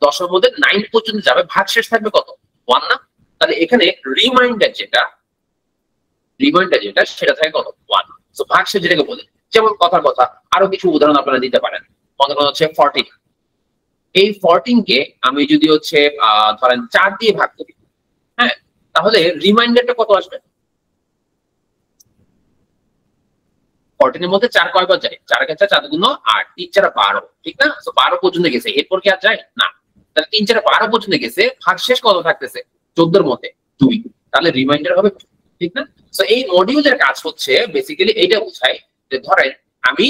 10 এর মধ্যে 9 পর্যন্ত যাবে, ভাগশেষ থাকবে কত? 1 না? তাহলে এখানে রিমাইন্ডার যেটা সেটা থাকে কত? 1। সো ভাগশেষ যেটাকে বলে, যেমন কথা আরো কিছু উদাহরণ আপনারা দিতে পারেন। মনে করেন হচ্ছে 14, এই 14 কে আমি যদি হচ্ছে ধরেন 4 দিয়ে ভাগ করি, হ্যাঁ, তাহলে রিমাইন্ডারটা কত আসবে? 14 এর মধ্যে 4 কয়বার যায়? 4 কে 4 গুণ 8, 3 4 12, ঠিক না? সো 12 পর্যন্ত গেছে, এরপর কি আর যায় না? তাহলে 3 4 12 পর্যন্ত গেছে, ভাগশেষ কত থাকতেছে? 14 এর মধ্যে 2, তাহলে রিমাইন্ডার হবে, ঠিক না? সো এই মডিউলের কাজ হচ্ছে বেসিক্যালি এইটা বোঝায় যে ধরেন আমি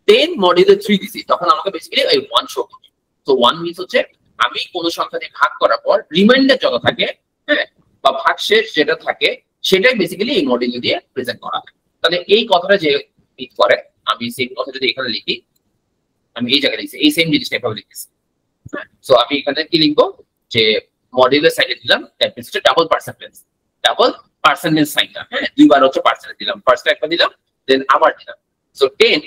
10 মডিউলে 3 দিছি, তখন আমাকে বেসিক্যালি এই 1 শো করবে। তো 1 মিন্স হচ্ছে আমি কোন সংখ্যা দিয়ে ভাগ করার পর রিমাইন্ডার যত থাকে, হ্যাঁ, বা ভাগশেষ যেটা থাকে সেটাই বেসিক্যালি এই মডিউল দিয়ে প্রেজেন্ট করা হয়। তাহলে এই কথাটা যে মিট করে, আমি সেম কথা যদি এখানে লিখি, আমি এই জায়গায় লিখছি, এই সেম জিনিসটা এভাবে লিখতেছি। সো আমি এখানে কি লিখবো, যে মডিউলের সাইডে দিলাম দ্যাট মিন্স হচ্ছে ডাবল পার্সেন্টেজ সাইনটা, হ্যাঁ, দুইবার হচ্ছে পার্সেন্টেজ দিলাম, ফার্স্টে একটা দিলাম দেন আবার দিলাম। সো 10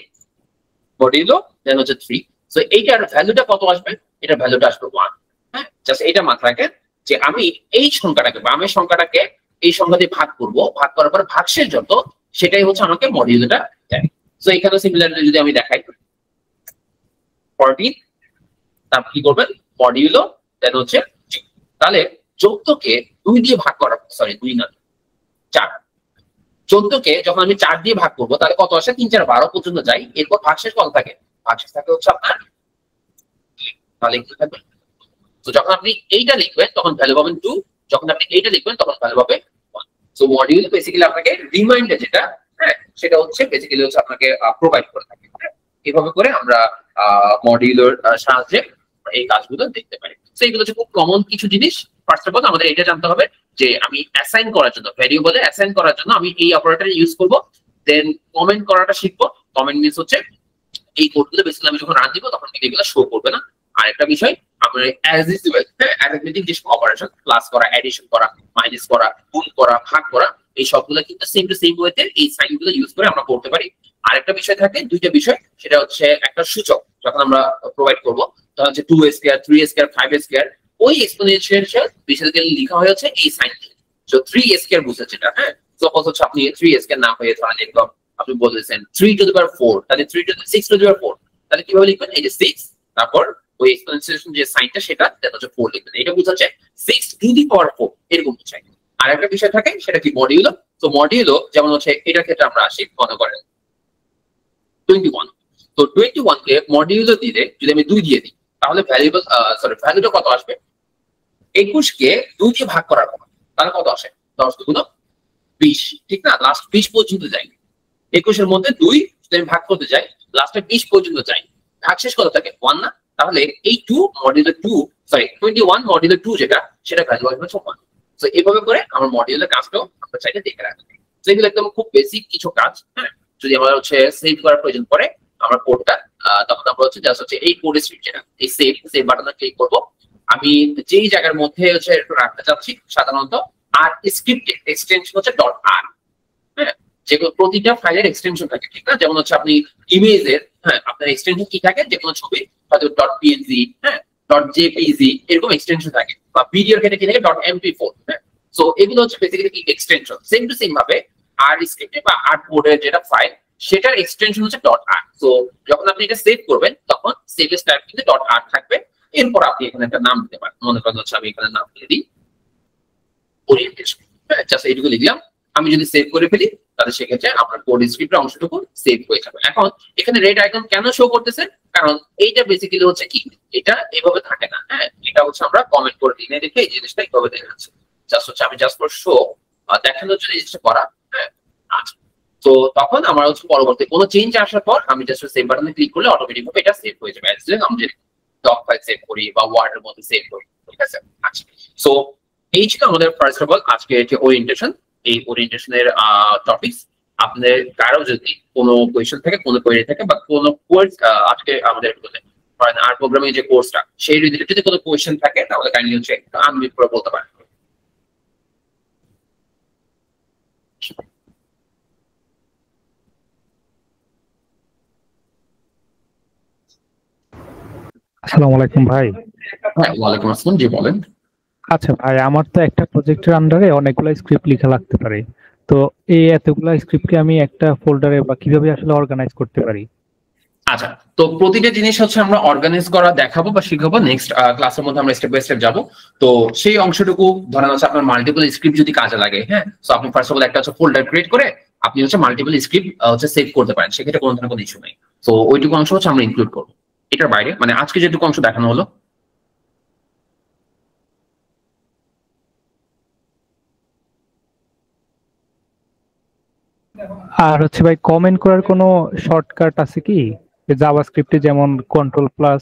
মডিউলো দেন হচ্ছে 3। সো এইটার ভ্যালুটা কত আসবে? এটা ভ্যালুটা আসবে 1। হ্যাঁ, জাস্ট এটা মাথায় রাখেন যে আমি এই সংখ্যাটাকে বামের সংখ্যাটাকে এই সংখ্যা দিয়ে ভাগ করব, ভাগ করার পর ভাগশেষ যত সেটাই হচ্ছে আমাকে মডিউলটা দেয়। সো এখানে সিমিলারলি যদি আমি দেখাই 14, তারপর কি করবেন? মডিউলো দেন হচ্ছে 2। তাহলে 14 কে 2 দিয়ে ভাগ করা, সরি 2 না 4, 14 কে যখন আমি 4 দিয়ে ভাগ করবো তাহলে কত আসে? 3 4 12 পর্যন্ত যাই, এরপর ভাগশেষ কত থাকে? ভাগশেষ থাকে হচ্ছে আপনার, তাহলে কি থাকবে? তো যখন আপনি এইটা লিখবেন তখন ভ্যালু পাবেন 2, যখন আপনি এইটা লিখবেন তখন ভ্যালু পাবে 1। সো মডিউল বেসিক্যালি আপনাকে রিমাইন্ডার যেটা, হ্যাঁ, সেটা হচ্ছে বেসিক্যালি হচ্ছে আপনাকে প্রোভাইড করে থাকে। এভাবে করে আমরা মডিউলের সাহায্যে এই কাজগুলো দেখতে পারি। সো এগুলো হচ্ছে খুব কমন কিছু জিনিস। ফার্স্ট অফ অল আমাদের এটা জানতে হবে যে আমি অ্যাসাইন করার জন্য, ভ্যারিয়েবলে অ্যাসাইন করার জন্য আমি এই অপারেটর ইউজ করব। দেন কমেন্ট করাটা শিখবো। কমেন্ট মিন্স হচ্ছে এই কোডগুলো বেসিক্যালি আমি যখন রান দিব তখন কিন্তু এগুলো শো করবে না। আরেকটা বিষয়, আমরা অ্যাজ ইউজুয়াল অ্যারিথমেটিক যে অপারেশন, প্লাস করা, অ্যাডিশন করা, মাইনাস করা, গুণ করা, ভাগ করা, এই সবগুলো কিন্তু সেম টু সেম ওয়েতে এই সাইনগুলো ইউজ করে আমরা করতে পারি। আরেকটা বিষয় থাকে, দুইটা বিষয়, সেটা হচ্ছে একটা সূচক যখন আমরা প্রোভাইড করবো তখন হচ্ছে 2 স্কয়ার 3 স্কয়ার 5 স্কয়ার, ওই এক্সপোনেনশিয়াল বেসিক্যালি লেখা হয়ে হচ্ছে এই সাইন দিয়ে। সো 3 স্কয়ার বুঝছে এটা, হ্যাঁ, সাপোজ হচ্ছে আপনি 3 স্কয়ার না হয়ে ধরেন এরকম আপনি বলতেছেন 3 টু দি পাওয়ার 4, তাহলে 3 টু দি 6 টু দি পাওয়ার 4, তাহলে কিভাবে লিখবেন? এই যে 6 তারপর ওই এক্সপোনেনশিয়াল যে সাইনটা সেটা দেন হচ্ছে 4 লিখবেন। এটা বোঝাচ্ছে 6 টু দি পাওয়ার 4 এরকম বোঝায়। আর একটা বিষয় থাকে সেটা কি মডিউলো। তো মডিউলো যেমন হচ্ছে এটার ক্ষেত্রে আমরা আসি মনে করেন 21। তো 21 কে মডিউলো দিলে যদি আমি 2 দিয়ে দিই তাহলে ভ্যালুটা কত আসবে? 21 কে 2 দিয়ে ভাগ করার পর তাহলে কত আসে? 10 দুগুণ 20, ঠিক না? লাস্ট 20 পর্যন্ত যাই। 21 এর মধ্যে 2 যদি আমি ভাগ করতে যাই লাস্টে 20 পর্যন্ত যাই, ভাগ শেষ কত থাকে? 1 না? তাহলে এই 2 মডিউলো 2 21 মডিউলো 2 যেটা সেটা ভ্যালু আসবে 1। তো এইভাবে করে আমার মডিউলের কাজটাও আমরা চাইলে দেখে রাখতে পারি। যেগুলো একদম খুব বেসিক কিছু কাজ, হ্যাঁ, যদি আমার হচ্ছে সেভ করার প্রয়োজন পড়ে আমার কোডটা, তখন আমরা হচ্ছে জাস্ট হচ্ছে এই কোড স্ক্রিপ্ট যেটা এই সেভ বাটনে ক্লিক করব। আমি যেই জায়গার মধ্যে হচ্ছে একটু রাখতে চাচ্ছি সাধারণত আর স্ক্রিপ্টের এক্সটেনশন হচ্ছে .r, হ্যাঁ, যেগুলো প্রতিটা ফাইলের এক্সটেনশন থাকে, ঠিক না? যেমন হচ্ছে আপনি ইমেজের, হ্যাঁ, আপনার এক্সটেনশন কি থাকে? যে কোনো ছবি হয়তো .png, হ্যাঁ, .jpg এরকম এক্সটেনশন থাকে, বা ভিডিওর ক্ষেত্রে কি থাকে? .mp4, হ্যাঁ। সো এগুলো হচ্ছে বেসিক্যালি কি এক্সটেনশন। সেম টু সেম ভাবে আর স্ক্রিপ্টে বা আর কোডের যেটা ফাইল সেটার এক্সটেনশন হচ্ছে .r। সো যখন আপনি এটা সেভ করবেন তখন সেভের টাইপ কিন্তু .r থাকবে। এরপর আপনি এখানে একটা নাম দিতে পারেন। মনে করেন হচ্ছে আমি এখানে নাম দিয়ে দিই ওরিয়েন্টেশন, হ্যাঁ, জাস্ট এইটুকু লিখলাম। আমি যদি সেভ করে ফেলি তাহলে সেক্ষেত্রে আপনার কোড স্ক্রিপ্টের অংশটুকু সেভ হয়ে যাবে। এখন এখানে রেড আইকন কেন শো করতেছে? কারণ এইটা বেসিক্যালি হচ্ছে কি, এটা এভাবে থাকে না, হ্যাঁ, এটা হচ্ছে আমরা কমেন্ট করে দিনে দেখে এই জিনিসটা এইভাবে দেখাচ্ছে। জাস্ট হচ্ছে আমি জাস্ট ফর শো দেখানোর জন্য এই জিনিসটা করা, হ্যাঁ। আচ্ছা, তো তখন আমার হচ্ছে পরবর্তী কোনো চেঞ্জ আসার পর আমি জাস্ট সেভ বাটনে ক্লিক করলে অটোমেটিক ভাবে এটা সেভ হয়ে যাবে। আমি যদি ডক ফাইল সেভ করি বা ওয়ার্ডের মধ্যে সেভ করি, ঠিক আছে? আচ্ছা, সো এই ছিল আমাদের ফার্স্ট অফ অল আজকে যে ওরিয়েন্টেশন। এই ওরিয়েন্টেশনের টপিকস আপনাদের কারো যদি কোনো কোয়েশ্চেন থাকে, কোনো কোয়েরি থাকে, বা কোনো কোর্স আজকে আমাদের আর প্রোগ্রামিং যে কোর্সটা সেই রিলেটেড যদি কোনো কোয়েশ্চেন থাকে তাহলে কাইন্ডলি হচ্ছে আনমিউট করে বলতে পারেন। আসসালামু আলাইকুম ভাই। হ্যাঁ, ওয়ালাইকুম আসসালাম, জি বলেন। আচ্ছা ভাই, আমার তো একটা প্রজেক্টের আন্ডারে অনেকগুলো স্ক্রিপ্ট লেখা লাগতে পারে। তো এই এতগুলা স্ক্রিপ্টকে আমি একটা ফোল্ডারে বা কিভাবে আসলে অর্গানাইজ করতে পারি? আচ্ছা, তো প্রতিটা জিনিস হচ্ছে আমরা অর্গানাইজ করা দেখাবো বা শিখাবো নেক্সট ক্লাসের মধ্যে। আমরা স্টেপ বাই স্টেপ যাবো। তো সেই অংশটুকু ধরেন হচ্ছে আপনার মাল্টিপল স্ক্রিপ্ট যদি কাজে লাগে, হ্যাঁ, তো আপনি ফার্স্ট অফ অল একটা হচ্ছে ফোল্ডার ক্রিয়েট করে আপনি হচ্ছে মাল্টিপল স্ক্রিপ্ট হচ্ছে সেভ করতে পারেন, সেক্ষেত্রে কোনো ধরনের কোনো ইস্যু নেই। তো ওইটুকু অংশ হচ্ছে আমরা ইনক্লুড করবো। এটার বাইরে মানে আজকে যেটুকু অংশ দেখানো হলো, আর হচ্ছে ভাই, কমেন্ট করার কোনো শর্টকাট আছে কি? জাভাস্ক্রিপ্টে যেমন কন্ট্রোল প্লাস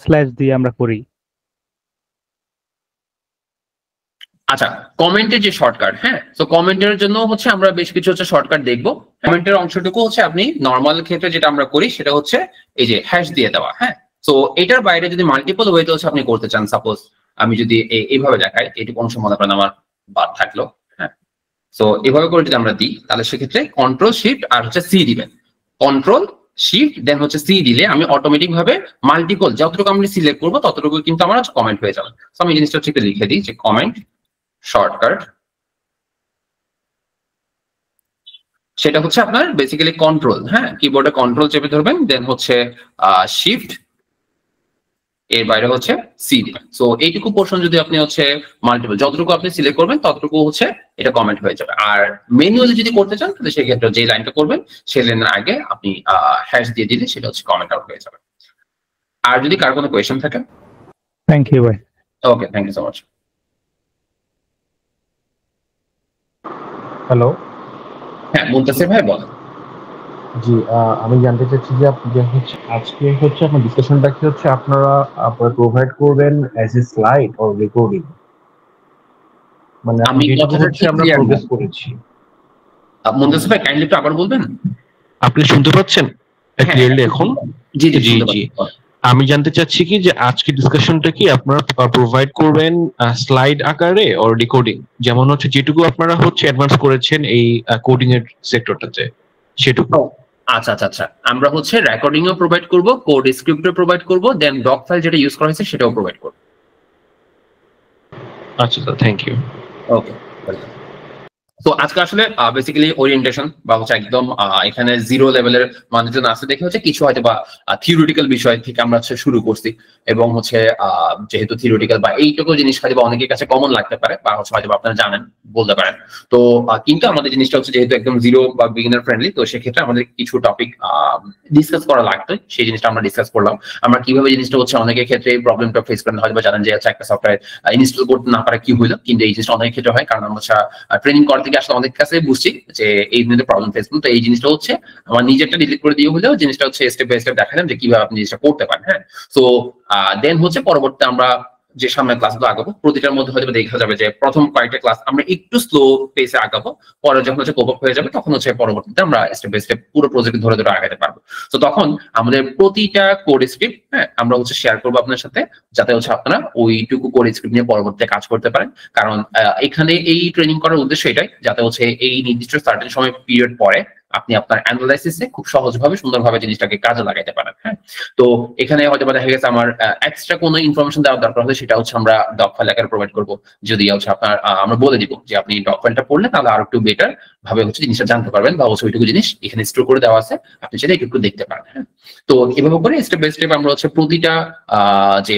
স্ল্যাশ দিয়ে আমরা করি। আচ্ছা, কমেন্টের যে শর্টকাট, হ্যাঁ, তো কমেন্টের জন্য হচ্ছে আমরা বেশ কিছু হচ্ছে শর্টকাট দেখবো। কমেন্টের অংশটুকু হচ্ছে আপনি নর্মাল ক্ষেত্রে যেটা আমরা করি সেটা হচ্ছে এই যে হ্যাশ দিয়ে দেওয়া, হ্যাঁ। তো এটার বাইরে যদি মাল্টিপল ওয়েতে হচ্ছে আপনি করতে চান, সাপোজ আমি যদি এইভাবে দেখাই, এইটুকু অংশ মনে করেন আমার বাদ থাকলো, হ্যাঁ। তো এভাবে করে যদি আমরা দিই তাহলে সেক্ষেত্রে কন্ট্রোল শিফট আর হচ্ছে সি দিবেন। কন্ট্রোল শিফট দেন হচ্ছে সি দিলে আমি অটোমেটিক ভাবে মাল্টিপল যতটুকু আমি সিলেক্ট করবো ততটুকু কিন্তু আমার কমেন্ট হয়ে যাবে। তো আমি জিনিসটা হচ্ছে একটু লিখে দিই যে কমেন্ট শর্টকাট, সেটা হচ্ছে আপনার বেসিক্যালি কন্ট্রোল, হ্যাঁ, কিবোর্ডে কন্ট্রোল চেপে ধরবেন, দেন হচ্ছে শিফট, এর বাইরে হচ্ছে সি দিবেন। সো এইটুকু পোর্শন যদি আপনি হচ্ছে মাল্টিপল যতটুকু আপনি সিলেক্ট করবেন ততটুকু হচ্ছে এটা কমেন্ট হয়ে যাবে। আর ম্যানুয়ালি যদি করতে চান তাহলে সেক্ষেত্রে যে লাইনটা করবেন সেই লাইনের আগে আপনি হ্যাশ দিয়ে দিলে সেটা হচ্ছে কমেন্ট আউট হয়ে যাবে। আর যদি কার কোনো কোয়েশ্চেন থাকে? থ্যাংক ইউ ভাই। Okay, thank you so much. Hello, হ্যাঁ, মুনতাসির ভাই বলেন। জি, আমি জানতে চাচ্ছি যে আপনি আজকে হচ্ছে আপনার ডিসকাশনটা কি হচ্ছে আপনারা প্রোভাইড করবেন as A slide or recording, মানে আমি যেটুকু কথাটা হচ্ছে ঠিক আমরা ক্লিয়ার না। প্রোগ্রেস করেছি। মুনতাসির ভাই কাইন্ডলি একটু আবার বলবেন। আপনি শুনতে পাচ্ছেন ক্লিয়ারলি এখন? জি জি জি জি। জি, আমি জানতে চাচ্ছি কি যে আজকে ডিসকাশনটা কি আপনারা প্রোভাইড করবেন স্লাইড আকারে অর রেকর্ডিং, যেমন হচ্ছে যেটুকু আপনারা হচ্ছে অ্যাডভান্স করেছেন এই কোডিং এর সেক্টরটাতে সেটুকু। আচ্ছা আচ্ছা আচ্ছা, আমরা হচ্ছে রেকর্ডিং ও প্রোভাইড করব, কোড স্ক্রিপ্টও প্রোভাইড করব, দেন ডক ফাইল যেটা ইউজ করা হয়েছে সেটাও প্রোভাইড করব। আচ্ছা sir, thank you. Okay, welcome. তো আজকে আসলে বেসিক্যালি ওরিয়েন্টেশন বা হচ্ছে একদম এখানে জিরো লেভেলের মানুষজন আছে দেখে হচ্ছে কিছু হয়তো বা থিওরিটিক্যাল বিষয় থেকে আমরা হচ্ছে শুরু করছি এবং হচ্ছে যেহেতু থিওরিটিক্যাল বা এইটুকু জিনিস হয়তো বা অনেকের কাছে কমন লাগতে পারে বা হচ্ছে হয়তো আপনারা জানেন বলতে পারেন। তো কিন্তু আমাদের জিনিসটা হচ্ছে যেহেতু একদম জিরো বা বিগিনার ফ্রেন্ডলি, তো সেক্ষেত্রে আমাদের কিছু টপিক ডিসকাস করা লাগতো, সেই জিনিসটা আমরা ডিসকাস করলাম। আমরা কিভাবে জিনিসটা হচ্ছে অনেকের ক্ষেত্রে এই প্রবলেমটা ফেস করেন, হয়তো বা জানেন যে একটা সফটওয়্যার ইনস্টল করতে না পারে কি হইলো, কিন্তু এই জিনিসটা অনেকের ক্ষেত্রে হয় কারণ আমরা ট্রেনিং করতে গিয়ে আসলে অনেক কাছে বুঝছি যে এই ধরনের প্রবলেম ফেস করুন। তো এই জিনিসটা হচ্ছে আমার নিজেরটা ডিলিট করে দিয়ে হলেও জিনিসটা হচ্ছে স্টেপ বাই স্টেপ দেখালাম যে কিভাবে আপনি জিনিসটা করতে পারেন। হ্যাঁ, তো দেন হচ্ছে পরবর্তীতে আমরা যে সামনে ক্লাসগুলো আগাবো প্রতিটার মধ্যে হয়তো দেখা যাবে যে প্রথম কয়েকটা ক্লাস আমরা একটু স্লো পেসে আগাবো, পরে যখন হচ্ছে কোপ আপ হয়ে যাবে তখন হচ্ছে পরবর্তীতে আমরা স্টেপ বাই স্টেপ পুরো প্রজেক্ট ধরে ধরে আগাতে পারবো। তো তখন আমাদের প্রতিটা কোড স্ক্রিপ্ট হ্যাঁ আমরা হচ্ছে শেয়ার করবো আপনার সাথে, যাতে হচ্ছে আপনারা ওইটুকু কোড স্ক্রিপ্ট নিয়ে পরবর্তীতে কাজ করতে পারেন। কারণ এখানে এই ট্রেনিং করার উদ্দেশ্য এটাই যাতে হচ্ছে এই নির্দিষ্ট সার্টেন সময় পিরিয়ড পরে আপনি আপনার অ্যানালাইসিসে খুব সহজভাবে সুন্দরভাবে জিনিসটাকে কাজে লাগাইতে পারেন। হ্যাঁ, তো এখানে হয়তো দেখা গেছে আমার এক্সট্রা কোনো ইনফরমেশন দেওয়ার দরকার হলে সেটা হচ্ছে আমরা ডক ফাইল আকারে প্রোভাইড করবো। যদি হচ্ছে আপনার আমরা বলে দিব যে আপনি ডক ফাইলটা পড়লে তাহলে আরো একটু বেটার ভাবে হচ্ছে জিনিসটা জানতে পারবেন, বা হচ্ছে ওইটুকু জিনিস এখানে স্টোর করে দেওয়া আছে, আপনি সেটা একটু দেখতে পারেন। হ্যাঁ, তো এভাবে করে স্টেপ বাই স্টেপ আমরা হচ্ছে প্রতিটা যে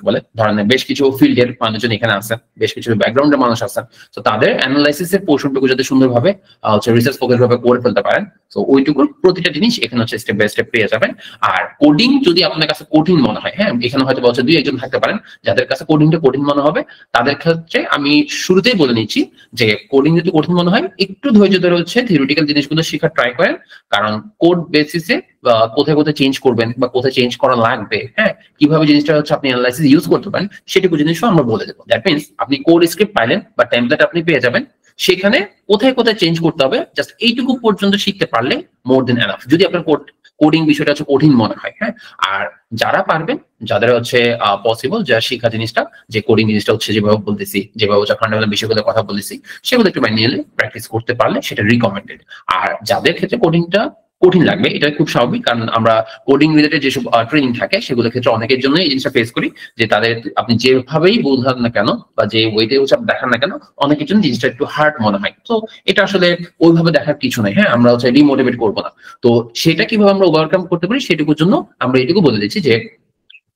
বলে ধরনের বেশ কিছু ফিল্ডের মানুষজন এখানে আছেন, বেশ কিছু ব্যাকগ্রাউন্ডের মানুষ আছেন, তো তাদের অ্যানালাইসিসের পোর্শনটুকু যাতে সুন্দরভাবে হচ্ছে রিসার্চ ফোকাস ভাবে করে ফেলতে পারেন। তো ওইটুকুর প্রতিটা জিনিস এখানে হচ্ছে স্টেপ বাই স্টেপ পেয়ে যাবেন। আর কোডিং যদি আপনার কাছে কঠিন মনে হয়, হ্যাঁ এখানে হয়তো হচ্ছে দুই একজন থাকতে পারেন যাদের কাছে কোডিংটা কঠিন মনে হবে, তাদের ক্ষেত্রে আমি শুরুতেই বলে নিচ্ছি যে কোডিং যদি কঠিন মনে হয় একটু ধৈর্য ধরে হচ্ছে থিওরিটিক্যাল জিনিসগুলো শেখার ট্রাই করেন। কারণ কোড বেসিসে কোথায় কোথায় চেঞ্জ করবেন বা কোথায় চেঞ্জ করা লাগবে, হ্যাঁ কিভাবে জিনিসটা হচ্ছে আপনি অ্যানালাইসিস ইউজ করতে পারেন সেটুকু জিনিসও আমরা বলে দেবো। দ্যাট মিনস আপনি কোড স্ক্রিপ্ট পাইলেন বা টেমপ্লেট আপনি পেয়ে যাবেন, সেখানে কোথায় কোথায় চেঞ্জ করতে হবে জাস্ট এইটুকু পর্যন্ত শিখতে পারলে মোর দেন এনাফ, যদি আপনার কোডিং বিষয়টা হচ্ছে কঠিন মনে হয়। হ্যাঁ, আর যারা পারবেন যাদের হচ্ছে পসিবল যা শিখা জিনিসটা যে কোডিং জিনিসটা হচ্ছে যেভাবে বলতেছি, যেভাবে হচ্ছে ফান্ডামেন্টাল বিষয়গুলোর কথা বলেছি সেগুলো একটু ম্যানুয়ালি প্র্যাকটিস করতে পারলে সেটা রিকমেন্ডেড। আর যাদের ক্ষেত্রে কোডিংটা কঠিন লাগবে এটা খুব স্বাভাবিক, কারণ আমরা কোডিং রিলেটেড যেসব ট্রেনিং থাকে সেগুলোর ক্ষেত্রে অনেকের জন্য এই জিনিসটা ফেস করি যে তাদের আপনি যেভাবেই বোঝান না কেন বা যে ওয়েতে হচ্ছে দেখান না কেন অনেকের জন্য জিনিসটা একটু হার্ড মনে হয়। তো এটা আসলে ওইভাবে দেখার কিছু নাই। হ্যাঁ, আমরা হচ্ছে ডিমোটিভেট করবো না। তো সেটা কিভাবে আমরা ওভারকাম করতে পারি সেটুকুর জন্য আমরা এটুকু বলে দিচ্ছি যে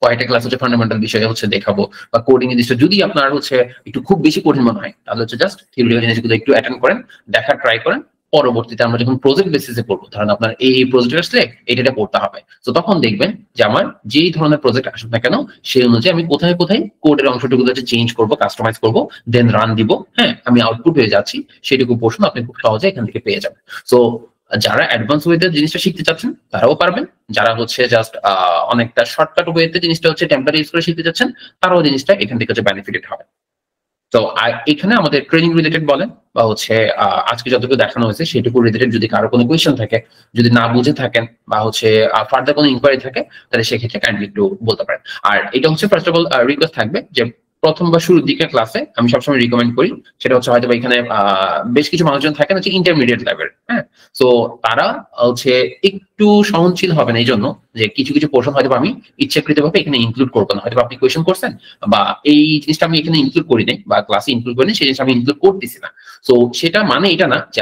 কয়েকটা ক্লাস হচ্ছে ফান্ডামেন্টাল বিষয়ে হচ্ছে দেখাবো, বা কোডিং জিনিসটা যদি আপনার হচ্ছে একটু খুব বেশি কঠিন মনে হয় তাহলে হচ্ছে জাস্ট থিওরিটিক্যাল জিনিসগুলো একটু অ্যাটেন্ড করেন, দেখার ট্রাই করেন। পরবর্তীতে আমরা যখন প্রজেক্ট বেসিসে করবো, ধরেন আপনার এই প্রজেক্ট আসলে এটা করতে হবে, তো তখন দেখবেন যে আমার যেই ধরনের প্রজেক্ট আসুক না কেন সেই অনুযায়ী আমি কোথায় কোথায় কোডের অংশটুকু চেঞ্জ করবো, কাস্টমাইজ করবো, দেন রান দিব। হ্যাঁ, আমি আউটপুট হয়ে যাচ্ছি, সেটুকু পোর্শন আপনি খুব সহজে এখান থেকে পেয়ে যাবেন। সো যারা অ্যাডভান্স ওয়েতে জিনিসটা শিখতে চাচ্ছেন তারাও পারবেন, যারা হচ্ছে জাস্ট অনেকটা শর্টকাট ওয়েতে জিনিসটা হচ্ছে টেম্পোরারি ইউজ করে শিখতে চাচ্ছেন তারাও জিনিসটা এখান থেকে হচ্ছে বেনিফিটেড হবে। তো এখানে আমাদের ট্রেনিং রিলেটেড বলেন বা হচ্ছে আজকে যতটুকু দেখানো হয়েছে সেটুকু রিলেটেড যদি কারো কোনো কোয়েশ্চেন থাকে, যদি না বুঝে থাকেন বা হচ্ছে ফার্দার কোনো ইনকোয়ারি থাকে তাহলে সেক্ষেত্রে কাইন্ডলি একটু বলতে পারেন। আর এটা হচ্ছে ফার্স্ট অফ অল রিকোয়েস্ট থাকবে যে প্রথম বা শুরুর দিকে ক্লাসে আমি সবসময় রিকমেন্ড করি সেটা হচ্ছে হয়তো এখানে বেশ কিছু মানুষজন থাকেন হচ্ছে ইন্টারমিডিয়েট লেভেল। হ্যাঁ, তো তারা হচ্ছে একটু সহনশীল হবেন এই জন্য যে কিছু কিছু পোর্শন হয়তো আমি ইচ্ছাকৃতভাবে এখানে ইনক্লুড করবো না, হয়তো আপনি কোয়েশ্চেন করছেন বা এই জিনিসটা আমি এখানে ইনক্লুড করি নাই বা ক্লাসে ইনক্লুড করি নাই সেই জিনিস আমি ইনক্লুড করতেছি না। তো সেটা মানে এটা না যে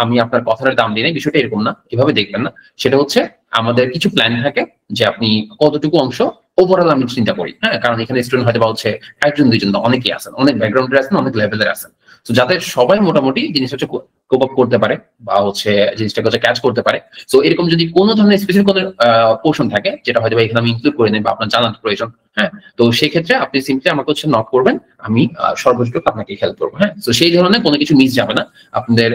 আমি আপনার কথার দাম দিই নাই, বিষয়টা এরকম না, এভাবে দেখবেন না। সেটা হচ্ছে আমাদের কিছু প্ল্যান থাকে যে আপনি কতটুকু অংশ ওভারঅল আমি চিন্তা করি। হ্যাঁ, কারণ এখানে স্টুডেন্ট হয়তো বা হচ্ছে একজন দুইজন না, অনেকেই আছেন, অনেক ব্যাকগ্রাউন্ডের আছেন, অনেক লেভেলের আছেন। তো যাতে সবাই মোটামুটি জিনিস হচ্ছে কোপ আপ করতে পারে বা হচ্ছে জিনিসটাকে হচ্ছে ক্যাচ করতে পারে। তো এরকম যদি কোনো ধরনের স্পেশাল কোনো পোর্শন থাকে যেটা হয়তো এখানে আমি ইনক্লুড করে নেই বা আপনার জানার প্রয়োজন, হ্যাঁ তো সেই ক্ষেত্রে আপনি সিম্পলি আমাকে হচ্ছে নক করবেন, আমি সর্বোচ্চ আপনাকে হেল্প করবো। হ্যাঁ, তো সেই ধরনের কোনো কিছু মিস যাবে না। আপনাদের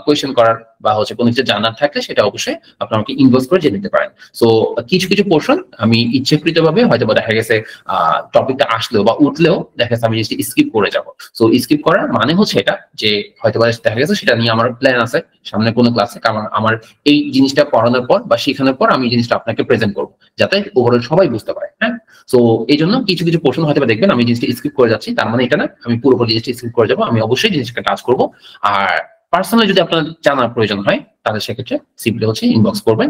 কোয়েশ্চেন করার বা হচ্ছে কোনো কিছু জানার থাকলে সেটা অবশ্যই আপনি আমাকে ইনবক্স করে জেনে নিতে পারেন। সো কিছু কিছু পোর্শন আমি ইচ্ছাকৃতভাবে হয়তো বা দেখা গেছে টপিকটা আসলেও বা উঠলেও দেখা গেছে আমি জিনিসটা স্কিপ করে যাবো। সো স্কিপ করার মানে হচ্ছে এটা যে হয়তো বা দেখা গেছে সেটা নিয়ে আমার প্ল্যান আছে সামনে কোনো ক্লাসে, কারণ আমার এই জিনিসটা পড়ানোর পর বা শেখানোর পর আমি জিনিসটা আপনাকে প্রেজেন্ট করবো যাতে ওভারঅল সবাই বুঝতে পারে। হ্যাঁ, তো এই জন্য কিছু কিছু পোর্শন হয়তো দেখবেন আমি জিনিসটা স্কিপ করে যাচ্ছি, তার মানে এটা না আমি পুরোপুরি জিনিসটা স্কিপ করে যাবো, আমি অবশ্যই জিনিসটা টাচ করবো। আর পার্সোনালি যদি আপনার জানার প্রয়োজন হয় তাহলে সেক্ষেত্রে সিম্পলি হচ্ছে ইনবক্স করবেন,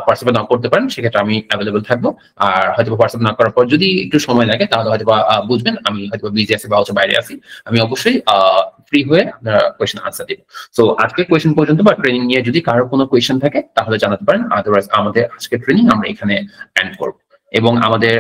হোয়াটসঅ্যাপে না করতে পারেন, সেক্ষেত্রে আমি অ্যাভেলেবল থাকবো। আর হয়তো হোয়াটসঅ্যাপ না করার পর যদি একটু সময় লাগে তাহলে হয়তো বুঝবেন আমি হয়তো বিজি আছি বা হচ্ছে বাইরে আছি, আমি অবশ্যই ফ্রি হয়ে আপনারা কোয়েশ্চেন আনসার দিব। সো আজকে কোয়েশ্চেন পর্যন্ত বা ট্রেনিং নিয়ে যদি কারো কোনো কোয়েশ্চেন থাকে তাহলে জানাতে পারেন, আদারওয়াইজ আমাদের আজকে ট্রেনিং আমরা এখানে এন্ড করব। এবং আমাদের